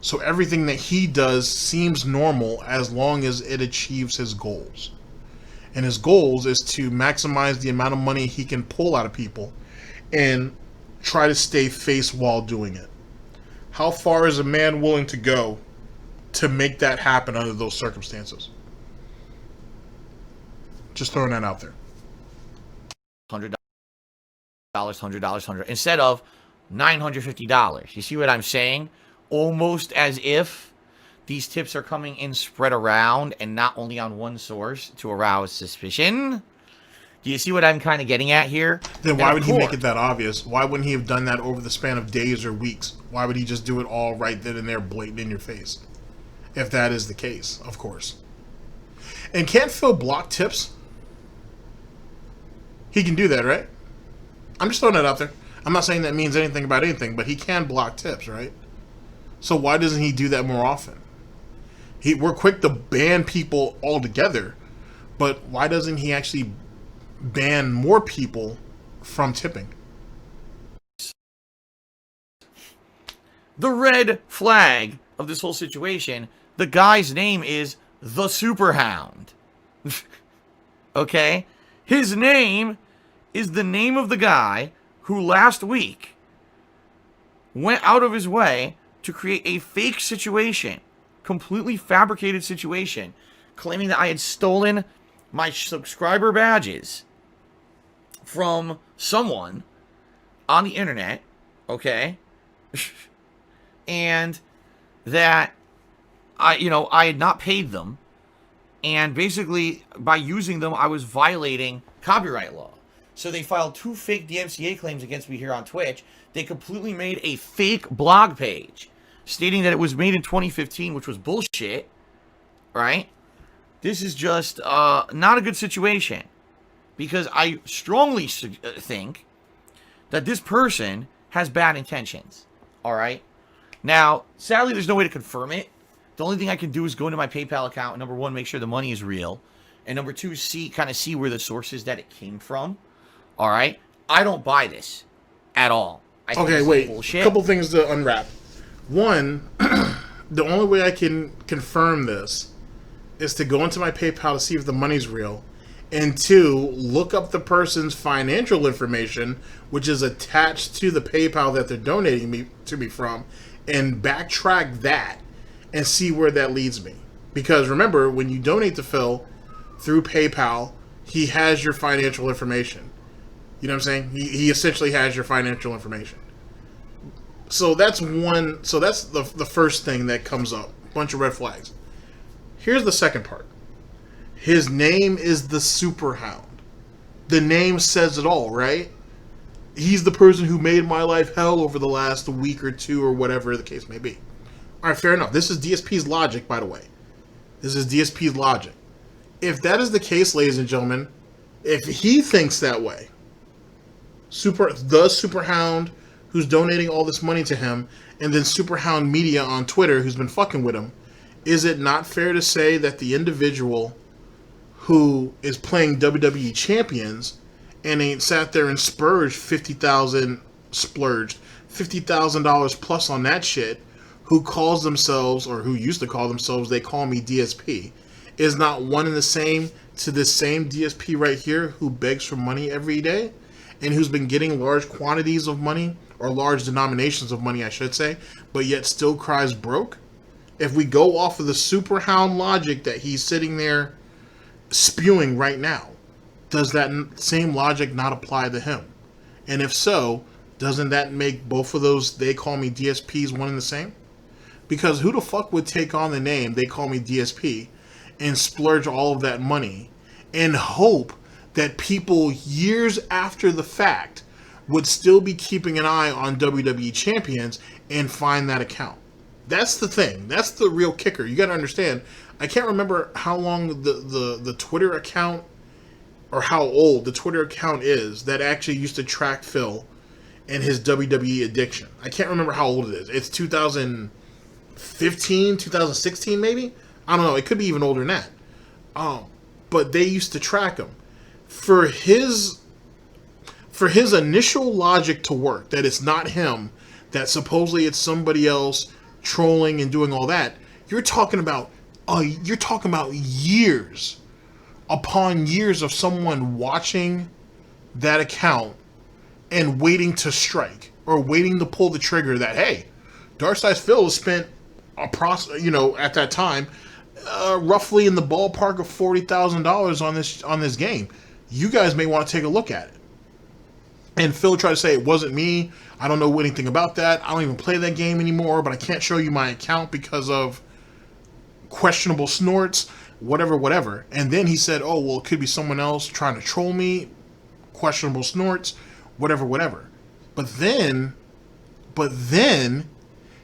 Speaker 4: So everything that he does seems normal as long as it achieves his goals. And his goals is to maximize the amount of money he can pull out of people and try to stay face while doing it. How far is a man willing to go to make that happen under those circumstances? Just throwing that out there.
Speaker 3: $100, $100, instead of $950. You see what I'm saying? Almost as if these tips are coming in spread around and not only on one source to arouse suspicion. Do you see what I'm kind of getting at here?
Speaker 4: Then why would he make it that obvious? Why wouldn't he have done that over the span of days or weeks? Why would he just do it all right then and there, blatant in your face? If that is the case, of course. And can't Phil block tips? He can do that, right? I'm just throwing that out there. I'm not saying that means anything about anything, but he can block tips, right? So why doesn't he do that more often? We're quick to ban people altogether, but why doesn't he actually ban more people from tipping?
Speaker 3: The red flag of this whole situation, the guy's name is the Superhound. Okay? His name is the name of the guy who last week went out of his way to create a fake situation, completely fabricated situation, claiming that I had stolen my subscriber badges from someone on the internet, okay? And that I had not paid them, and basically by using them I was violating copyright law. So they filed 2 fake DMCA claims against me here on Twitch. They completely made a fake blog page stating that it was made in 2015, which was bullshit, right? This is just not a good situation, because I strongly think that this person has bad intentions, all right? Now, sadly, there's no way to confirm it. The only thing I can do is go into my PayPal account and, number 1, make sure the money is real, and number 2, see where the source is that it came from, all right? I don't buy this at all.
Speaker 4: Okay, wait. A couple things to unwrap. One, the only way I can confirm this is to go into my PayPal to see if the money's real. And 2, look up the person's financial information, which is attached to the PayPal that they're donating to me from, and backtrack that and see where that leads me. Because remember, when you donate to Phil through PayPal, he has your financial information. You know what I'm saying? He essentially has your financial information. So that's one. So that's the first thing that comes up. Bunch of red flags. Here's the second part. His name is the Superhound. The name says it all, right? He's the person who made my life hell over the last week or 2 or whatever the case may be. All right, fair enough. This is DSP's logic, by the way. This is DSP's logic. If that is the case, ladies and gentlemen, if he thinks that way, the Superhound who's donating all this money to him, and then Superhound Media on Twitter who's been fucking with him, is it not fair to say that the individual who is playing WWE champions and ain't sat there and splurged $50,000 plus on that shit, who calls themselves, or who used to call themselves, they call me DSP, is not one and the same to this same DSP right here who begs for money every day and who's been getting large quantities of money, or large denominations of money, I should say, but yet still cries broke? If we go off of the super hound logic that he's sitting there spewing right now, does that same logic not apply to him? And if so, doesn't that make both of those they call me DSPs one and the same? Because who the fuck would take on the name they call me DSP and splurge all of that money and hope that people years after the fact would still be keeping an eye on WWE champions and find that account? That's the thing. That's the real kicker. You got to understand, I can't remember how long the Twitter account, or how old the Twitter account is that actually used to track Phil and his WWE addiction. I can't remember how old it is. It's 2015, 2016 maybe? I don't know. It could be even older than that. But they used to track him. For his initial logic to work, that it's not him, that supposedly it's somebody else trolling and doing all that, you're talking about years upon years of someone watching that account and waiting to strike, or waiting to pull the trigger that, hey, Dark-Side Phil has spent at that time, roughly in the ballpark of $40,000 on this game. You guys may want to take a look at it. And Phil tried to say, it wasn't me. I don't know anything about that. I don't even play that game anymore, but I can't show you my account because of questionable snorts, whatever. And then he said, oh, well, it could be someone else trying to troll me, questionable snorts, whatever. But then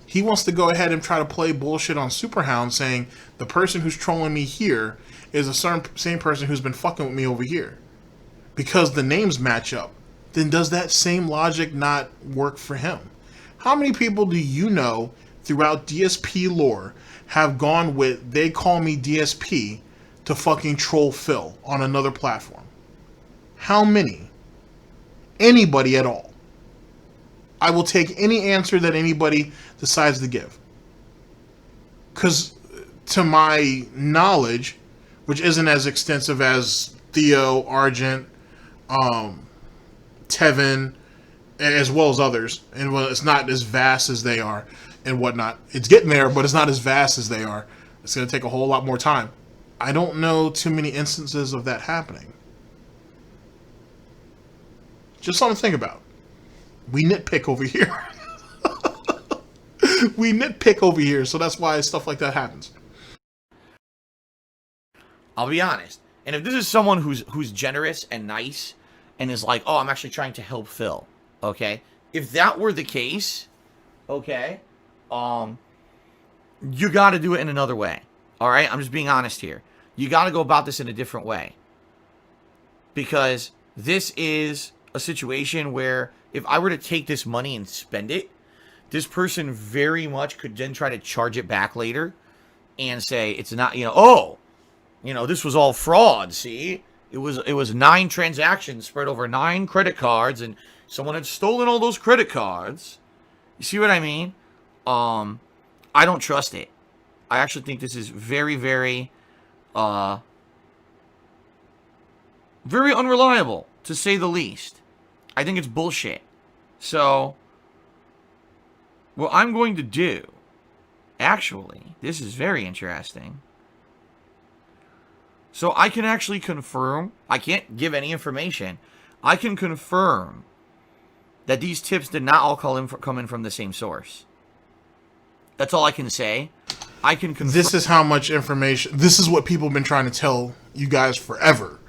Speaker 4: he wants to go ahead and try to play bullshit on Superhound, saying the person who's trolling me here is the same person who's been fucking with me over here. Because the names match up. Then does that same logic not work for him? How many people do you know throughout DSP lore have gone with they call me DSP to fucking troll Phil on another platform? How many? Anybody at all? I will take any answer that anybody decides to give. Because to my knowledge, which isn't as extensive as Theo, Argent, Tevin, as well as others, and well, it's not as vast as they are and whatnot. It's getting there, but it's not as vast as they are. It's going to take a whole lot more time. I don't know too many instances of that happening. Just something to think about. We nitpick over here. We nitpick over here, so that's why stuff like that happens.
Speaker 3: I'll be honest. And if this is someone who's generous and nice and is like, oh, I'm actually trying to help Phil, okay? If that were the case, okay, you got to do it in another way, all right? I'm just being honest here. You got to go about this in a different way. Because this is a situation where if I were to take this money and spend it, this person very much could then try to charge it back later and say it's not, this was all fraud, see? It was 9 transactions spread over 9 credit cards, and someone had stolen all those credit cards. You see what I mean? I don't trust it. I actually think this is very, very, very unreliable, to say the least. I think it's bullshit. So, what I'm going to do, actually, this is very interesting. So I can actually confirm, I can't give any information, I can confirm that these tips did not all come in from the same source. That's all I can say. I can confirm.
Speaker 4: This is how much information, this is what people have been trying to tell you guys forever.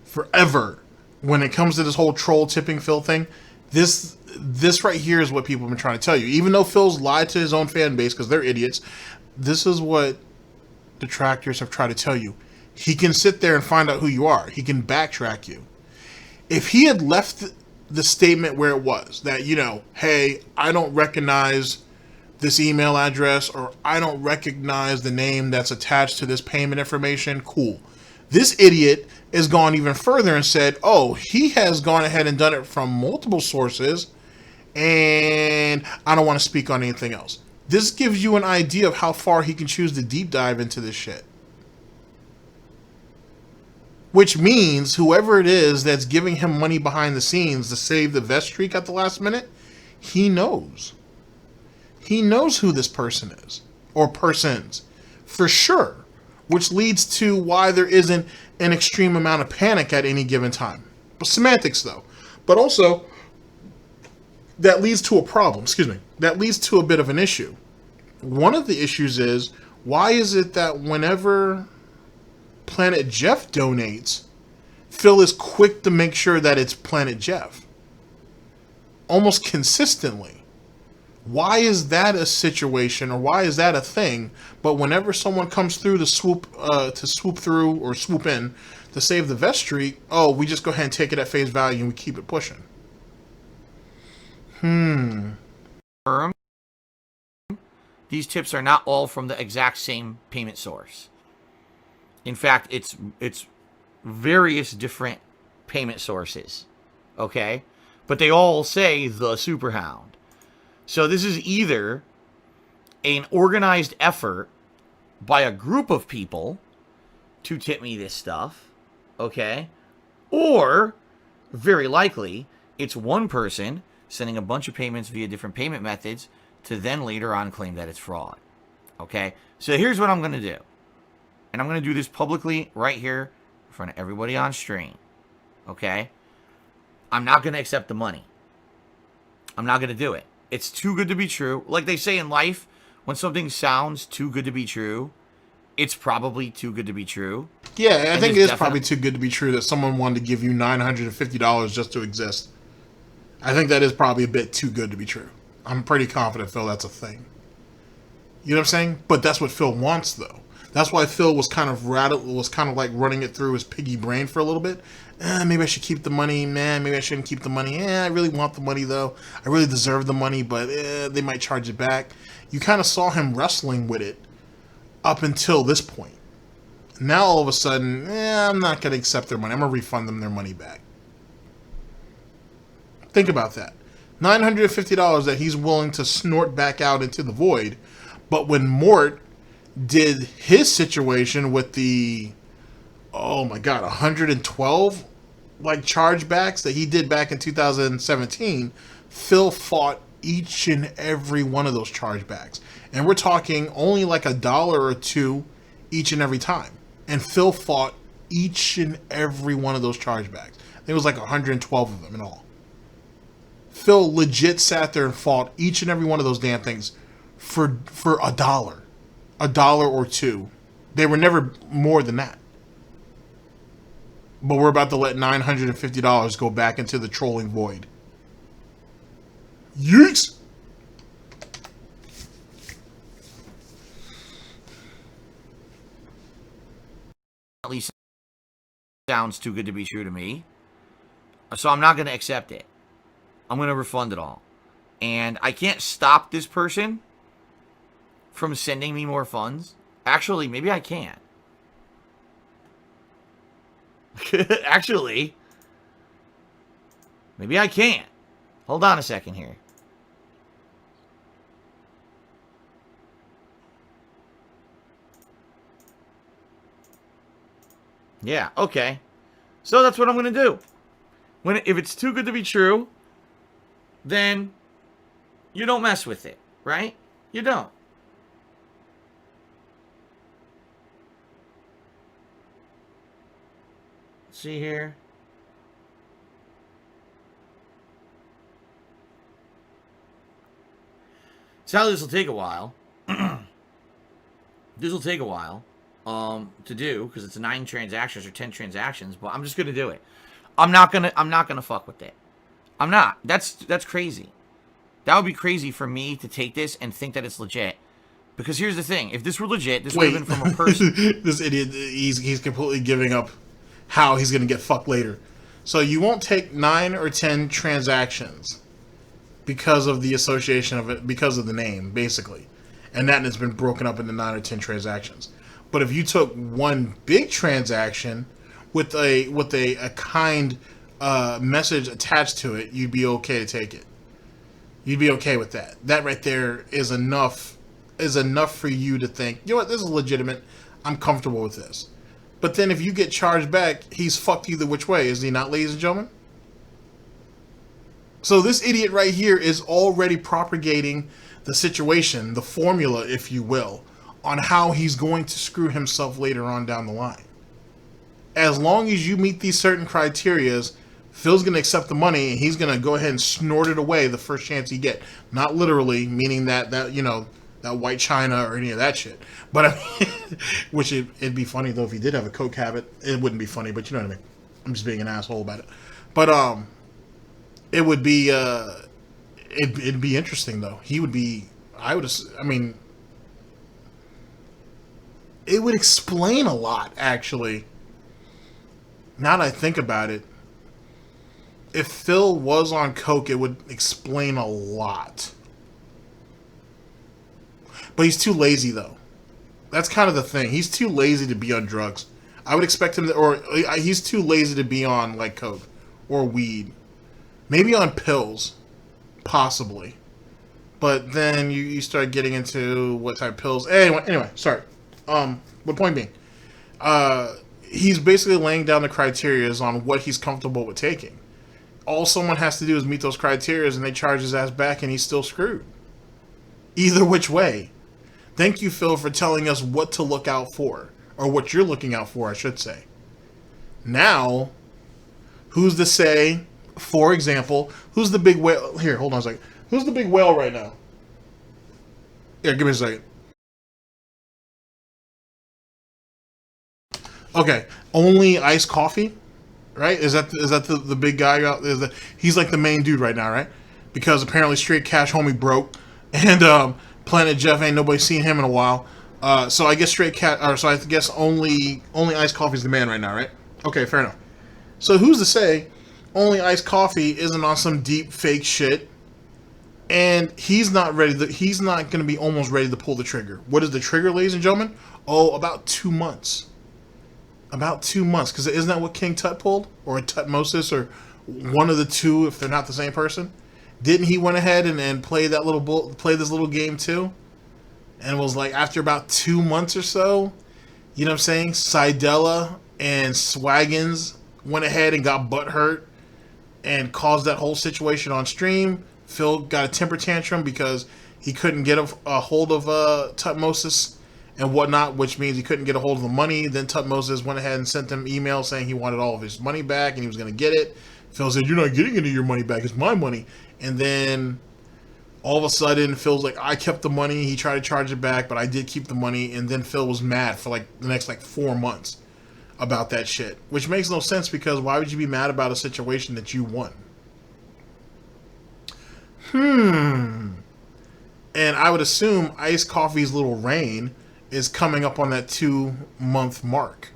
Speaker 4: Forever. When it comes to this whole troll tipping Phil thing, this right here is what people have been trying to tell you. Even though Phil's lied to his own fan base because they're idiots, this is what detractors have tried to tell you. He can sit there and find out who you are. He can backtrack you. If he had left the statement where it was, that, hey, I don't recognize this email address, or I don't recognize the name that's attached to this payment information, cool. This idiot has gone even further and said, oh, he has gone ahead and done it from multiple sources, and I don't want to speak on anything else. This gives you an idea of how far he can choose to deep dive into this shit. Which means whoever it is that's giving him money behind the scenes to save the vest streak at the last minute, he knows. He knows who this person is. Or persons. For sure. Which leads to why there isn't an extreme amount of panic at any given time. But semantics, though. But also, that leads to a problem. Excuse me. That leads to a bit of an issue. One of the issues is, why is it that whenever Planet Jeff donates, Phil is quick to make sure that it's Planet Jeff? Almost consistently. Why is that a situation, or why is that a thing? But whenever someone comes through to swoop through or swoop in to save the vest streak, oh, we just go ahead and take it at face value and we keep it pushing.
Speaker 3: These tips are not all from the exact same payment source. In fact, it's various different payment sources, okay? But they all say the Superhound. So this is either an organized effort by a group of people to tip me this stuff, okay? Or, very likely, it's one person sending a bunch of payments via different payment methods to then later on claim that it's fraud, okay? So here's what I'm going to do. And I'm going to do this publicly right here in front of everybody on stream, okay? I'm not going to accept the money. I'm not going to do it. It's too good to be true. Like they say in life, when something sounds too good to be true, it's probably too good to be true.
Speaker 4: Yeah, I think it is probably too good to be true that someone wanted to give you $950 just to exist. I think that is probably a bit too good to be true. I'm pretty confident, Phil, that's a thing. You know what I'm saying? But that's what Phil wants, though. That's why Phil was kind of like running it through his piggy brain for a little bit. Maybe I should keep the money. Man, maybe I shouldn't keep the money. I really want the money, though. I really deserve the money, but they might charge it back. You kind of saw him wrestling with it up until this point. Now, all of a sudden, I'm not going to accept their money. I'm going to refund them their money back. Think about that. $950 that he's willing to snort back out into the void. But when Mort did his situation with the, oh my god, 112 like chargebacks that he did back in 2017, Phil fought each and every one of those chargebacks. And we're talking only like $1 or $2 each and every time. And Phil fought each and every one of those chargebacks. There was like 112 of them in all. Phil legit sat there and fought each and every one of those damn things for $1. $1 or $2. They were never more than that. But we're about to let $950 go back into the trolling void. Yeeks!
Speaker 3: At least sounds too good to be true to me. So I'm not going to accept it. I'm going to refund it all. And I can't stop this person from sending me more funds. Actually, maybe I can. Actually, maybe I can. Hold on a second here. Yeah, okay. So that's what I'm going to do. If it's too good to be true, then you don't mess with it, right? You don't. Let's see here. Sadly, this will take a while. This will take a while to do because it's 9 transactions or 10 transactions, but I'm just gonna do it. I'm not gonna fuck with it. I'm not. That's crazy. That would be crazy for me to take this and think that it's legit. Because here's the thing: if this were legit, this would have been from a person.
Speaker 4: This idiot, he's completely giving up how he's gonna get fucked later. So you won't take 9 or 10 transactions because of the association of it, because of the name, basically, and that has been broken up into 9 or 10 transactions. But if you took one big transaction with a kind message attached to it, you'd be okay to take it. You'd be okay with that. That right there is enough for you to think, you know what, this is legitimate. I'm comfortable with this. But then if you get charged back, he's fucked either which way, is he not, ladies and gentlemen? So this idiot right here is already propagating the situation, the formula, if you will, on how he's going to screw himself later on down the line. As long as you meet these certain criterias, Phil's going to accept the money, and he's going to go ahead and snort it away the first chance he get. Not literally, meaning that you know, that white china or any of that shit. But I mean, which it'd be funny though if he did have a coke habit. It wouldn't be funny, but you know what I mean. I'm just being an asshole about it. But it would be it'd be interesting though. He would be. I mean, it would explain a lot actually. Now that I think about it. If Phil was on coke, it would explain a lot. But he's too lazy, though. That's kind of the thing. He's too lazy to be on drugs. I would expect him to, or he's too lazy to be on, like, coke or weed. Maybe on pills. Possibly. But then you start getting into what type of pills. Anyway, sorry. But point being, he's basically laying down the criteria on what he's comfortable with taking. All someone has to do is meet those criteria and they charge his ass back and he's still screwed. Either which way. Thank you, Phil, for telling us what to look out for. Or what you're looking out for, I should say. Now, who's to say, for example, who's the big whale? Here, hold on a second. Who's the big whale right now? Here, give me a second. Okay, only iced coffee? Right? Is that the big guy out there? He's like the main dude right now, right? Because apparently Straight Cash Homie broke, and Planet Jeff ain't nobody seen him in a while. So I guess I guess only iced coffee's the man right now, right? Okay, fair enough. So who's to say only iced coffee isn't on some deep fake shit, and he's not he's not going to be almost ready to pull the trigger. What is the trigger, ladies and gentlemen? Oh, about 2 months. About 2 months, because isn't that what King Tut pulled? Or Tutmosis, or one of the two if they're not the same person? Didn't he went ahead and play that play this little game too? And was like, after about 2 months or so, you know what I'm saying? Sidella and Swaggins went ahead and got butthurt and caused that whole situation on stream. Phil got a temper tantrum because he couldn't get a hold of Tutmosis and whatnot, which means he couldn't get a hold of the money. Then Tutmosis went ahead and sent them email saying he wanted all of his money back and he was going to get it. Phil said, "You're not getting any of your money back. It's my money." And then all of a sudden, Phil's like, "I kept the money." He tried to charge it back, but I did keep the money. And then Phil was mad for like the next 4 months about that shit, which makes no sense because why would you be mad about a situation that you won? And I would assume Iced Coffee's little reign is coming up on that 2-month mark.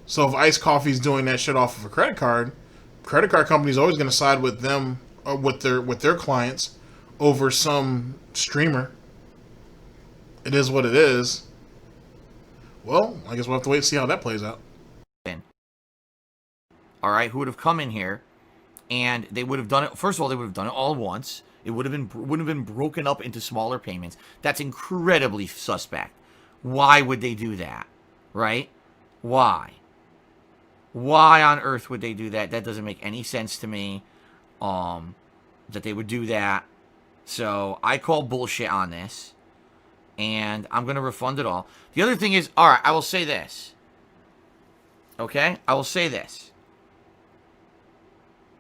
Speaker 4: So if Iced Coffee's doing that shit off of a credit card company's always going to side with them or with their clients over some streamer. It is what it is. Well, I guess we'll have to wait and see how that plays out.
Speaker 3: All right, who would have come in here and they would have done it. First of all, they would have done it all at once. It wouldn't have been broken up into smaller payments. That's incredibly suspect. Why would they do that? Right? Why? Why on earth would they do that? That doesn't make any sense to me. That they would do that. So I call bullshit on this. And I'm going to refund it all. The other thing is, alright, I will say this. Okay? I will say this.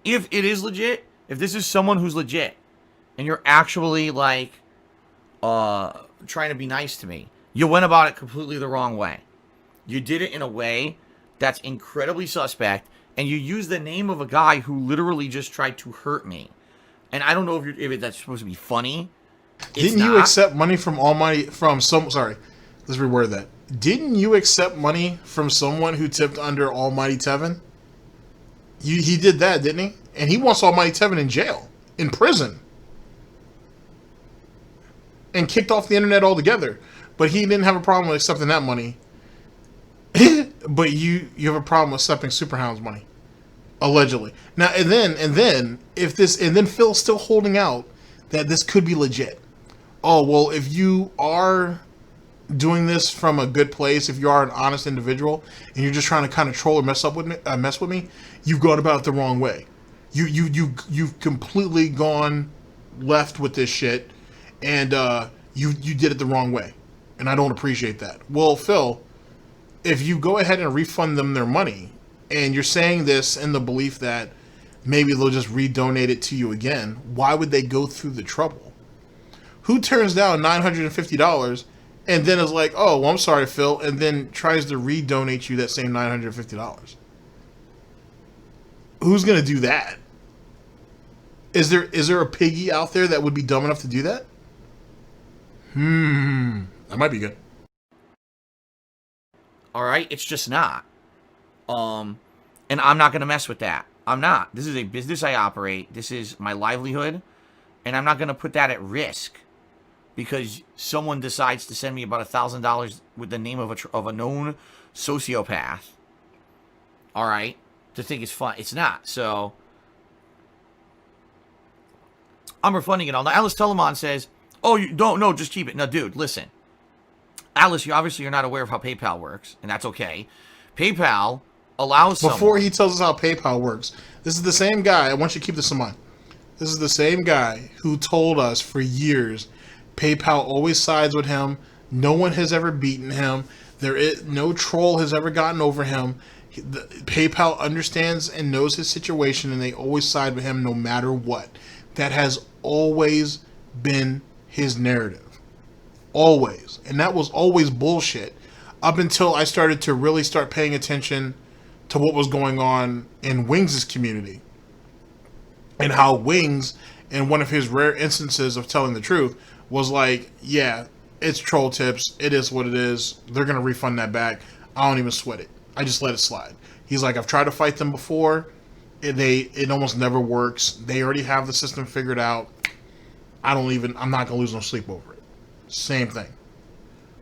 Speaker 3: If it is legit, if this is someone who's legit, and you're actually, like, trying to be nice to me, you went about it completely the wrong way. You did it in a way that's incredibly suspect, and you used the name of a guy who literally just tried to hurt me. And I don't know if that's supposed to be funny.
Speaker 4: Didn't you accept money from sorry, let's reword that. Didn't you accept money from someone who tipped under Almighty Tevin? He did that, didn't he? And he wants Almighty Tevin in jail, in prison, and kicked off the internet altogether. But he didn't have a problem with accepting that money. But you have a problem accepting Superhound's money, allegedly. Now and then Phil's still holding out that this could be legit. Oh well, if you are doing this from a good place, if you are an honest individual and you're just trying to kind of troll or mess with me, you've gone about it the wrong way. You've completely gone left with this shit, and you did it the wrong way, and I don't appreciate that. Well, Phil, if you go ahead and refund them their money, and you're saying this in the belief that maybe they'll just redonate it to you again, why would they go through the trouble? Who turns down $950 and then is like, oh, well, I'm sorry, Phil, and then tries to redonate you that same $950? Who's going to do that? Is there a piggy out there that would be dumb enough to do that? That might be good.
Speaker 3: All right, it's just not. And I'm not going to mess with that. I'm not. This is a business I operate. This is my livelihood, and I'm not going to put that at risk because someone decides to send me about $1,000 with the name of a known sociopath. All right, to think it's fun. It's not. So I'm refunding it all. Now, Alice Telemon says, "Oh, you don't know, just keep it." No, dude, listen. Alice, you're not aware of how PayPal works, and that's okay. PayPal allows
Speaker 4: Before he tells us how PayPal works, this is the same guy. I want you to keep this in mind. This is the same guy who told us for years PayPal always sides with him. No one has ever beaten him. No troll has ever gotten over him. PayPal understands and knows his situation, and they always side with him no matter what. That has always been his narrative. Always. And that was always bullshit up until I started to really start paying attention to what was going on in Wings' community. And how Wings, in one of his rare instances of telling the truth, was like, yeah, it's troll tips. It is what it is. They're going to refund that back. I don't even sweat it. I just let it slide. He's like, I've tried to fight them before. It almost never works. They already have the system figured out. I'm not going to lose no sleep over it. Same thing.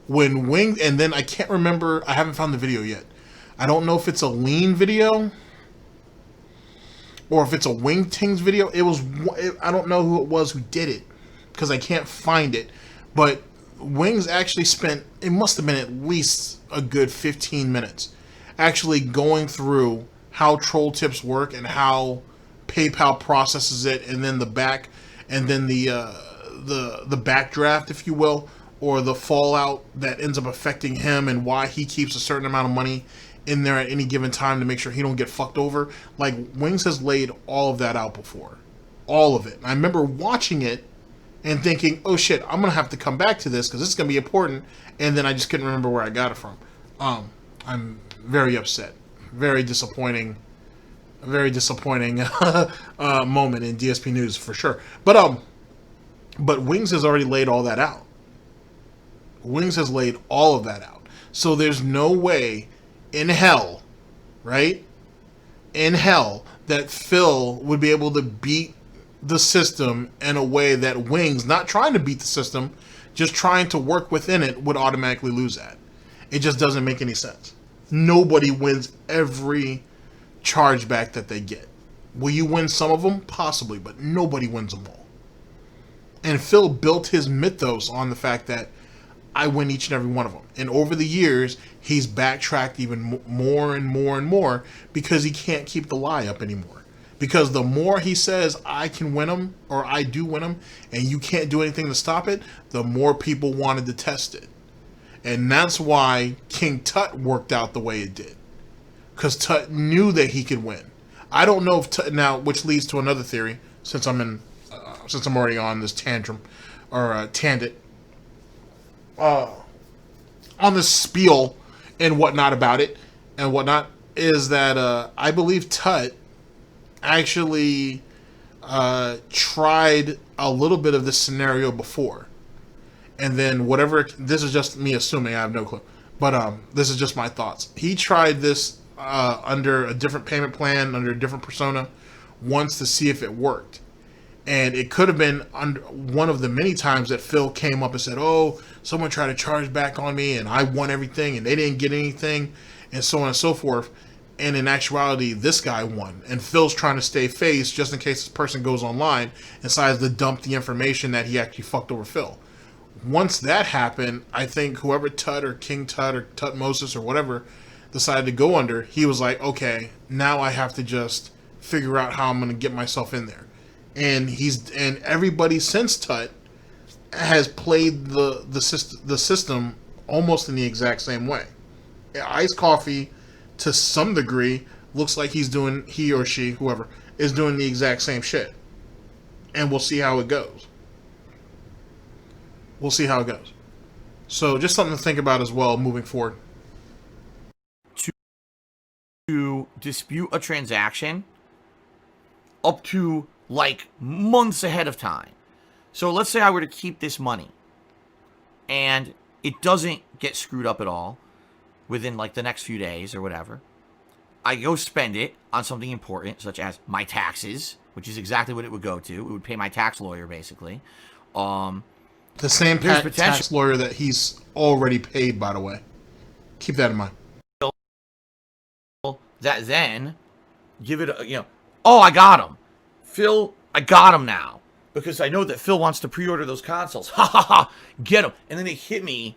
Speaker 4: When Wings, and then I can't remember, I haven't found the video yet. I don't know if it's a lean video or if it's a Wingtings video. I don't know who it was who did it because I can't find it. But Wings actually spent, it must have been at least a good 15 minutes actually going through how troll tips work and how PayPal processes it, and then the backdraft, if you will, or the fallout that ends up affecting him, and why he keeps a certain amount of money in there at any given time to make sure he don't get fucked over. Like, Wings has laid all of that out before. All of it. And I remember watching it and thinking, oh shit, I'm going to have to come back to this because this is going to be important. And then I just couldn't remember where I got it from. I'm very upset. Very disappointing. A very disappointing moment in DSP News for sure. But Wings has already laid all that out. Wings has laid all of that out. So there's no way in hell, right? In hell, that Phil would be able to beat the system in a way that Wings, not trying to beat the system, just trying to work within it, would automatically lose at. It just doesn't make any sense. Nobody wins every chargeback that they get. Will you win some of them? Possibly, but nobody wins them all. And Phil built his mythos on the fact that I win each and every one of them. And over the years, he's backtracked even more and more and more because he can't keep the lie up anymore. Because the more he says, I can win them, or I do win them, and you can't do anything to stop it, the more people wanted to test it. And that's why King Tut worked out the way it did. Because Tut knew that he could win. I don't know if Tut, now, which leads to another theory, since I'm already on this tantrum, or tangent, on this spiel and whatnot about it, and whatnot, is that I believe Tut actually tried a little bit of this scenario before. And then whatever, this is just me assuming, I have no clue. But this is just my thoughts. He tried this under a different payment plan, under a different persona, once to see if it worked. And it could have been under one of the many times that Phil came up and said, oh, someone tried to charge back on me and I won everything and they didn't get anything. and so on and so forth. And in actuality, this guy won. And Phil's trying to stay face just in case this person goes online and decides to dump the information that he actually fucked over Phil. Once that happened, I think whoever Tut or King Tut or Tutmosis or whatever decided to go under, he was like, okay, now I have to just figure out how I'm going to get myself in there. And everybody since Tut has played the system almost in the exact same way. Iced Coffee, to some degree, looks like he or she, whoever, is doing the exact same shit. And we'll see how it goes. We'll see how it goes. So just something to think about as well moving forward.
Speaker 3: To dispute a transaction up to like months ahead of time. So let's say I were to keep this money and it doesn't get screwed up at all within like the next few days or whatever. I go spend it on something important, such as my taxes, which is exactly what it would go to. It would pay my tax lawyer, basically.
Speaker 4: The same tax lawyer that he's already paid, by the way. Keep that in mind.
Speaker 3: That then give it a, oh, I got him. Phil, I got him now. Because I know that Phil wants to pre-order those consoles. Ha ha ha, get him. And then they hit me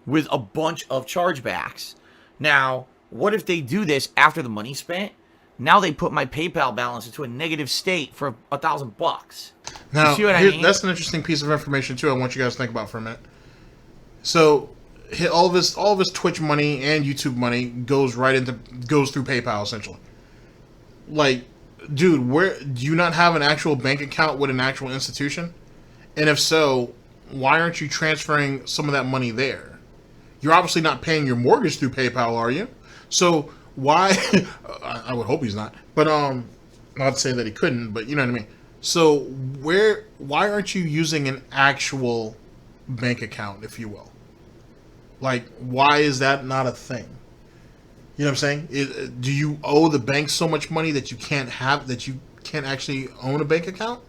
Speaker 3: with a bunch of chargebacks. Now, what if they do this after the money's spent? Now they put my PayPal balance into a negative state for $1,000.
Speaker 4: Now,
Speaker 3: you see what I mean?
Speaker 4: That's an interesting piece of information too. I want you guys to think about for a minute. So, all of his Twitch money and YouTube money goes through PayPal essentially. Like, dude, where do you not have an actual bank account with an actual institution? And if so, why aren't you transferring some of that money there? You're obviously not paying your mortgage through PayPal, are you? So why? I would hope he's not. But not to say that he couldn't, but you know what I mean. So why aren't you using an actual bank account, if you will? Like, why is that not a thing? You know what I'm saying? Do you owe the bank so much money that you can't actually own a bank account?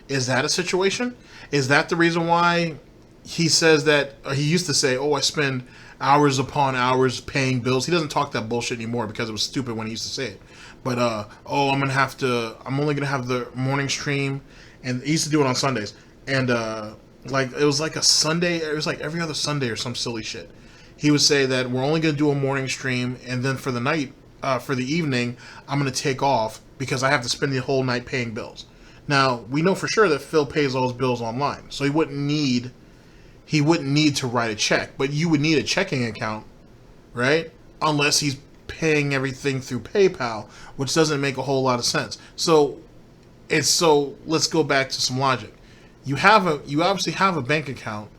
Speaker 4: Is that a situation? Is that the reason why he says that, or he used to say, oh, I spend hours upon hours paying bills? He doesn't talk that bullshit anymore because it was stupid when he used to say it. But, I'm only going to have the morning stream, and he used to do it on Sundays. And, it was like a Sunday, it was like every other Sunday or some silly shit. He would say that we're only going to do a morning stream, and then for the night, for the evening, I'm going to take off because I have to spend the whole night paying bills. Now, we know for sure that Phil pays all his bills online, so he wouldn't need to write a check, but you would need a checking account, right? Unless he's paying everything through PayPal, which doesn't make a whole lot of sense. So let's go back to some logic. You obviously have a bank account.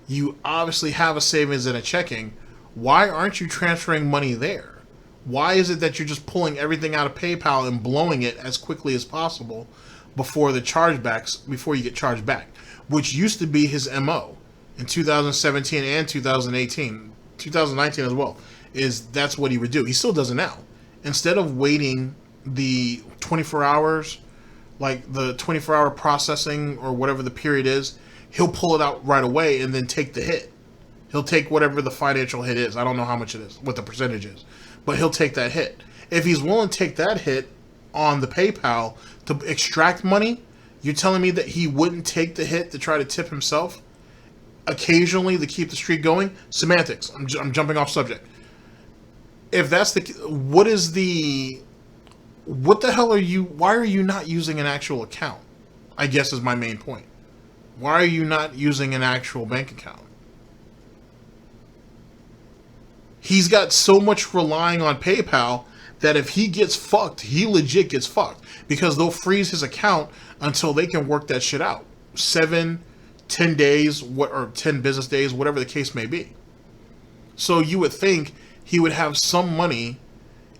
Speaker 4: You obviously have a savings and a checking. Why aren't you transferring money there? Why is it that you're just pulling everything out of PayPal and blowing it as quickly as possible before you get charged back? Which used to be his MO in 2017 and 2018, 2019 as well. That's what he would do. He still does it now. Instead of waiting the 24 hours, like the 24-hour processing or whatever the period is, he'll pull it out right away and then take the hit. He'll take whatever the financial hit is. I don't know how much it is, what the percentage is, but he'll take that hit. If he's willing to take that hit on the PayPal to extract money, you're telling me that he wouldn't take the hit to try to tip himself occasionally to keep the streak going? Semantics. I'm jumping off subject. If that's what the hell why are you not using an actual account? I guess is my main point. Why are you not using an actual bank account? He's got so much relying on PayPal that if he gets fucked, he legit gets fucked. Because they'll freeze his account until they can work that shit out. 7, 10 days, or 10 business days, whatever the case may be. So you would think he would have some money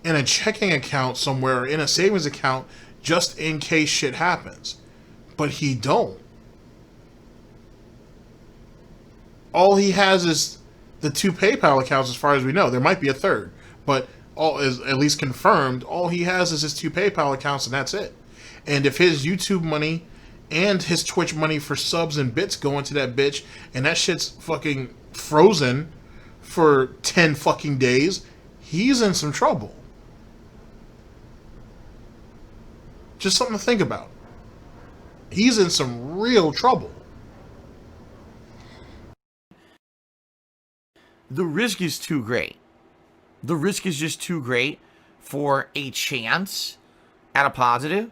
Speaker 4: in a checking account somewhere, or in a savings account, just in case shit happens. But he don't. All he has is the 2 PayPal accounts as far as we know. There might be a third, but all is at least confirmed. All he has is his 2 PayPal accounts, and that's it. And if his YouTube money and his Twitch money for subs and bits go into that bitch, and that shit's fucking frozen for 10 fucking days, he's in some trouble. Just something to think about. He's in some real trouble.
Speaker 3: The risk is too great. The risk is just too great for a chance at a positive.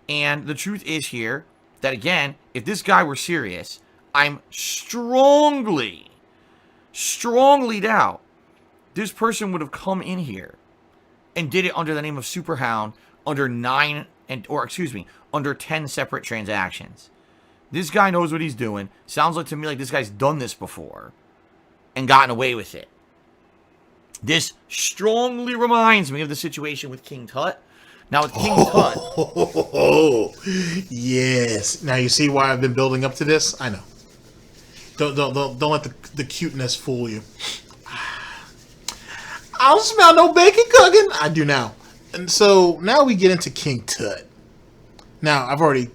Speaker 3: And the truth is here that, again, if this guy were serious, I'm strongly doubt this person would have come in here and did it under the name of Superhound under under 10 separate transactions. This guy knows what he's doing. Sounds like to me like this guy's done this before and gotten away with it. This strongly reminds me of the situation with King Tut. Now with King Tut...
Speaker 4: Oh, yes. Now you see why I've been building up to this? I know. Don't let the cuteness fool you. I don't smell no bacon cooking. I do now. And so now we get into King Tut. Now, I've already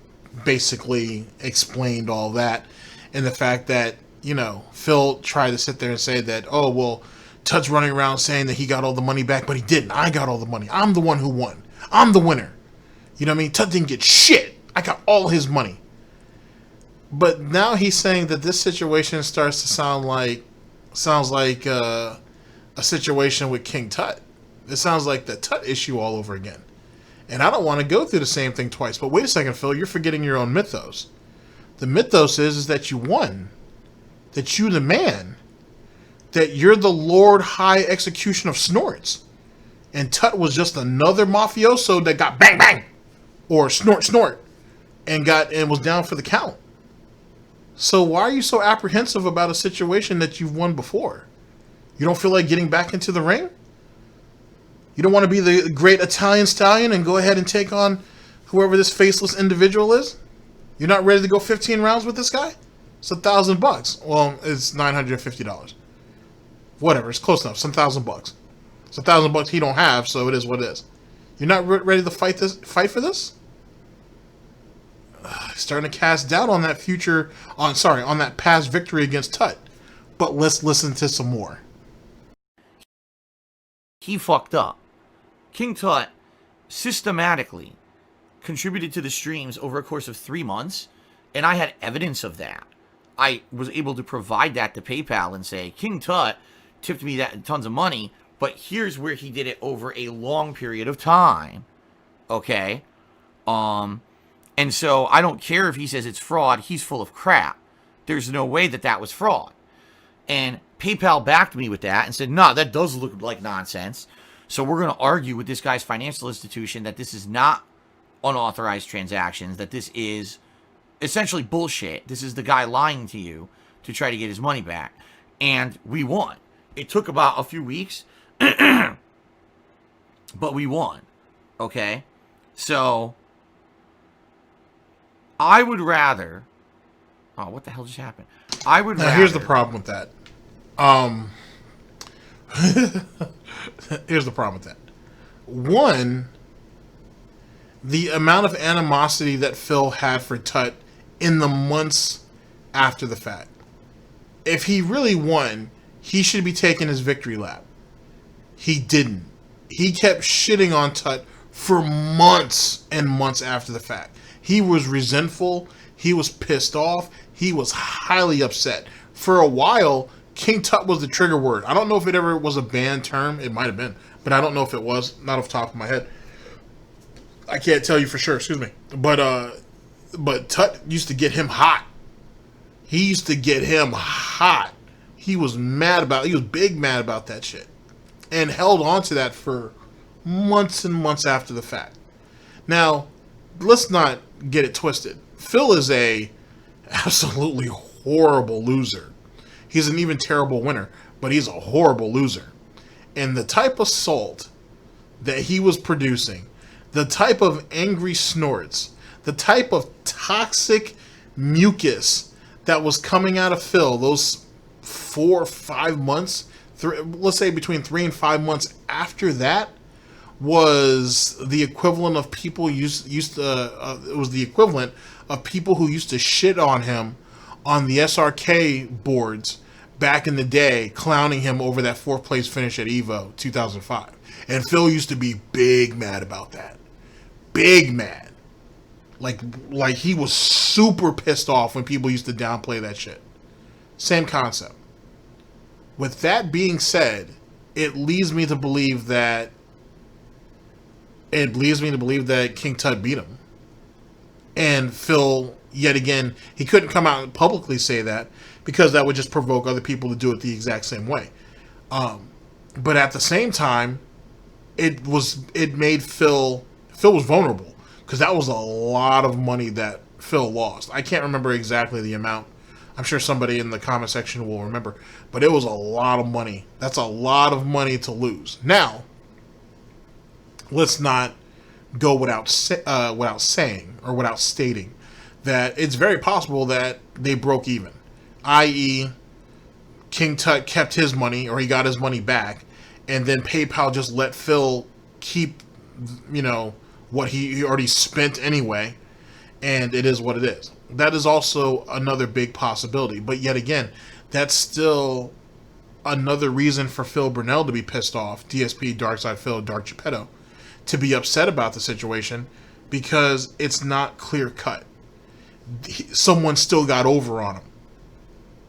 Speaker 4: basically explained all that, and the fact that, you know, Phil tried to sit there and say that, oh, well, Tut's running around saying that he got all the money back, but he didn't. I got all the money. I'm the one who won. I'm the winner. You know what I mean? Tut didn't get shit. I got all his money. But now he's saying that this situation starts to sounds like a situation with King Tut. It sounds like the Tut issue all over again. And I don't want to go through the same thing twice. But wait a second, Phil. You're forgetting your own mythos. The mythos is that you won. That you the man. That you're the Lord High Execution of Snorts. And Tut was just another mafioso that got bang bang. Or snort. And was down for the count. So why are you so apprehensive about a situation that you've won before? You don't feel like getting back into the ring? You don't want to be the great Italian stallion and go ahead and take on whoever this faceless individual is? You're not ready to go 15 rounds with this guy? It's $1,000. Well, it's $950. Whatever, it's close enough. Some $1,000. It's $1,000 he don't have, so it is what it is. You're not ready to fight for this? Starting to cast doubt on that on that past victory against Tut. But let's listen to some more.
Speaker 3: He fucked up. King Tut systematically contributed to the streams over a course of 3 months, and I had evidence of that. I was able to provide that to PayPal and say, King Tut tipped me that tons of money, but here's where he did it over a long period of time. Okay? And so I don't care if he says it's fraud, he's full of crap. There's no way that was fraud. And PayPal backed me with that and said, no, that does look like nonsense. So we're going to argue with this guy's financial institution that this is not unauthorized transactions, that this is essentially bullshit. This is the guy lying to you to try to get his money back. And we won. It took about a few weeks, but we won. Okay? So I would rather... Oh, what the hell just happened? I would rather...
Speaker 4: Here's the problem with that. Here's the problem with that. One, the amount of animosity that Phil had for Tut in the months after the fact. If he really won, he should be taking his victory lap. He didn't. He kept shitting on Tut for months and months after the fact. He was resentful. He was pissed off. He was highly upset. For a while, King Tut was the trigger word. I don't know if it ever was a banned term. It might have been, but I don't know if it was. Not off the top of my head. I can't tell you for sure. Excuse me. But Tut used to get him hot. He used to get him hot. He was mad about. He was big mad about that shit, and held on to that for months and months after the fact. Now, let's not get it twisted. Phil is a absolutely horrible loser. He's an even terrible winner, but he's a horrible loser. And the type of salt that he was producing, the type of angry snorts, the type of toxic mucus that was coming out of Phil those 4 or 5 months, let's say between 3 and 5 months after that, was the equivalent of people it was the equivalent of people who used to shit on him on the SRK boards back in the day clowning him over that 4th place finish at EVO 2005. And Phil used to be big mad about that. Big mad. Like he was super pissed off when people used to downplay that shit. Same concept. With that being said, it leads me to believe that King Tut beat him. And Phil, yet again, he couldn't come out and publicly say that because that would just provoke other people to do it the exact same way. But at the same time, it made Phil was vulnerable because that was a lot of money that Phil lost. I can't remember exactly the amount. I'm sure somebody in the comment section will remember, but it was a lot of money. That's a lot of money to lose. Now, let's not go without saying or without stating that it's very possible that they broke even, i.e., King Tut kept his money or he got his money back, and then PayPal just let Phil keep, what he already spent anyway, and it is what it is. That is also another big possibility. But yet again, that's still another reason for Phil Brunel to be pissed off, DSP, Darkside Phil, Dark Geppetto, to be upset about the situation because it's not clear cut. Someone still got over on him,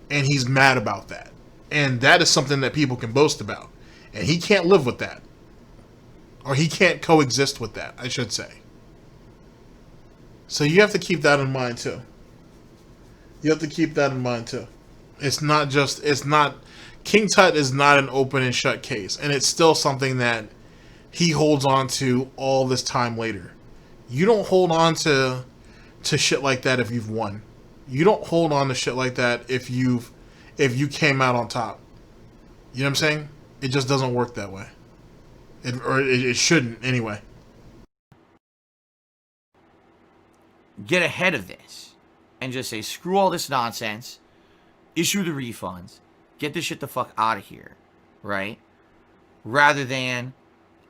Speaker 4: and he's mad about that. And that is something that people can boast about. And he can't live with that. Or he can't coexist with that, I should say. So you have to keep that in mind too. It's not King Tut is not an open and shut case. And it's still something that he holds on to all this time later. You don't hold on to shit like that if you've won. You don't hold on to shit like that if you came out on top. You know what I'm saying? It just doesn't work that way. It shouldn't anyway.
Speaker 3: Get ahead of this and just say, screw all this nonsense, issue the refunds, get this shit the fuck out of here, right? Rather than,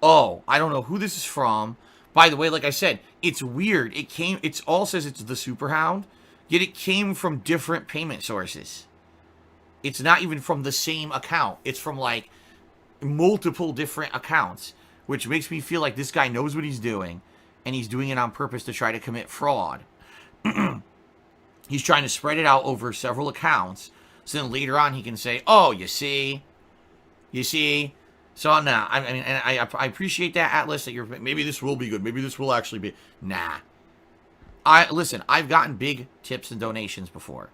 Speaker 3: oh, I don't know who this is from. By the way, like I said, it's weird. It all says it's the Super Hound, yet it came from different payment sources. It's not even from the same account. It's from like multiple different accounts, which makes me feel like this guy knows what he's doing. And he's doing it on purpose to try to commit fraud. He's trying to spread it out over several accounts. So then later on he can say, oh, you see. So nah, I mean, and I appreciate that, Atlas, that maybe this will be good. Maybe this will actually be. Nah. Listen, I've gotten big tips and donations before.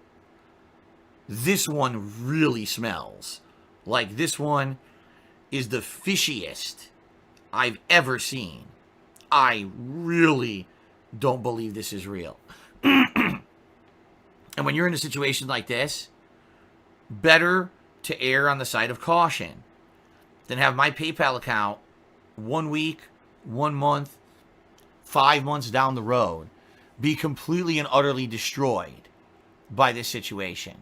Speaker 3: This one really smells. Like this one is the fishiest I've ever seen. I really don't believe this is real. And when you're in a situation like this, better to err on the side of caution than have my PayPal account 1 week, 1 month, 5 months down the road be completely and utterly destroyed by this situation.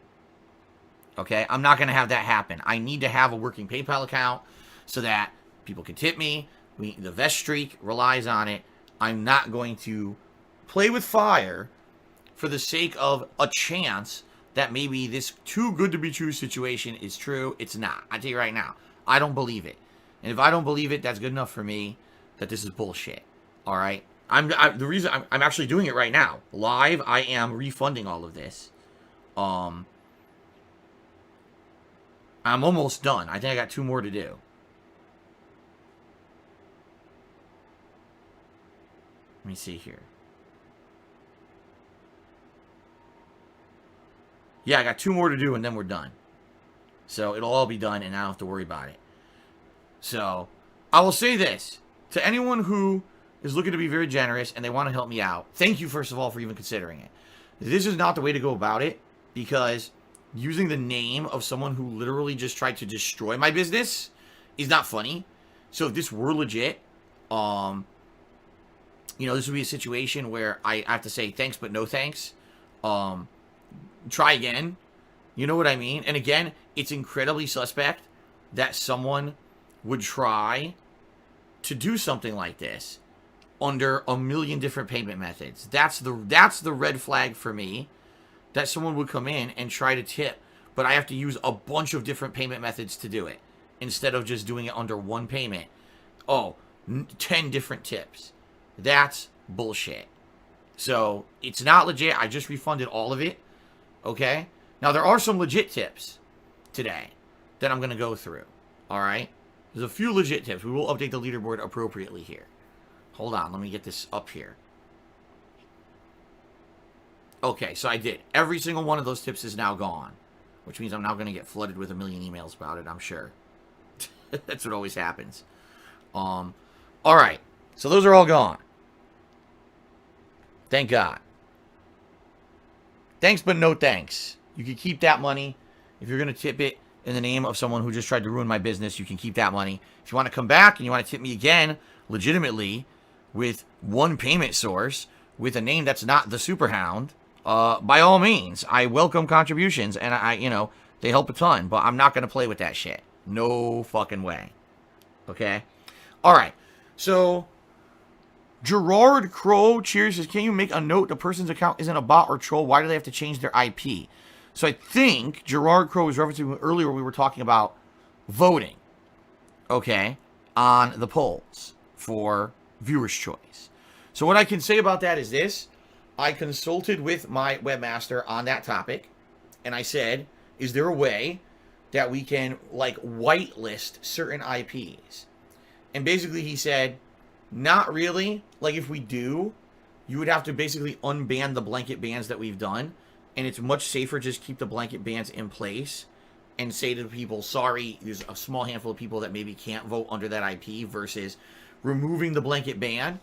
Speaker 3: Okay? I'm not going to have that happen. I need to have a working PayPal account so that people can tip me. The vest streak relies on it. I'm not going to play with fire for the sake of a chance that maybe this too good to be true situation is true. It's not. I tell you right now, I don't believe it. And if I don't believe it, that's good enough for me that this is bullshit. All right? The reason I'm actually doing it right now, live, I am refunding all of this. I'm almost done. I think I got 2 more to do. Let me see here. Yeah, I got 2 more to do and then we're done. So it'll all be done and I don't have to worry about it. So I will say this to anyone who is looking to be very generous and they want to help me out. Thank you, first of all, for even considering it. This is not the way to go about it because using the name of someone who literally just tried to destroy my business is not funny. So if this were legit, this would be a situation where I have to say thanks, but no thanks. Try again. You know what I mean? And again, it's incredibly suspect that someone would try to do something like this under a million different payment methods. That's the red flag for me, that someone would come in and try to tip but I have to use a bunch of different payment methods to do it instead of just doing it under one payment. Oh, 10 different tips. That's bullshit. So it's not legit. I just refunded all of it. Okay? Now, there are some legit tips today that I'm going to go through. All right? There's a few legit tips. We will update the leaderboard appropriately here. Hold on. Let me get this up here. Okay, so I did. Every single one of those tips is now gone, which means I'm now going to get flooded with a million emails about it, I'm sure. That's what always happens. All right. So those are all gone. Thank God. Thanks, but no thanks. You can keep that money. If you're going to tip it in the name of someone who just tried to ruin my business, you can keep that money. If you want to come back and you want to tip me again, legitimately, with one payment source, with a name that's not the Superhound, by all means, I welcome contributions, and they help a ton, but I'm not going to play with that shit. No fucking way. Okay? All right. So, Gerard Crow Cheers says, can you make a note the person's account isn't a bot or troll? Why do they have to change their IP? So I think Gerard Crow was referencing earlier we were talking about voting, okay, on the polls for viewer's choice. So what I can say about that is this. I consulted with my webmaster on that topic, and I said, is there a way that we can, like, whitelist certain IPs? And basically he said, not really. Like, if we do, you would have to basically unban the blanket bans that we've done, and it's much safer just keep the blanket bans in place and say to people, sorry, there's a small handful of people that maybe can't vote under that IP versus removing the blanket ban.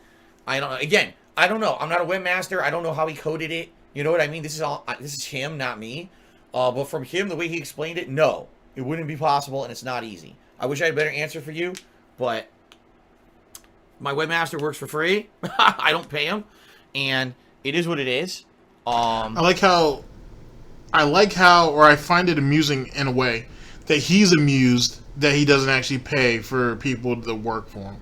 Speaker 3: I don't know. I'm not a webmaster. I don't know how he coded it. You know what I mean? This is him, not me. But from him, the way he explained it, no, it wouldn't be possible, and it's not easy. I wish I had a better answer for you, but my webmaster works for free. I don't pay him, and it is what it is. I
Speaker 4: like how, or I find it amusing in a way that he's amused that he doesn't actually pay for people to work for him.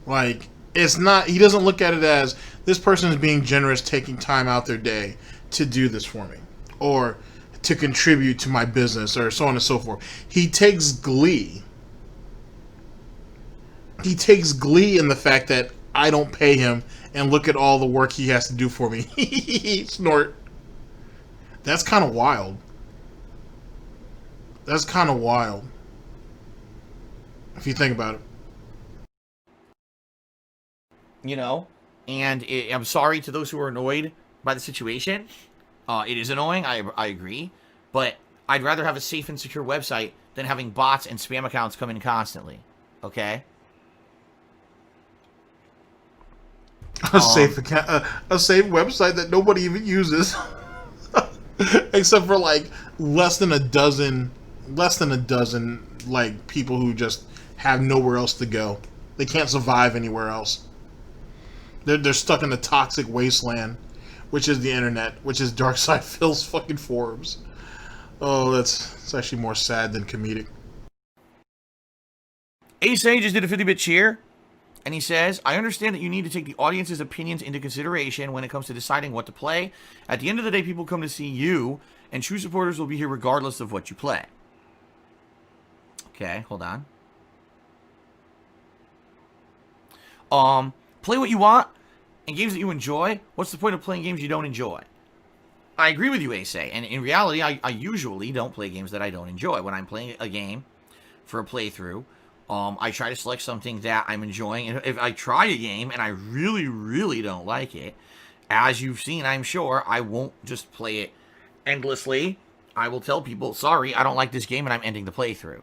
Speaker 4: Like, it's not, he doesn't look at it as this person is being generous, taking time out their day to do this for me, or to contribute to my business, or so on and so forth. He takes glee. He takes glee in the fact that I don't pay him, and look at all the work he has to do for me. Snort. That's kind of wild. That's kind of wild, if you think about it.
Speaker 3: And I'm sorry to those who are annoyed by the situation. It is annoying, I agree, but I'd rather have a safe and secure website than having bots and spam accounts come in constantly. Okay?
Speaker 4: A safe website that nobody even uses, except for like less than a dozen like people who just have nowhere else to go. They can't survive anywhere else. They're stuck in the toxic wasteland, which is the internet, which is Darkside Phil's fucking forums. Oh, it's actually more sad than comedic.
Speaker 3: Ace just did a 50-bit cheer. And he says, I understand that you need to take the audience's opinions into consideration when it comes to deciding what to play. At the end of the day, people come to see you, and true supporters will be here regardless of what you play. Okay, hold on. Play what you want, and games that you enjoy. What's the point of playing games you don't enjoy? I agree with you, Ace. And in reality, I usually don't play games that I don't enjoy. When I'm playing a game for a playthrough, I try to select something that I'm enjoying. And if I try a game and I really, really don't like it, as you've seen, I'm sure, I won't just play it endlessly. I will tell people, sorry, I don't like this game, and I'm ending the playthrough.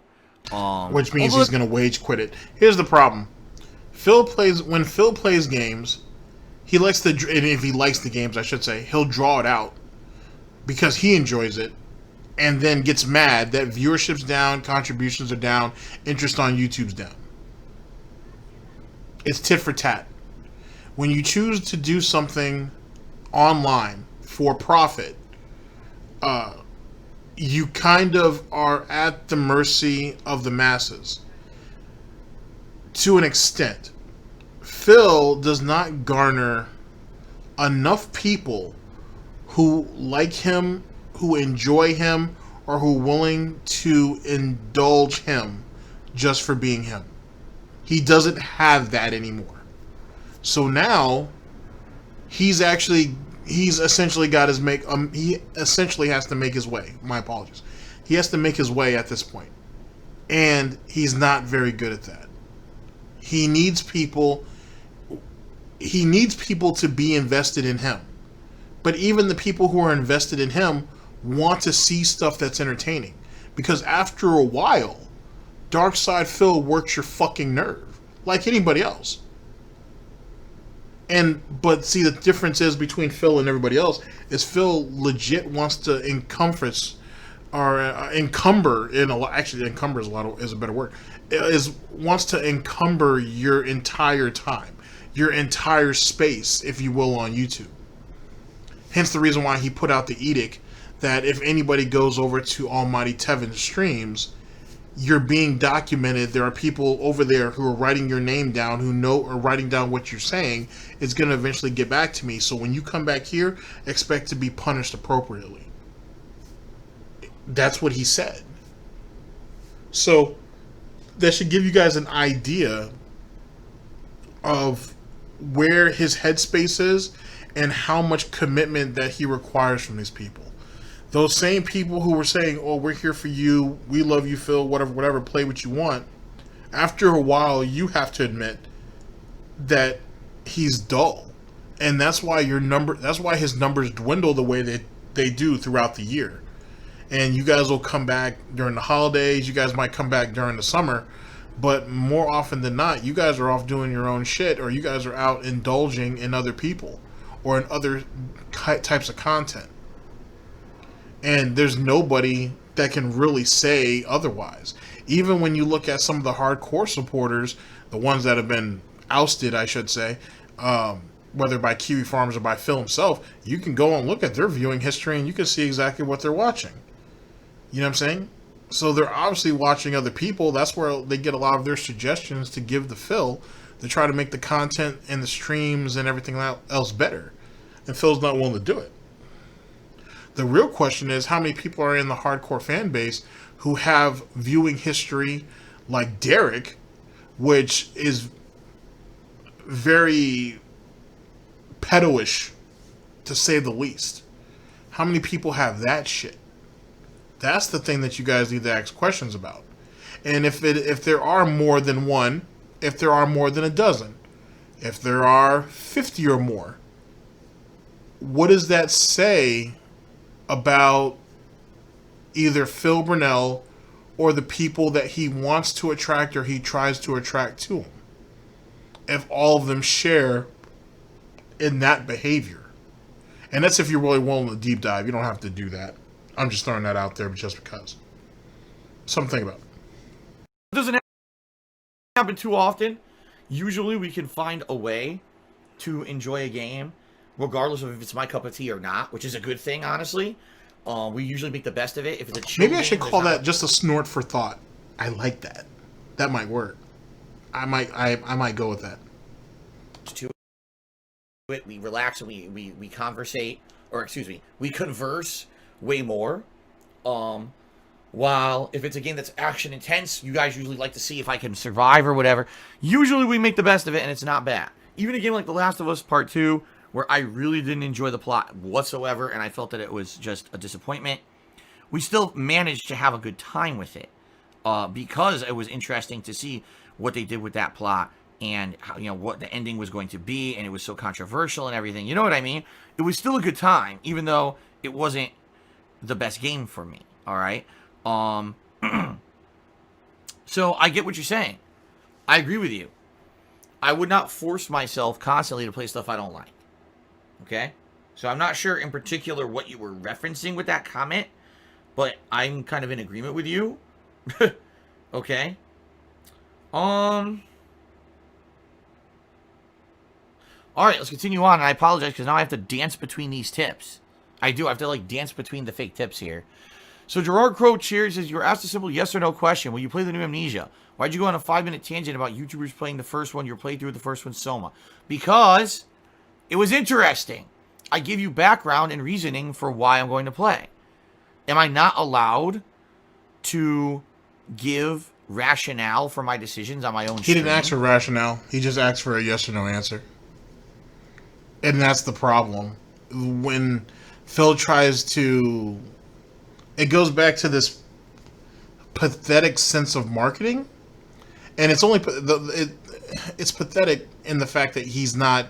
Speaker 4: Which means he's going to wage quit it. Here's the problem. When Phil plays games, he likes to, and if he likes the games, I should say, he'll draw it out because he enjoys it. And then gets mad that viewership's down, contributions are down, interest on YouTube's down. It's tit for tat. When you choose to do something online for profit, you kind of are at the mercy of the masses. To an extent. Phil does not garner enough people who like him, who enjoy him, or who are willing to indulge him just for being him. He doesn't have that anymore. So now he's essentially got his he essentially has to make his way. My apologies. He has to make his way at this point. And he's not very good at that. He needs people to be invested in him. But even the people who are invested in him want to see stuff that's entertaining. Because after a while, Dark Side Phil works your fucking nerve. Like anybody else. But see, the difference is between Phil and everybody else is Phil legit wants to encumber is a better word, wants to encumber your entire time, your entire space, if you will, on YouTube. Hence the reason why he put out the edict that if anybody goes over to Almighty Tevin's streams, you're being documented. There are people over there who are writing your name down, who know or writing down what you're saying. It's going to eventually get back to me. So when you come back here, expect to be punished appropriately. That's what he said. So that should give you guys an idea of where his headspace is and how much commitment that he requires from these people. Those same people who were saying, oh, we're here for you, we love you, Phil, whatever, play what you want. After a while, you have to admit that he's dull. And that's why his numbers dwindle the way that they do throughout the year. And you guys will come back during the holidays, you guys might come back during the summer, but more often than not, you guys are off doing your own shit, or you guys are out indulging in other people or in other types of content. And there's nobody that can really say otherwise. Even when you look at some of the hardcore supporters, the ones that have been ousted, I should say, whether by Kiwi Farms or by Phil himself, you can go and look at their viewing history and you can see exactly what they're watching. You know what I'm saying? So they're obviously watching other people. That's where they get a lot of their suggestions to give to Phil to try to make the content and the streams and everything else better. And Phil's not willing to do it. The real question is how many people are in the hardcore fan base who have viewing history like Derek, which is very pedo-ish, to say the least. How many people have that shit? That's the thing that you guys need to ask questions about. And if there are more than one, if there are more than a dozen, if there are 50 or more, what does that say about either Phil Burnell or the people that he wants to attract or he tries to attract to him? If all of them share in that behavior. And that's if you're really willing to deep dive. You don't have to do that. I'm just throwing that out there just because. Something to think about.
Speaker 3: It doesn't happen too often. Usually we can find a way to enjoy a game regardless of if it's my cup of tea or not, which is a good thing, honestly. We usually make the best of it. If it's a chill
Speaker 4: maybe I should
Speaker 3: game,
Speaker 4: call that just a snort for thought. I like that. That might work. I might go with that.
Speaker 3: To it, we relax and we conversate, or excuse me, we converse way more. While if it's a game that's action intense, you guys usually like to see if I can survive or whatever. Usually we make the best of it and it's not bad. Even a game like The Last of Us Part 2, where I really didn't enjoy the plot whatsoever and I felt that it was just a disappointment, we still managed to have a good time with it. Because it was interesting to see what they did with that plot and how, what the ending was going to be, and it was so controversial and everything. You know what I mean? It was still a good time, even though it wasn't the best game for me. All right. So I get what you're saying. I agree with you. I would not force myself constantly to play stuff I don't like. Okay? So I'm not sure in particular what you were referencing with that comment, but I'm kind of in agreement with you. Okay? Alright, let's continue on. And I apologize because now I have to dance between these tips. I do. I have to, dance between the fake tips here. So Gerard Crow Cheers says, you were asked a simple yes or no question. Will you play the new Amnesia? Why'd you go on a 5-minute tangent about YouTubers playing the first one? Your playthrough of the first one, Soma. Because it was interesting. I give you background and reasoning for why I'm going to play. Am I not allowed to give rationale for my decisions on my own
Speaker 4: He
Speaker 3: stream?
Speaker 4: didn't ask for rationale. He just asked for a yes or no answer. And that's the problem. When Phil tries to... It goes back to this pathetic sense of marketing. And it's only... It's pathetic in the fact that he's not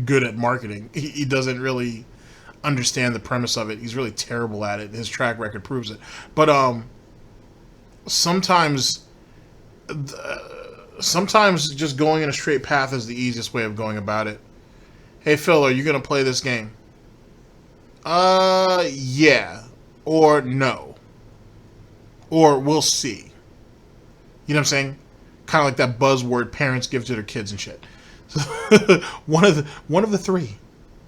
Speaker 4: good at marketing. He doesn't really understand the premise of it. He's really terrible at it. His track record proves it. But sometimes just going in a straight path is the easiest way of going about it. Hey Phil, are you gonna play this game? Yeah. Or no. Or we'll see. You know what I'm saying? Kind of like that buzzword parents give to their kids and shit. one of the three.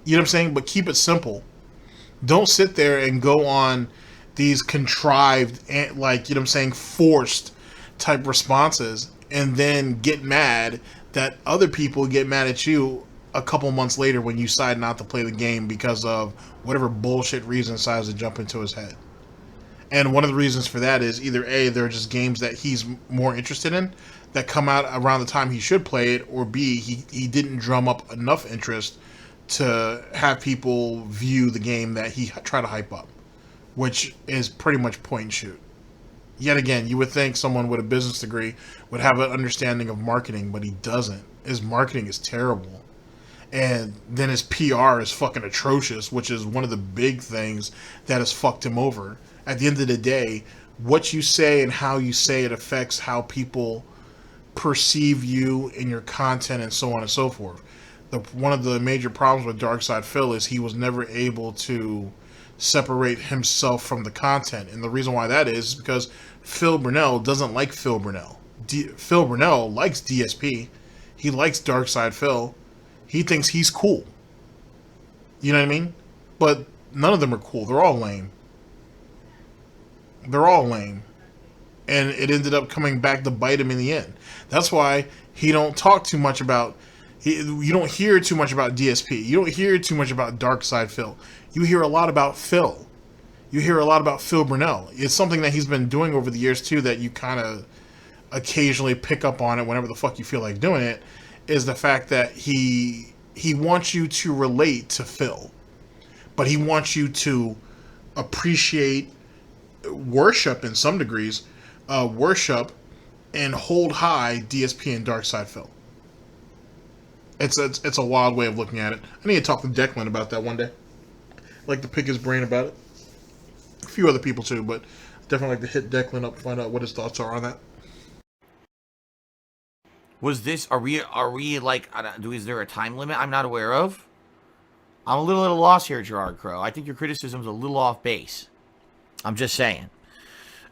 Speaker 4: You know what I'm saying? But keep it simple. Don't sit there and go on these contrived, like, you know what I'm saying, forced type responses and then get mad that other people get mad at you a couple months later when you decide not to play the game because of whatever bullshit reason decides to jump into his head. And one of the reasons for that is either A, they're just games that he's more interested in that come out around the time he should play it, or B, he didn't drum up enough interest to have people view the game that he tried to hype up, which is pretty much point and shoot. Yet again, you would think someone with a business degree would have an understanding of marketing, but he doesn't. His marketing is terrible. And then his PR is fucking atrocious, which is one of the big things that has fucked him over. At the end of the day, what you say and how you say it affects how people perceive you in your content and so on and so forth. One of the major problems with Darkside Phil is he was never able to separate himself from the content. And the reason why that is because Phil Burnell doesn't like Phil Burnell. Phil Burnell likes DSP. He likes Darkside Phil. He thinks he's cool. You know what I mean? But none of them are cool. They're all lame. They're all lame. And it ended up coming back to bite him in the end. That's why he don't talk too much about... You don't hear too much about DSP. You don't hear too much about Darkside Phil. You hear a lot about Phil. You hear a lot about Phil Burnell. It's something that he's been doing over the years, too, that you kind of occasionally pick up on it whenever the fuck you feel like doing it, is the fact that he wants you to relate to Phil. But he wants you to appreciate, worship in some degrees, worship and hold high DSP and Darkside Phil. It's a wild way of looking at it. I need to talk to Declan about that one day. I'd like to pick his brain about it. A few other people too, but definitely like to hit Declan up and find out what his thoughts are on that.
Speaker 3: Was this, are we like, is there a time limit I'm not aware of? I'm a little lost here, Gerard Crow. I think your criticism's a little off base. I'm just saying.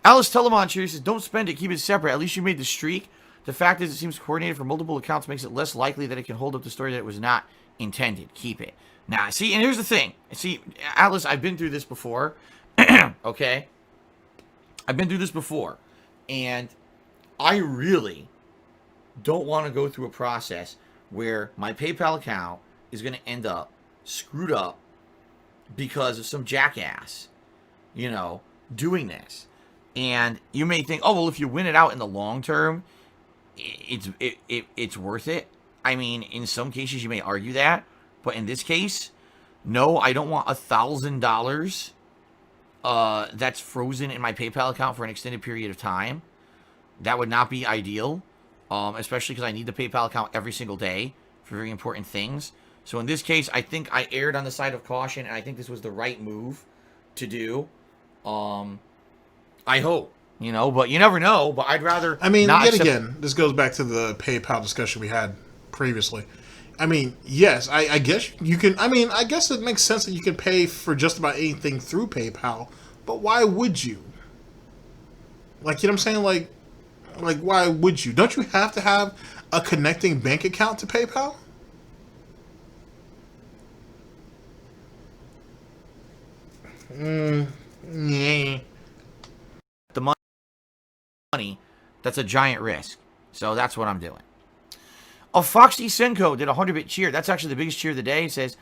Speaker 3: Alice Telemoncher says, don't spend it, keep it separate. At least you made the streak. The fact is it seems coordinated for multiple accounts makes it less likely that it can hold up the story that it was not intended. Keep it. Now, see, and here's the thing. See, Alice, I've been through this before. Okay? I've been through this before. And I really don't want to go through a process where my PayPal account is going to end up screwed up because of some jackass, you know, doing this. And you may think, oh, well, if you win it out in the long term, it's worth it. I mean, in some cases you may argue that, but in this case, no, I don't want $1,000 that's frozen in my PayPal account for an extended period of time. That would not be ideal, especially because I need the PayPal account every single day for very important things. So in this case, I think I erred on the side of caution, and I think this was the right move to do. I hope. You know, but you never know. But I'd rather.
Speaker 4: I mean,
Speaker 3: not
Speaker 4: yet again, this goes back to the PayPal discussion we had previously. I mean, yes, I guess you can. I mean, I guess it makes sense that you can pay for just about anything through PayPal. But why would you? Like, you know what I'm saying? Like, why would you? Don't you have to have a connecting bank account to PayPal? Yeah.
Speaker 3: The money, that's a giant risk. So that's what I'm doing. Oh, Foxy Senko did a 100-bit cheer. That's actually the biggest cheer of the day. It says,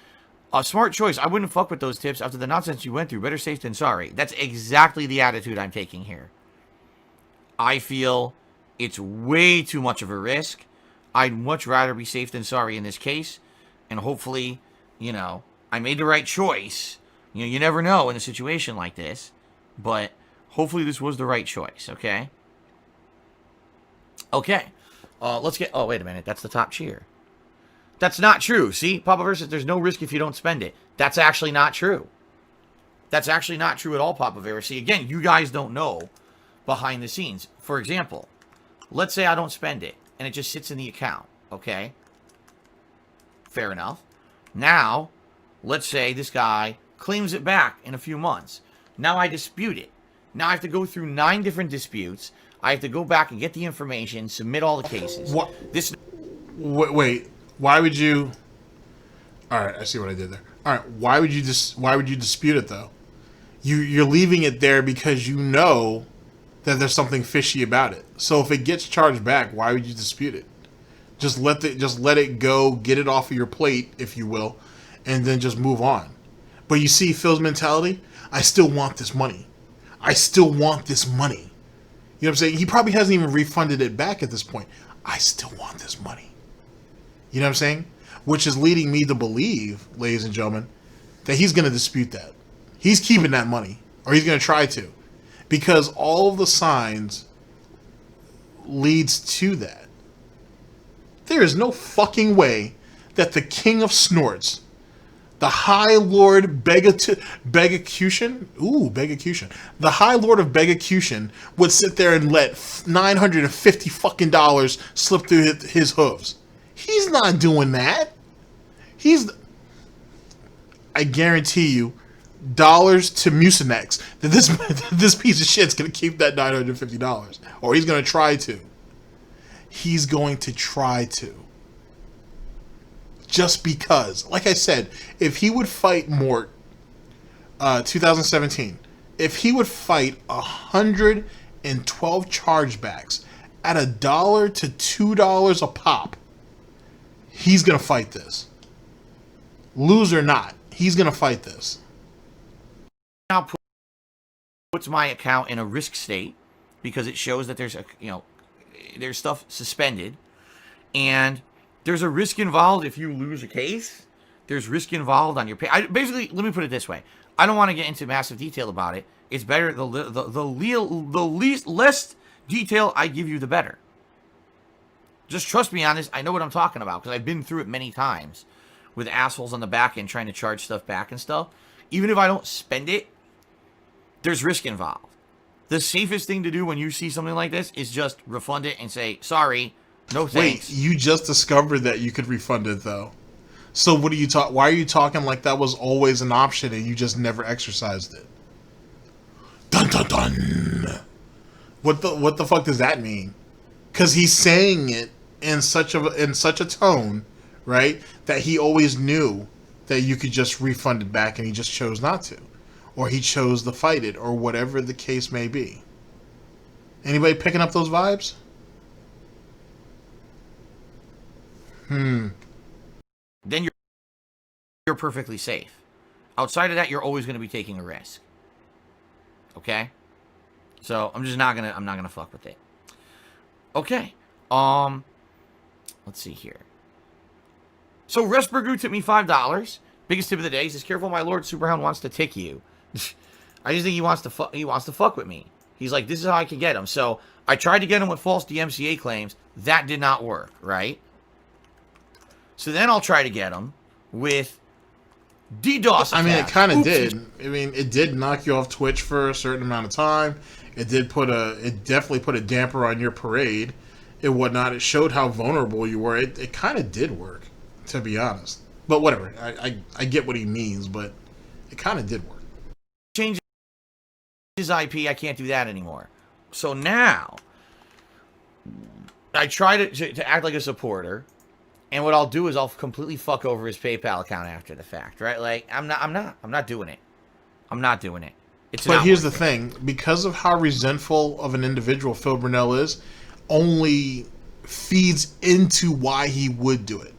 Speaker 3: A smart choice. I wouldn't fuck with those tips after the nonsense you went through. Better safe than sorry. That's exactly the attitude I'm taking here. I feel it's way too much of a risk. I'd much rather be safe than sorry in this case. And hopefully, you know, I made the right choice. You know, you never know in a situation like this. But hopefully this was the right choice, okay? Okay. Let's get... Oh, wait a minute. That's the top cheer. That's not true. See? Papa Versus, there's no risk if you don't spend it. That's actually not true. That's actually not true at all, Papa Vera. See, again, you guys don't know behind the scenes. For example, let's say I don't spend it, and it just sits in the account, okay? Fair enough. Now, let's say this guy claims it back in a few months. Now I dispute it. Now I have to go through 9 different disputes. I have to go back and get the information, submit all the cases.
Speaker 4: What?
Speaker 3: This...
Speaker 4: Wait. Why would you... All right, I see what I did there. All right, why would you dispute it though? You're leaving it there because you know that there's something fishy about it. So if it gets charged back, why would you dispute it? Just let it go, get it off of your plate, if you will, and then just move on. But you see Phil's mentality? I still want this money. I still want this money. You know what I'm saying? He probably hasn't even refunded it back at this point. I still want this money. You know what I'm saying? Which is leading me to believe, ladies and gentlemen, that he's going to dispute that. He's keeping that money, or he's going to try to, because all of the signs leads to that. There is no fucking way that the king of snorts, the High Lord Begacution, the High Lord of Begacution would sit there and let $950 fucking slip through his hooves. He's not doing that. I guarantee you, dollars to Mucinex that this piece of shit's gonna keep that $950, or he's gonna try to. He's going to try to. Just because, like I said, if he would fight Mort, 2017, if he would fight 112 chargebacks at $1 to $2 a pop, he's gonna fight this. Lose or not, he's gonna fight this.
Speaker 3: Now puts my account in a risk state because it shows that there's there's stuff suspended, and there's a risk involved if you lose a case. There's risk involved on your pay. Basically, let me put it this way. I don't want to get into massive detail about it. It's better the less detail I give you, the better. Just trust me on this. I know what I'm talking about because I've been through it many times with assholes on the back end trying to charge stuff back and stuff. Even if I don't spend it, there's risk involved. The safest thing to do when you see something like this is just refund it and say, sorry, no thanks.
Speaker 4: Wait, you just discovered that you could refund it, though. So what are you why are you talking like that was always an option and you just never exercised it? Dun dun dun! What the fuck does that mean? Because he's saying it in such a tone, right, that he always knew that you could just refund it back and he just chose not to. Or he chose to fight it, or whatever the case may be. Anybody picking up those vibes?
Speaker 3: Then you're perfectly safe. Outside of that, you're always going to be taking a risk. Okay? So I'm not gonna fuck with it. Okay. Let's see here. So Resbergu tipped me $5. Biggest tip of the day. He says, "Careful, my lord. Superhound wants to tick you." I just think he wants to fuck with me. He's like, this is how I can get him. So I tried to get him with false DMCA claims. That did not work, right? So then I'll try to get him with DDoS.
Speaker 4: I mean, it kind of did. I mean, it did knock you off Twitch for a certain amount of time. It definitely put a damper on your parade and whatnot. It showed how vulnerable you were. It kind of did work, to be honest. But whatever. I get what he means, but it kind of did work.
Speaker 3: Change his IP. I can't do that anymore. So now I try to act like a supporter, and what I'll do is I'll completely fuck over his PayPal account after the fact, right? Like I'm not doing it. I'm not doing it.
Speaker 4: But here's the thing: because of how resentful of an individual Phil Burnell is, only feeds into why he would do it.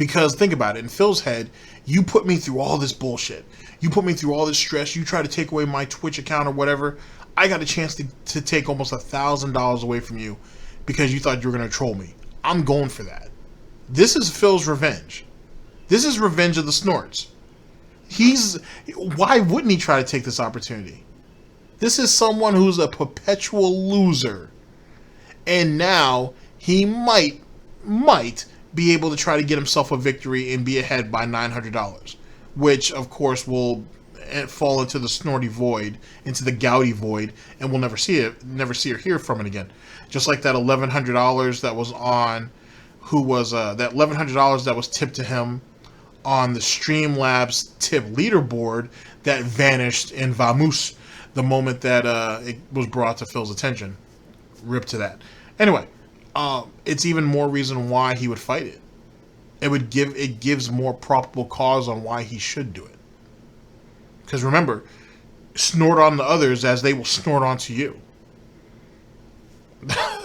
Speaker 4: Because think about it, in Phil's head, you put me through all this bullshit. You put me through all this stress. You try to take away my Twitch account or whatever. I got a chance to take almost $1,000 away from you because you thought you were going to troll me. I'm going for that. This is Phil's revenge. This is revenge of the Snorts. Why wouldn't he try to take this opportunity? This is someone who's a perpetual loser. And now he might be able to try to get himself a victory and be ahead by $900, which of course will fall into the Snorty void, into the Gouty void, and we'll never see or hear from it again. Just like that $1,100 that was on, that $1,100 that was tipped to him on the Streamlabs tip leaderboard that vanished in Vamoose the moment that it was brought to Phil's attention. Rip to that. Anyway, it's even more reason why he would fight it. It gives more probable cause on why he should do it. Because remember, snort on the others as they will snort onto you.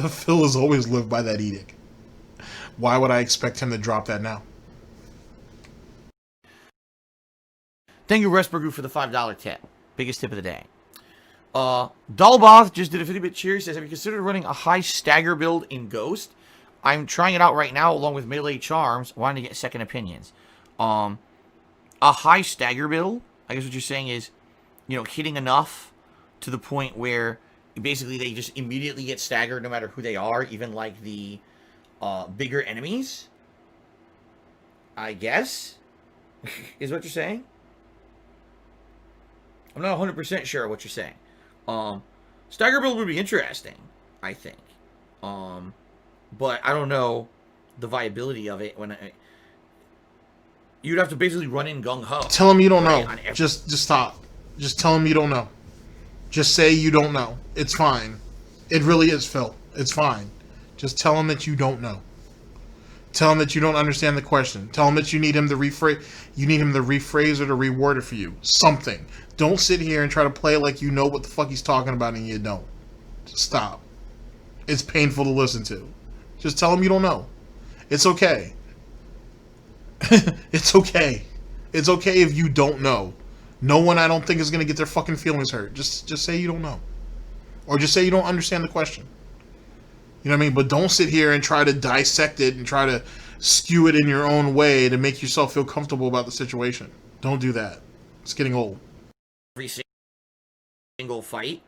Speaker 4: Phil has always lived by that edict. Why would I expect him to drop that now?
Speaker 3: Thank you, Respergoo, for the $5 tip. Biggest tip of the day. Dullboth just did a 50-bit cheer. Says, have you considered running a high stagger build in Ghost? I'm trying it out right now along with melee charms. Wanting to get second opinions. A high stagger build, I guess what you're saying is, hitting enough to the point where basically they just immediately get staggered no matter who they are, even like the bigger enemies. I guess is what you're saying. I'm not 100% sure what you're saying. Stagger build would be interesting, I think. But I don't know the viability of it you'd have to basically run in gung-ho.
Speaker 4: Tell him you don't know. Just stop. Just tell him you don't know. Just say you don't know. It's fine. It really is, Phil. It's fine. Just tell him that you don't know. Tell him that you don't understand the question. Tell him that you need him to rephrase. You need him to rephrase it or reword it for you. Something. Don't sit here and try to play like you know what the fuck he's talking about and you don't. Just stop. It's painful to listen to. Just tell him you don't know. It's okay. It's okay. It's okay if you don't know. No one, I don't think, is going to get their fucking feelings hurt. Just say you don't know. Or just say you don't understand the question. You know what I mean? But don't sit here and try to dissect it and try to skew it in your own way to make yourself feel comfortable about the situation. Don't do that. It's getting old.
Speaker 3: Every single fight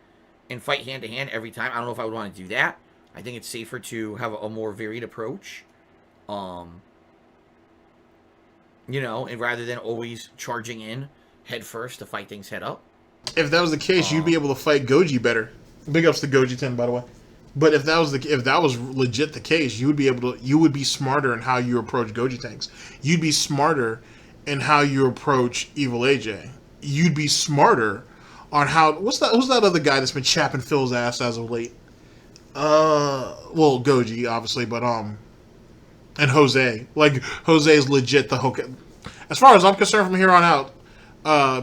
Speaker 3: and fight hand to hand every time. I don't know if I would want to do that. I think it's safer to have a more varied approach. And rather than always charging in head first to fight things head up.
Speaker 4: If that was the case, you'd be able to fight Goji better. Big ups to Goji 10, by the way. But if that was legit the case, you would be smarter in how you approach Goji tanks. You'd be smarter in how you approach Evil AJ. You'd be smarter on how who's that other guy that's been chapping Phil's ass as of late? Well, Goji obviously, but and Jose. Like Jose is legit the Hokage. As far as I'm concerned, from here on out,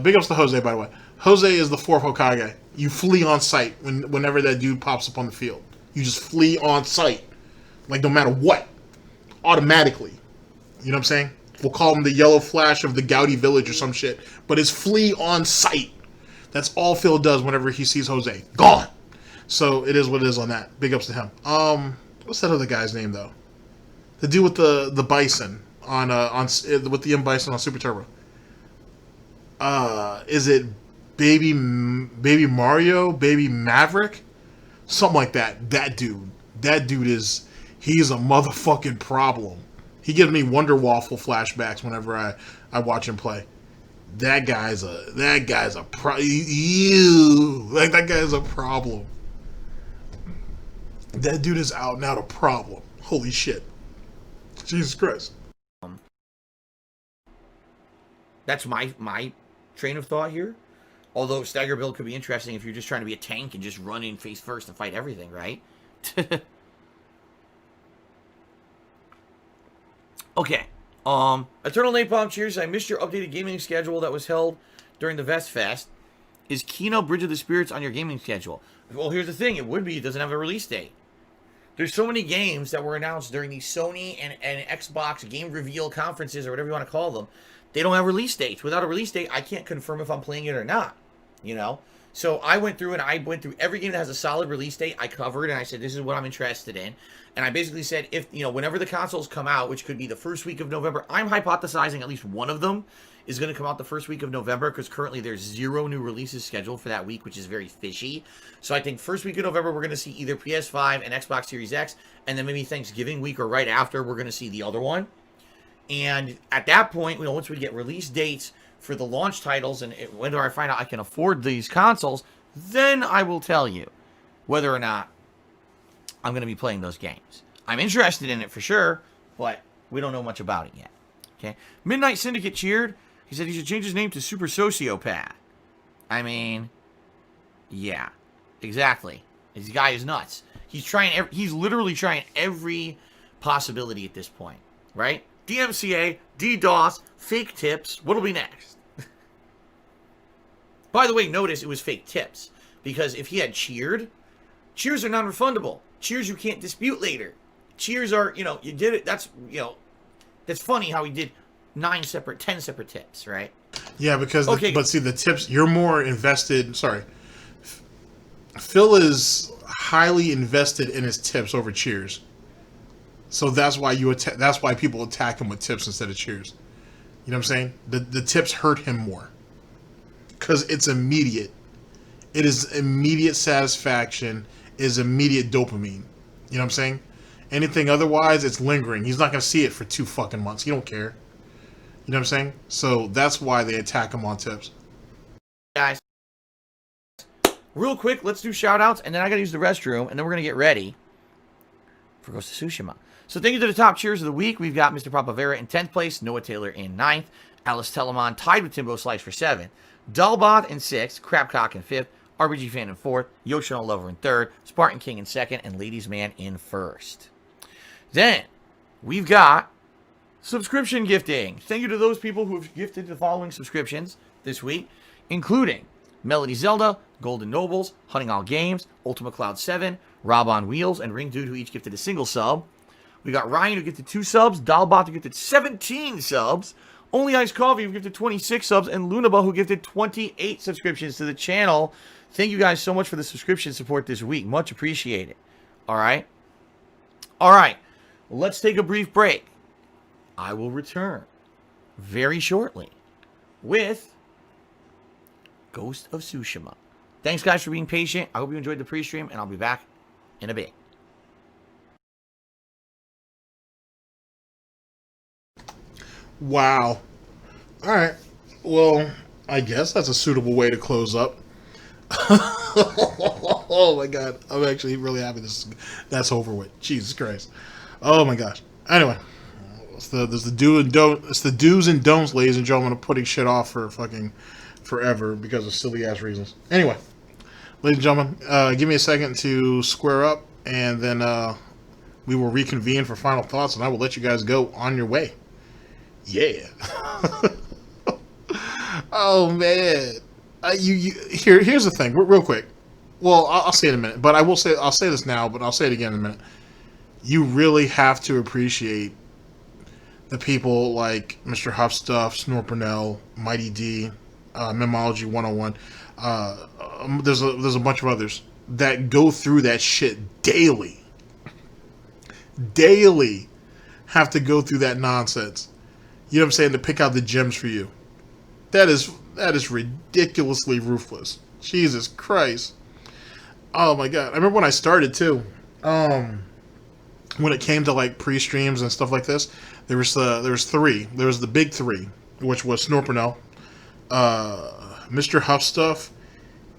Speaker 4: big ups to Jose, by the way. Jose is the fourth Hokage. You flee on sight whenever that dude pops up on the field. You just flee on sight. Like, no matter what. Automatically. You know what I'm saying? We'll call him the yellow flash of the Gouty village or some shit. But it's flee on sight. That's all Phil does whenever he sees Jose. Gone! So, it is what it is on that. Big ups to him. What's that other guy's name, though? The dude with the bison with the M Bison on Super Turbo. Is it Baby Mario? Baby Maverick? Something like that. That dude he's a motherfucking problem. He gives me Wonder Waffle flashbacks whenever I watch him play. That guy's a problem. That dude is out and out a problem. Holy shit. Jesus Christ.
Speaker 3: That's my train of thought here. Although stagger build could be interesting if you're just trying to be a tank and just run in face first and fight everything, right? Okay. Eternal Napalm cheers. I missed your updated gaming schedule that was held during the Vest Fest. Is Kino Bridge of the Spirits on your gaming schedule? Well, here's the thing. It would be. It doesn't have a release date. there's so many games that were announced during the Sony and Xbox game reveal conferences or whatever you want to call them. They don't have release dates. Without a release date, I can't confirm if I'm playing it or not. You know? So I went through every game that has a solid release date. I covered and I said, this is what I'm interested in. And I basically said, if, you know, whenever the consoles come out, which could be the first week of November, I'm hypothesizing at least one of them is going to come out the first week of November, because currently there's 0 new releases scheduled for that week, which is very fishy. So I think first week of November, we're going to see either PS5 and Xbox Series X, and then maybe Thanksgiving week or right after, we're going to see the other one. And at that point, you know, once we get release dates for the launch titles, and whether I find out I can afford these consoles, then I will tell you whether or not I'm going to be playing those games. I'm interested in it for sure, but we don't know much about it yet. Okay, Midnight Syndicate cheered. He said he should change his name to Super Sociopath. I mean, yeah, exactly. This guy is nuts. He's literally trying every possibility at this point, right? DMCA, DDoS, fake tips. What'll be next? By the way, notice it was fake tips, because if he had cheered, cheers are non-refundable. Cheers you can't dispute later. Cheers are, you know, you did it. That's, you know, that's funny how he did 10 separate tips, right?
Speaker 4: Yeah, because but see, the tips, you're more invested. Sorry, Phil is highly invested in his tips over cheers, so that's why that's why people attack him with tips instead of cheers. You know what I'm saying? The tips hurt him more because it's immediate. It is immediate satisfaction. Is immediate dopamine. You know what I'm saying? Anything otherwise, it's lingering. He's not going to see it for 2 fucking months. He don't care. You know what I'm saying? So that's why they attack him on tips.
Speaker 3: Guys, real quick, let's do shout-outs, and then I got to use the restroom, and then we're going to get ready for Ghost of Tsushima. So thank you to the top cheers of the week. We've got Mr. Papavera in 10th place, Noah Taylor in 9th, Alice Telemon tied with Timbo Slice for 7th, Dullbot in 6th, Crabcock in 5th, RBG Fan in 4th, Yoshino Lover in 3rd, Spartan King in 2nd, and Ladies Man in 1st. Then, we've got subscription gifting. Thank you to those people who have gifted the following subscriptions this week, including Melody Zelda, Golden Nobles, Hunting All Games, Ultima Cloud 7, Rob on Wheels, and Ring Dude, who each gifted a single sub. We got Ryan, who gifted 2 subs, Dalbot, who gifted 17 subs, Only Ice Coffee, who gifted 26 subs, and Lunaba, who gifted 28 subscriptions to the channel. Thank you guys so much for the subscription support this week. Much appreciated. All right. Let's take a brief break. I will return very shortly with Ghost of Tsushima. Thanks, guys, for being patient. I hope you enjoyed the pre-stream, and I'll be back in a bit.
Speaker 4: Wow. All right. Well, I guess that's a suitable way to close up. Oh my god, I'm actually really happy that's over with. Jesus Christ. Oh my gosh. Anyway, there's the do's and don'ts, ladies and gentlemen, of putting shit off for fucking forever because of silly ass reasons. Anyway, ladies and gentlemen, give me a second to square up, and then we will reconvene for final thoughts, and I will let you guys go on your way. Yeah. Oh man. Here's the thing, real quick. Well, I'll say it in a minute, but I'll say this now, but I'll say it again in a minute. You really have to appreciate the people like Mr. Huffstuff, Snorpernell, Mighty D, Memology 101. There's a bunch of others that go through that shit daily. Daily have to go through that nonsense. You know what I'm saying? To pick out the gems for you. That is ridiculously ruthless. Jesus Christ. Oh my god. I remember when I started too. When it came to like pre-streams and stuff like this, there was 3. There was the big 3, which was Snorpernell, Mr. Huffstuff,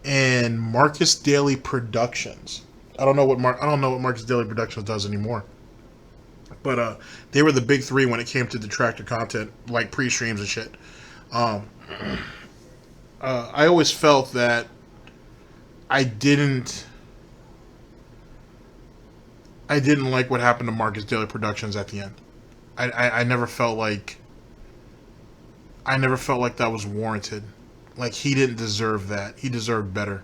Speaker 4: and Marcus Daily Productions. I don't know what Marcus Daily Productions does anymore. But they were the big 3 when it came to Detractor content, like pre-streams and shit. I always felt that I didn't like what happened to Marcus Daily Productions at the end. I never felt like that was warranted. Like, he didn't deserve that. He deserved better.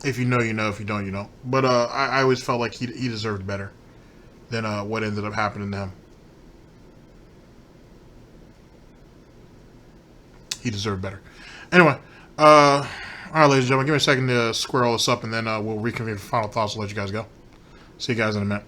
Speaker 4: If you know, you know. If you don't, you don't. But I always felt like he deserved better than what ended up happening to him. He deserved better. Anyway, all right, ladies and gentlemen, give me a second to square all this up, and then we'll reconvene for final thoughts and let you guys go. See you guys in a minute.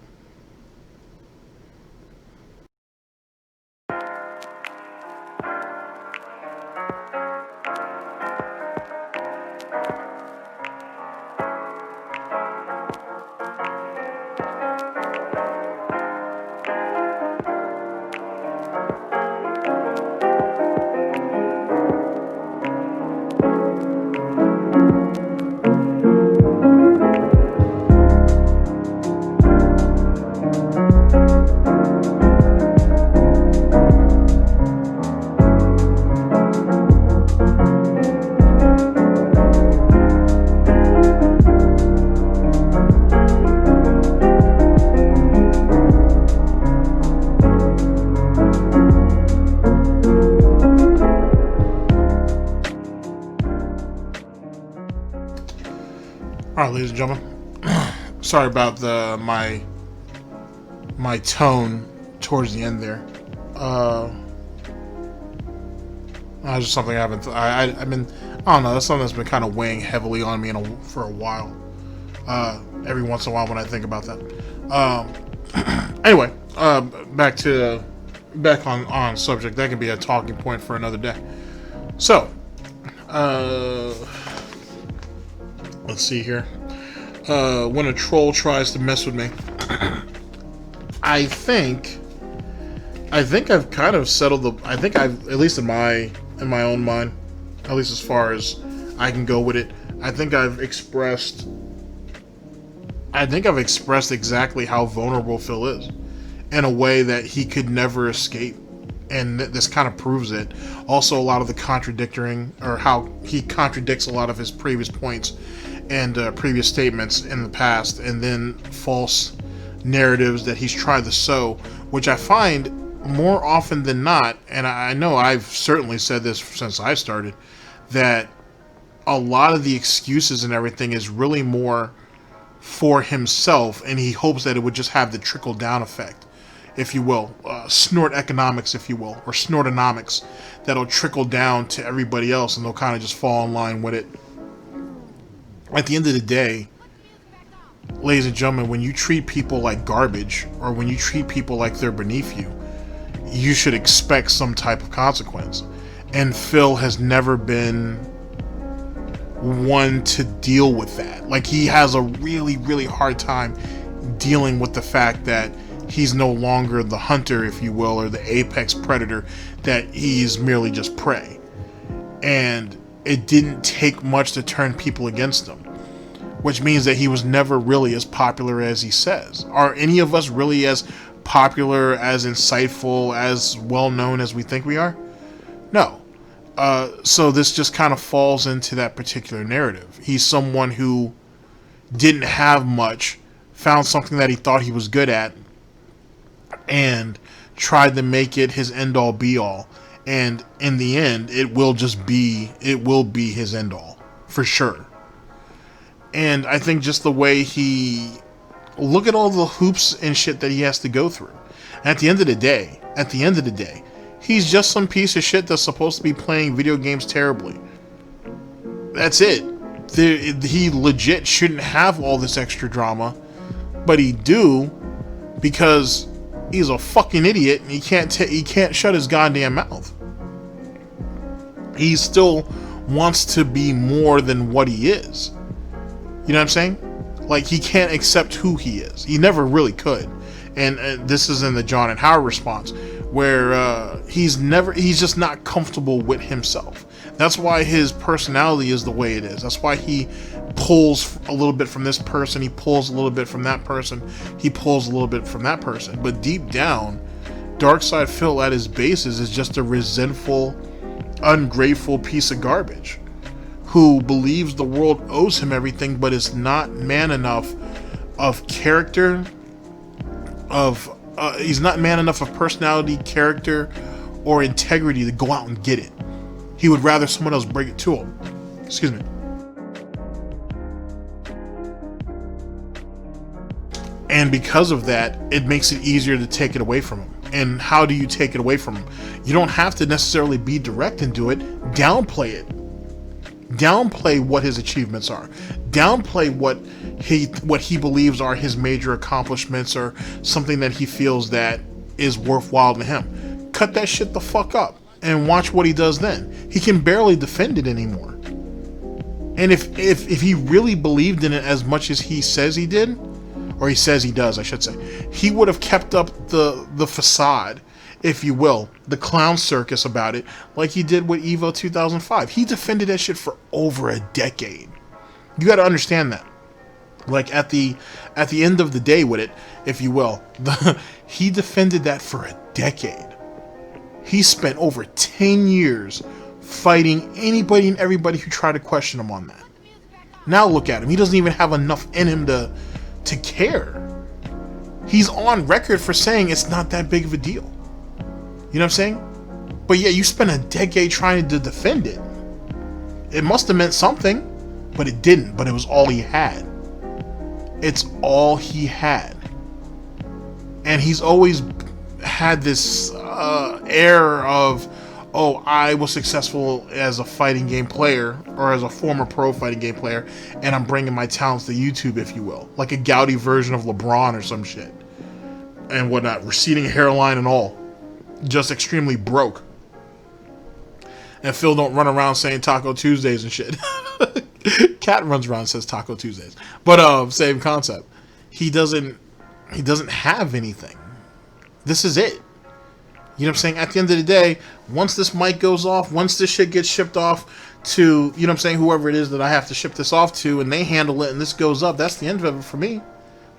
Speaker 4: All right, ladies and gentlemen, sorry about my tone towards the end there. That's just something I haven't. I've been. I don't know. That's something that's been kind of weighing heavily on me for a while. Every once in a while when I think about that. Anyway, back on subject. That can be a talking point for another day. So, let's see here. When a troll tries to mess with me, I think I've kind of settled I think I've, at least in my own mind, at least as far as I can go with it, I think I've expressed exactly how vulnerable Phil is in a way that he could never escape. And this kind of proves it. Also, a lot of the contradicting, or how he contradicts a lot of his previous points and previous statements in the past, and then false narratives that he's tried to sow, which I find more often than not, and I know I've certainly said this since I started, that a lot of the excuses and everything is really more for himself, and he hopes that it would just have the trickle-down effect, if you will, snort economics, if you will, or snortonomics, that'll trickle down to everybody else, and they'll kind of just fall in line with it. At the end of the day, ladies and gentlemen, when you treat people like garbage, or when you treat people like they're beneath you, you should expect some type of consequence. And Phil has never been one to deal with that. Like, he has a really, really hard time dealing with the fact that he's no longer the hunter, if you will, or the apex predator, that he's merely just prey. And it didn't take much to turn people against him, which means that he was never really as popular as he says. Are any of us really as popular, as insightful, as well-known as we think we are? No. So this just kind of falls into that particular narrative. He's someone who didn't have much, found something that he thought he was good at, and tried to make it his end-all be-all. And in the end, it will be his end-all, for sure. And I think just the way look at all the hoops and shit that he has to go through. And at the end of the day, he's just some piece of shit that's supposed to be playing video games terribly. That's it. He legit shouldn't have all this extra drama, but he do, because he's a fucking idiot and he can't shut his goddamn mouth. He still wants to be more than what he is. You know what I'm saying? Like, he can't accept who he is. He never really could. And this is in the John and Howard response, where he's just not comfortable with himself. That's why his personality is the way it is. That's why he pulls a little bit from this person, he pulls a little bit from that person, he pulls a little bit from that person. But deep down, Darkside Phil at his basis is just a resentful, ungrateful piece of garbage who believes the world owes him everything, but is not man enough of character, he's not man enough of personality, character, or integrity to go out and get it. He would rather someone else bring it to him. Excuse me. And because of that, it makes it easier to take it away from him. And how do you take it away from him? You don't have to necessarily be direct and do it. Downplay it. Downplay what his achievements are. Downplay what he believes are his major accomplishments or something that he feels that is worthwhile to him. Cut that shit the fuck up and watch what he does then. He can barely defend it anymore. And if he really believed in it as much as he says he did, or he says he does, I should say, he would have kept up the facade, if you will, the clown circus about it, like he did with Evo 2005. He defended that shit for over a decade. You got to understand that. Like at the end of the day with it, if you will, he defended that for a decade. He spent over 10 years fighting anybody and everybody who tried to question him on that. Now look at him. He doesn't even have enough in him to care. He's on record for saying it's not that big of a deal. You know what I'm saying? But yeah, you spent a decade trying to defend it. It must have meant something, but it didn't. But it was all he had. It's all he had. And he's always had this air of, oh, I was successful as a fighting game player, or as a former pro fighting game player, and I'm bringing my talents to YouTube, if you will. Like a gouty version of LeBron or some shit. And whatnot. Receding hairline and all. Just extremely broke. And Phil don't run around saying Taco Tuesdays and shit. Cat runs around and says Taco Tuesdays. But same concept. He doesn't have anything. This is it. You know what I'm saying? At the end of the day, once this mic goes off, once this shit gets shipped off to, you know what I'm saying, whoever it is that I have to ship this off to, and they handle it and this goes up, that's the end of it for me.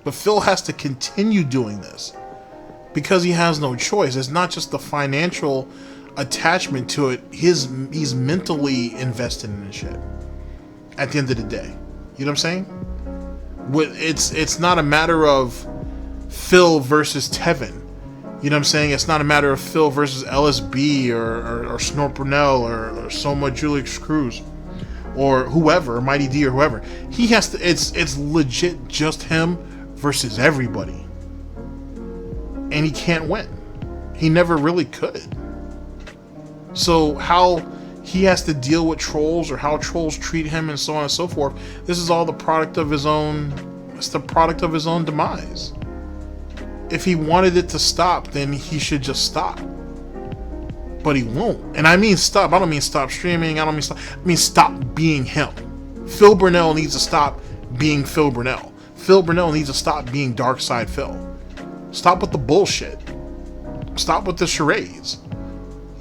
Speaker 4: But Phil has to continue doing this because he has no choice. It's not just the financial attachment to it. He's mentally invested in this shit. At the end of the day. You know what I'm saying? It's not a matter of Phil versus Tevin. You know what I'm saying? It's not a matter of Phil versus LSB or Snort or Soma Julius Cruz or whoever, Mighty D or whoever. He has to. It's legit just him versus everybody, and he can't win. He never really could. So how he has to deal with trolls or how trolls treat him and so on and so forth. This is all the product of his own. It's the product of his own demise. If he wanted it to stop, then he should just stop. But he won't. And I mean stop. I don't mean stop streaming. I don't mean stop. I mean stop being him. Phil Burnell needs to stop being Phil Burnell. Phil Burnell needs to stop being Dark Side Phil. Stop with the bullshit. Stop with the charades.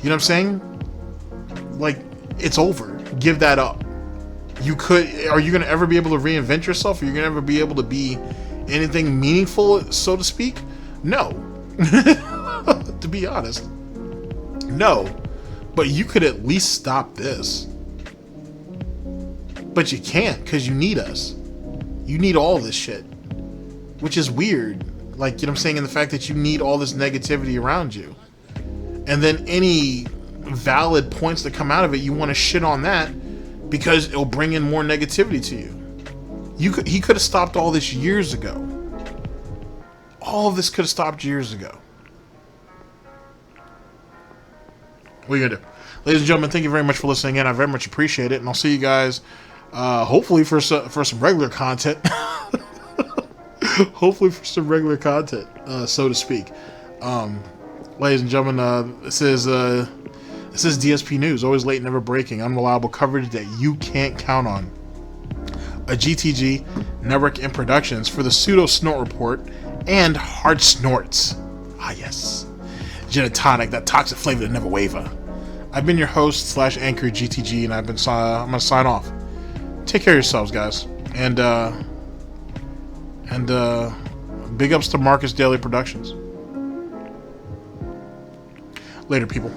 Speaker 4: You know what I'm saying? Like, it's over. Give that up. Are you going to ever be able to reinvent yourself? Are you going to ever be able to be anything meaningful, so to speak? No. To be honest. No. But you could at least stop this. But you can't, because you need us. You need all this shit. Which is weird. Like, you know what I'm saying? In the fact that you need all this negativity around you. And then any valid points that come out of it, you want to shit on that because it'll bring in more negativity to you. He could have stopped all this years ago. All of this could have stopped years ago. What are you gonna do? Ladies and gentlemen, thank you very much for listening in. I very much appreciate it, and I'll see you guys hopefully for some regular content. Hopefully for some regular content, so to speak. Ladies and gentlemen, this is DSP News, always late, never breaking, unreliable coverage that you can't count on. A GTG Network and Productions for the Pseudo Snort Report and Hard Snorts. Ah, yes. Gin and tonic, that toxic flavor that never waver. I've been your host / anchor GTG, and I'm gonna sign off. Take care of yourselves, guys, and big ups to Marcus Daily Productions. Later, people.